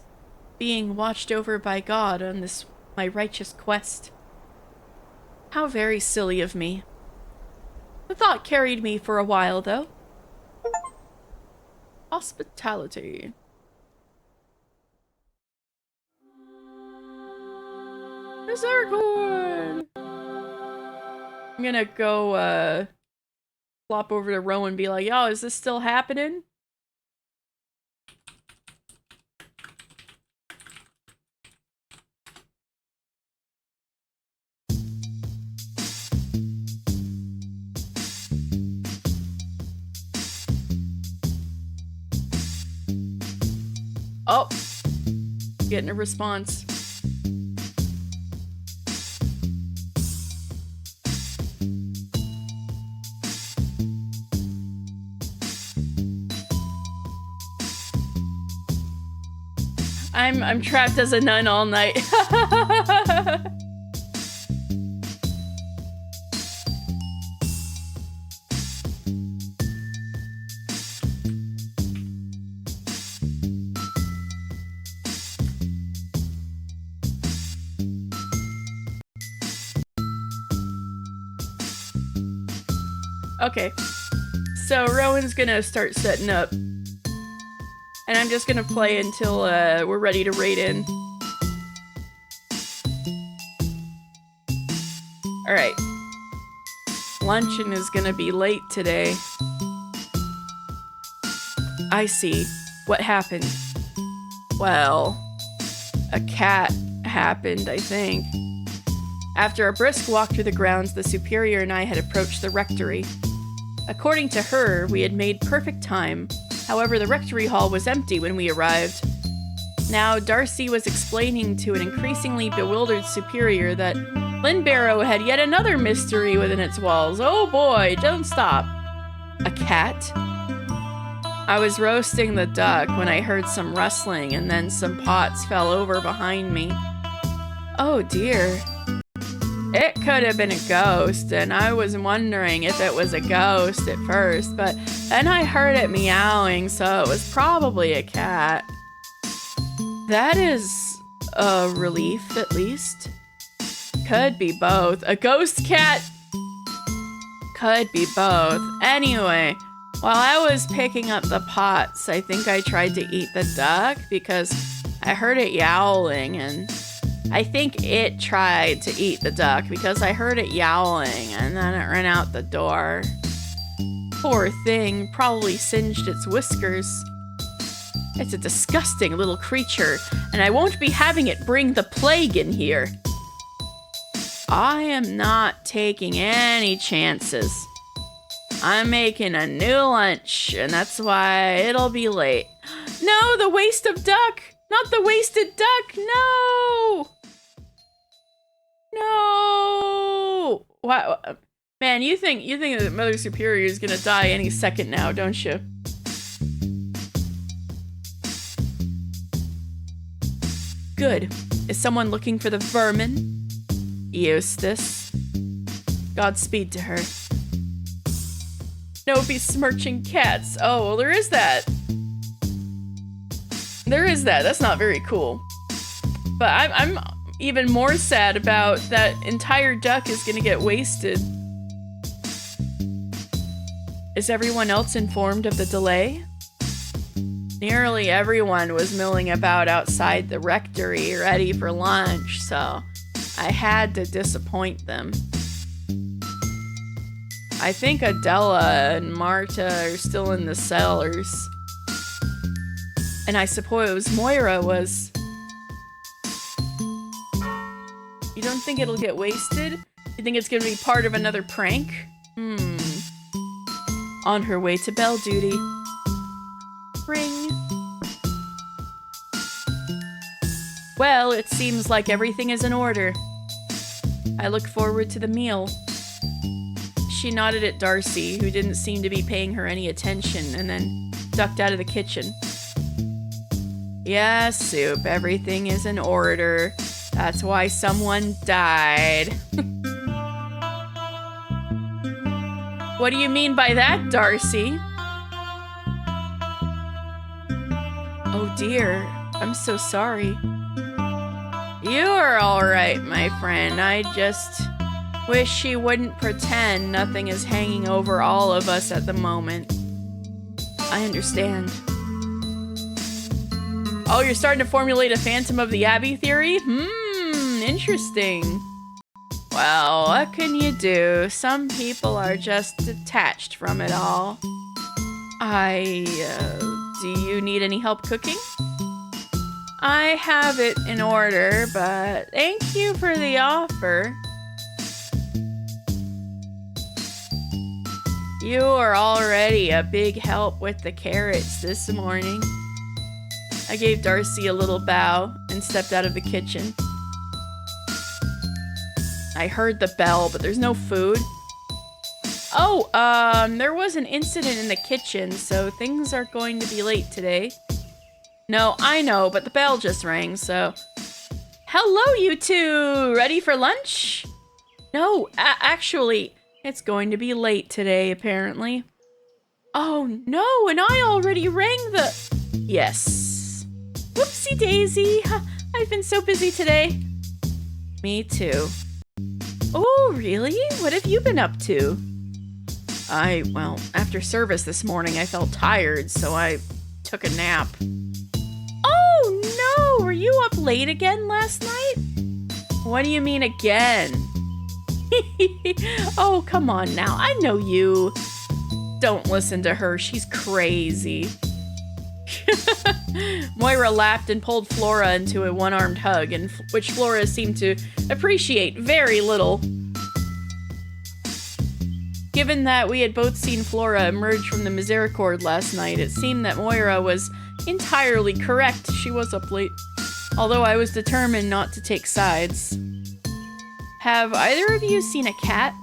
being watched over by God on this my righteous quest. How very silly of me. The thought carried me for a while, though. Hospitality. Misericorde! I'm gonna go, flop over to Rowan and be like, yo, is this still happening? Oh, getting a response. I'm trapped as a nun all night. Okay, so Rowan's gonna start setting up. And I'm just gonna play until we're ready to raid in. Alright. Luncheon is gonna be late today. I see. What happened? Well, a cat happened, I think. After a brisk walk through the grounds, the superior and I had approached the rectory. According to her, we had made perfect time. However, the rectory hall was empty when we arrived. Now, Darcy was explaining to an increasingly bewildered superior that Lynbarrow had yet another mystery within its walls. Oh boy, don't stop. A cat? I was roasting the duck when I heard some rustling and then some pots fell over behind me. Oh dear. It could have been a ghost, and I was wondering if it was a ghost at first, but then I heard it meowing, so it was probably a cat. That is a relief, at least. Could be both. A ghost cat? Could be both. Anyway, while I was picking up the pots, I think I tried to eat the duck because I heard it yowling, and I think it tried to eat the duck because I heard it yowling, and then it ran out the door. Poor thing, probably singed its whiskers. It's a disgusting little creature, and I won't be having it bring the plague in here. I am not taking any chances. I'm making a new lunch, and that's why it'll be late. No, the waste of duck! Not the wasted duck! No! No! Wow. Man, you think that Mother Superior is gonna die any second now, don't you? Good. Is someone looking for the vermin? Eustace. Godspeed to her. No besmirching cats. Oh, well, there is that. There is that. That's not very cool. But I'm even more sad about that entire duck is gonna get wasted. Is everyone else informed of the delay? Nearly everyone was milling about outside the rectory ready for lunch, so I had to disappoint them. I think Adela and Marta are still in the cellars. And I suppose Moira was... You don't think it'll get wasted? You think it's gonna be part of another prank? On her way to bell duty. Ring. Well, it seems like everything is in order. I look forward to the meal. She nodded at Darcy, who didn't seem to be paying her any attention, and then ducked out of the kitchen. Yes, Soup, everything is in order. That's why someone died. What do you mean by that, Darcy? Oh dear, I'm so sorry. You are alright, my friend. I just Wish she wouldn't pretend nothing is hanging over all of us at the moment. I understand. Oh, you're starting to formulate a Phantom of the Abbey theory? Interesting. Well, what can you do? Some people are just detached from it all. Do you need any help cooking? I have it in order, but thank you for the offer. You are already a big help with the carrots this morning. I gave Darcy a little bow and stepped out of the kitchen. I heard the bell, but there's no food. Oh, there was an incident in the kitchen, so things are going to be late today. No, I know, but the bell just rang, so... Hello, you two! Ready for lunch? No, actually, it's going to be late today, apparently. Oh, no, and I already rang the... Yes. Whoopsie daisy. I've been so busy today. Me too. Oh, really? What have you been up to? Well, after service this morning, I felt tired, so I took a nap. Oh, no! Were you up late again last night? What do you mean again? Oh, come on now. I know you. Don't listen to her. She's crazy. Moira laughed and pulled Flora into a one-armed hug, which Flora seemed to appreciate very little. Given that we had both seen Flora emerge from the Misericorde last night, it seemed that Moira was entirely correct. She was up late, although I was determined not to take sides. Have either of you seen a cat?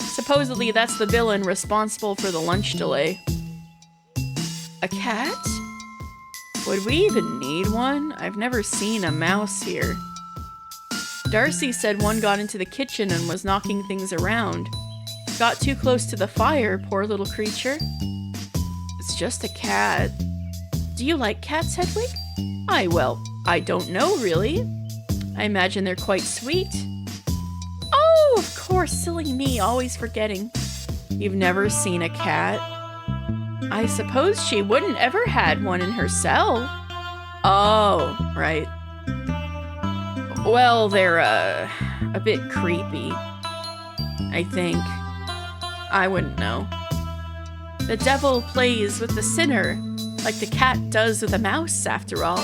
Supposedly that's the villain responsible for the lunch delay. A cat? Would we even need one? I've never seen a mouse here. Darcy said one got into the kitchen and was knocking things around. Got too close to the fire, poor little creature. It's just a cat. Do you like cats, Hedwig? Well, I don't know, really. I imagine they're quite sweet. Oh, of course, silly me, always forgetting. You've never seen a cat? I suppose she wouldn't ever had one in herself. Oh, right. Well, they're, a bit creepy, I think. I wouldn't know. The devil plays with the sinner, like the cat does with a mouse, after all.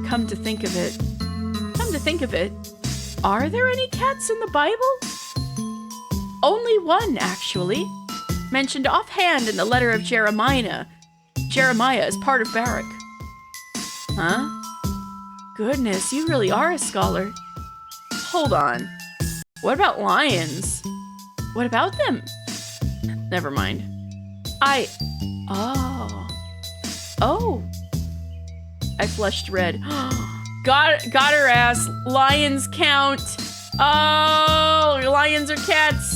Come to think of it, are there any cats in the Bible? Only one, actually. Mentioned offhand in the letter of Jeremiah. Jeremiah is part of Barak. Huh? Goodness, you really are a scholar. Hold on. What about lions? What about them? Never mind. Oh. I flushed red. Got her ass. Lions count. Oh, lions are cats.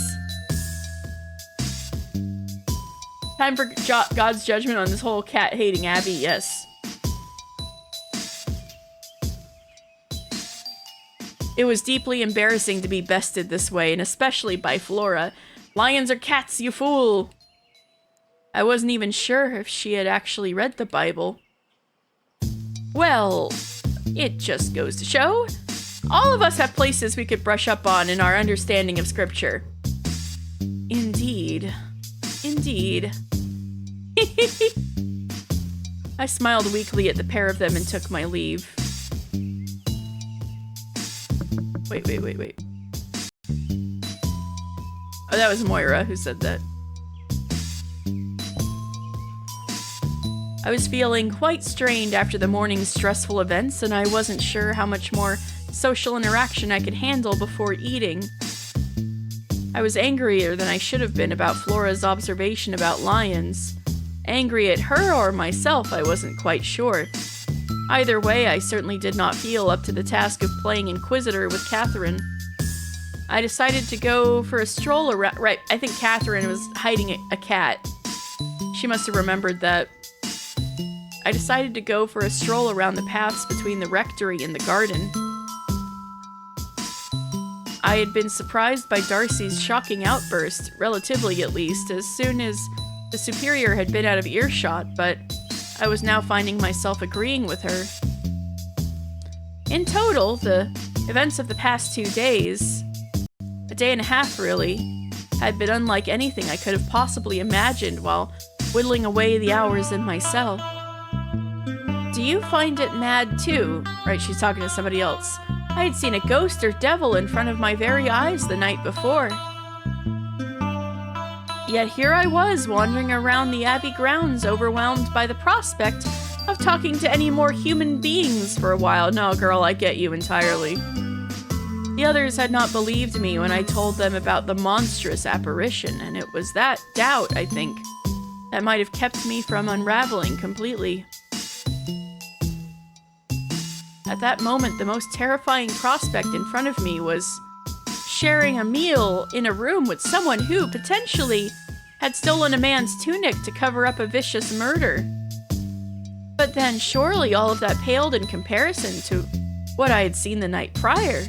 Time for God's judgment on this whole cat-hating Abbey, yes. It was deeply embarrassing to be bested this way, and especially by Flora. Lions are cats, you fool! I wasn't even sure if she had actually read the Bible. Well, it just goes to show. All of us have places we could brush up on in our understanding of Scripture. Indeed. I smiled weakly at the pair of them and took my leave. Wait. Oh, that was Moira who said that. I was feeling quite strained after the morning's stressful events, and I wasn't sure how much more social interaction I could handle before eating. I was angrier than I should have been about Flora's observation about lions. Angry at her or myself, I wasn't quite sure. Either way, I certainly did not feel up to the task of playing Inquisitor with Catherine. I decided to go for a stroll around. Right, I think Catherine was hiding a cat. She must have remembered that. I decided to go for a stroll around the paths between the rectory and the garden. I had been surprised by Darcy's shocking outburst, relatively at least, as soon as the superior had been out of earshot, but I was now finding myself agreeing with her. In total, the events of the past 2 days, a day and a half really, had been unlike anything I could have possibly imagined while whittling away the hours in my cell. Do you find it mad too? Right, she's talking to somebody else. I had seen a ghost or devil in front of my very eyes the night before. Yet here I was, wandering around the Abbey grounds, overwhelmed by the prospect of talking to any more human beings for a while. No, girl, I get you entirely. The others had not believed me when I told them about the monstrous apparition, and it was that doubt, I think, that might have kept me from unraveling completely. At that moment, the most terrifying prospect in front of me was sharing a meal in a room with someone who, potentially, had stolen a man's tunic to cover up a vicious murder. But then, surely all of that paled in comparison to what I had seen the night prior.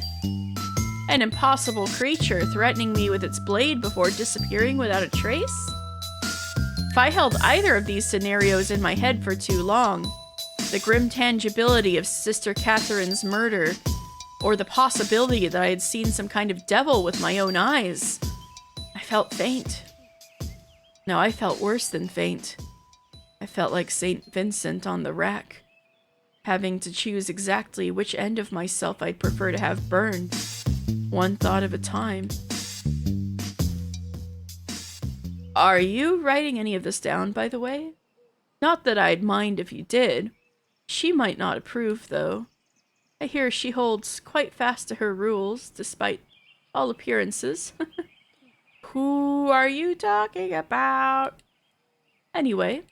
An impossible creature threatening me with its blade before disappearing without a trace? If I held either of these scenarios in my head for too long, the grim tangibility of Sister Catherine's murder, or the possibility that I had seen some kind of devil with my own eyes, I felt faint. No, I felt worse than faint. I felt like St. Vincent on the rack, having to choose exactly which end of myself I'd prefer to have burned, one thought at a time. Are you writing any of this down, by the way? Not that I'd mind if you did. She might not approve, though. I hear she holds quite fast to her rules, despite all appearances. Who are you talking about? Anyway.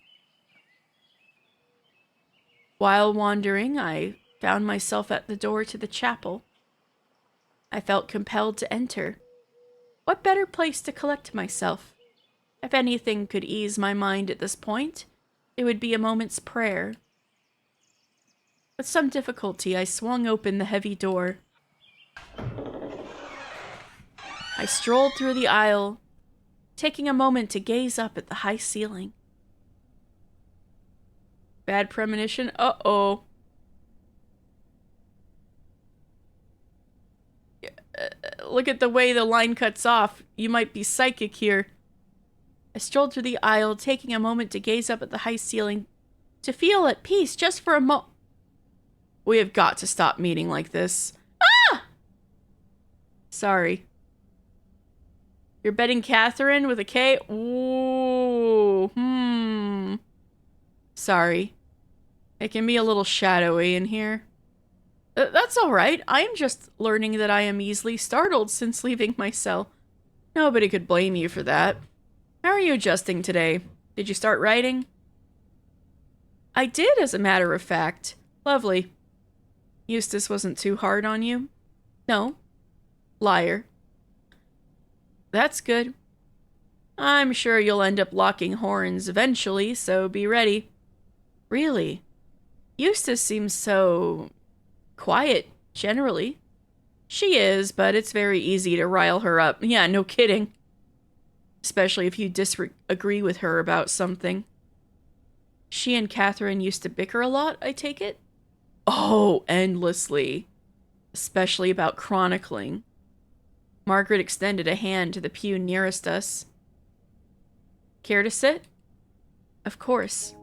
While wandering, I found myself at the door to the chapel. I felt compelled to enter. What better place to collect myself? If anything could ease my mind at this point, it would be a moment's prayer. With some difficulty, I swung open the heavy door. I strolled through the aisle, taking a moment to gaze up at the high ceiling. Bad premonition? Uh-oh. Look at the way the line cuts off. You might be psychic here. I strolled through the aisle, taking a moment to gaze up at the high ceiling, to feel at peace just for a moment. We have got to stop meeting like this. Ah! Sorry. You're betting Catherine with a K? Ooh. Sorry. It can be a little shadowy in here. That's alright. I am just learning that I am easily startled since leaving my cell. Nobody could blame you for that. How are you adjusting today? Did you start writing? I did, as a matter of fact. Lovely. Eustace wasn't too hard on you? No. Liar. That's good. I'm sure you'll end up locking horns eventually, so be ready. Really? Eustace seems so quiet, generally. She is, but it's very easy to rile her up. Yeah, no kidding. Especially if you disagree with her about something. She and Catherine used to bicker a lot, I take it? Oh, endlessly. Especially about chronicling. Margaret extended a hand to the pew nearest us. Care to sit? Of course.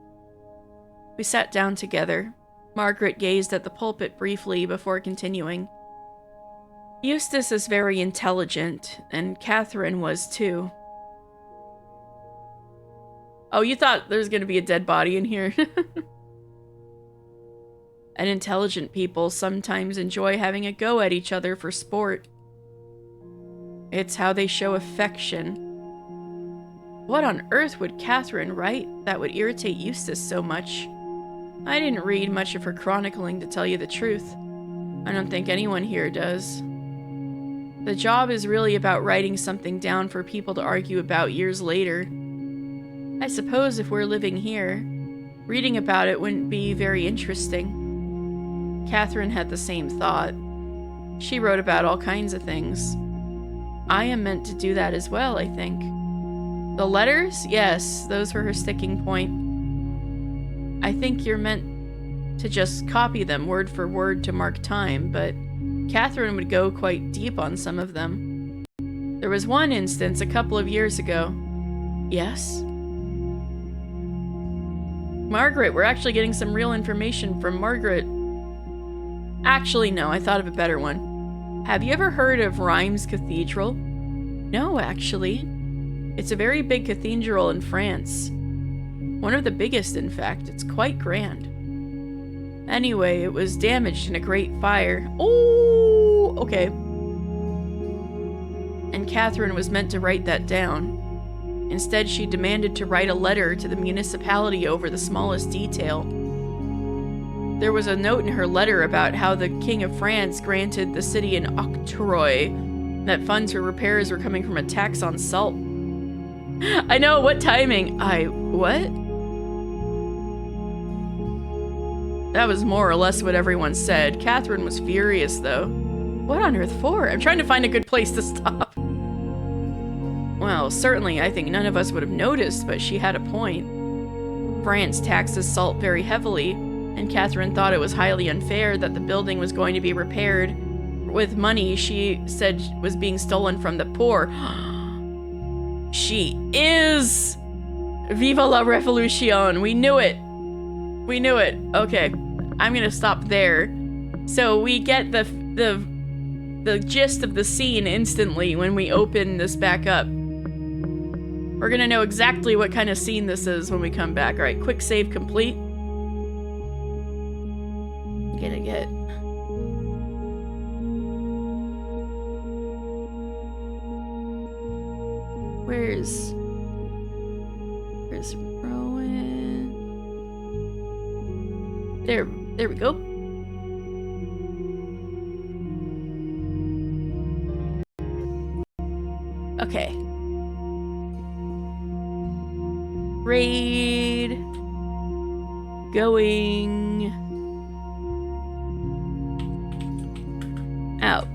We sat down together. Margaret gazed at the pulpit briefly before continuing. Eustace is very intelligent, and Catherine was too. Oh, you thought there was going to be a dead body in here? And intelligent people sometimes enjoy having a go at each other for sport. It's how they show affection. What on earth would Catherine write that would irritate Eustace so much? I didn't read much of her chronicling, to tell you the truth. I don't think anyone here does. The job is really about writing something down for people to argue about years later. I suppose if we're living here, reading about it wouldn't be very interesting. Catherine had the same thought. She wrote about all kinds of things. I am meant to do that as well, I think. The letters? Yes, those were her sticking point. I think you're meant to just copy them word for word to mark time, but Catherine would go quite deep on some of them. There was one instance a couple of years ago. Yes? Margaret, we're actually getting some real information from Margaret. Actually, no, I thought of a better one. Have you ever heard of Reims Cathedral? No, actually. It's a very big cathedral in France. One of the biggest, in fact. It's quite grand. Anyway, it was damaged in a great fire. Oh, okay. And Catherine was meant to write that down. Instead, she demanded to write a letter to the municipality over the smallest detail. There was a note in her letter about how the King of France granted the city an octroi, that funds for repairs were coming from a tax on salt. I know, what timing? What? That was more or less what everyone said. Catherine was furious, though. What on earth for? I'm trying to find a good place to stop. Well, certainly I think none of us would have noticed, but she had a point. France taxes salt very heavily, and Catherine thought it was highly unfair that the building was going to be repaired with money she said was being stolen from the poor. She is! Viva la Revolution! We knew it! We knew it. Okay, I'm gonna stop there. So we get the gist of the scene instantly when we open this back up. We're gonna know exactly what kind of scene this is when we come back. All right, quick save complete. Gonna get... Where's Rowan? There we go. Okay. Raid. Going out.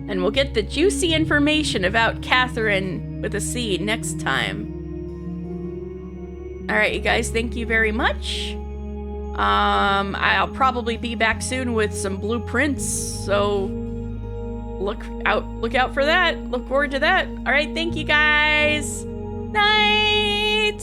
And we'll get the juicy information about Catherine with a C next time. Alright, you guys, thank you very much. I'll probably be back soon with some blueprints, so look out for that. Look forward to that. Alright, thank you guys. Night!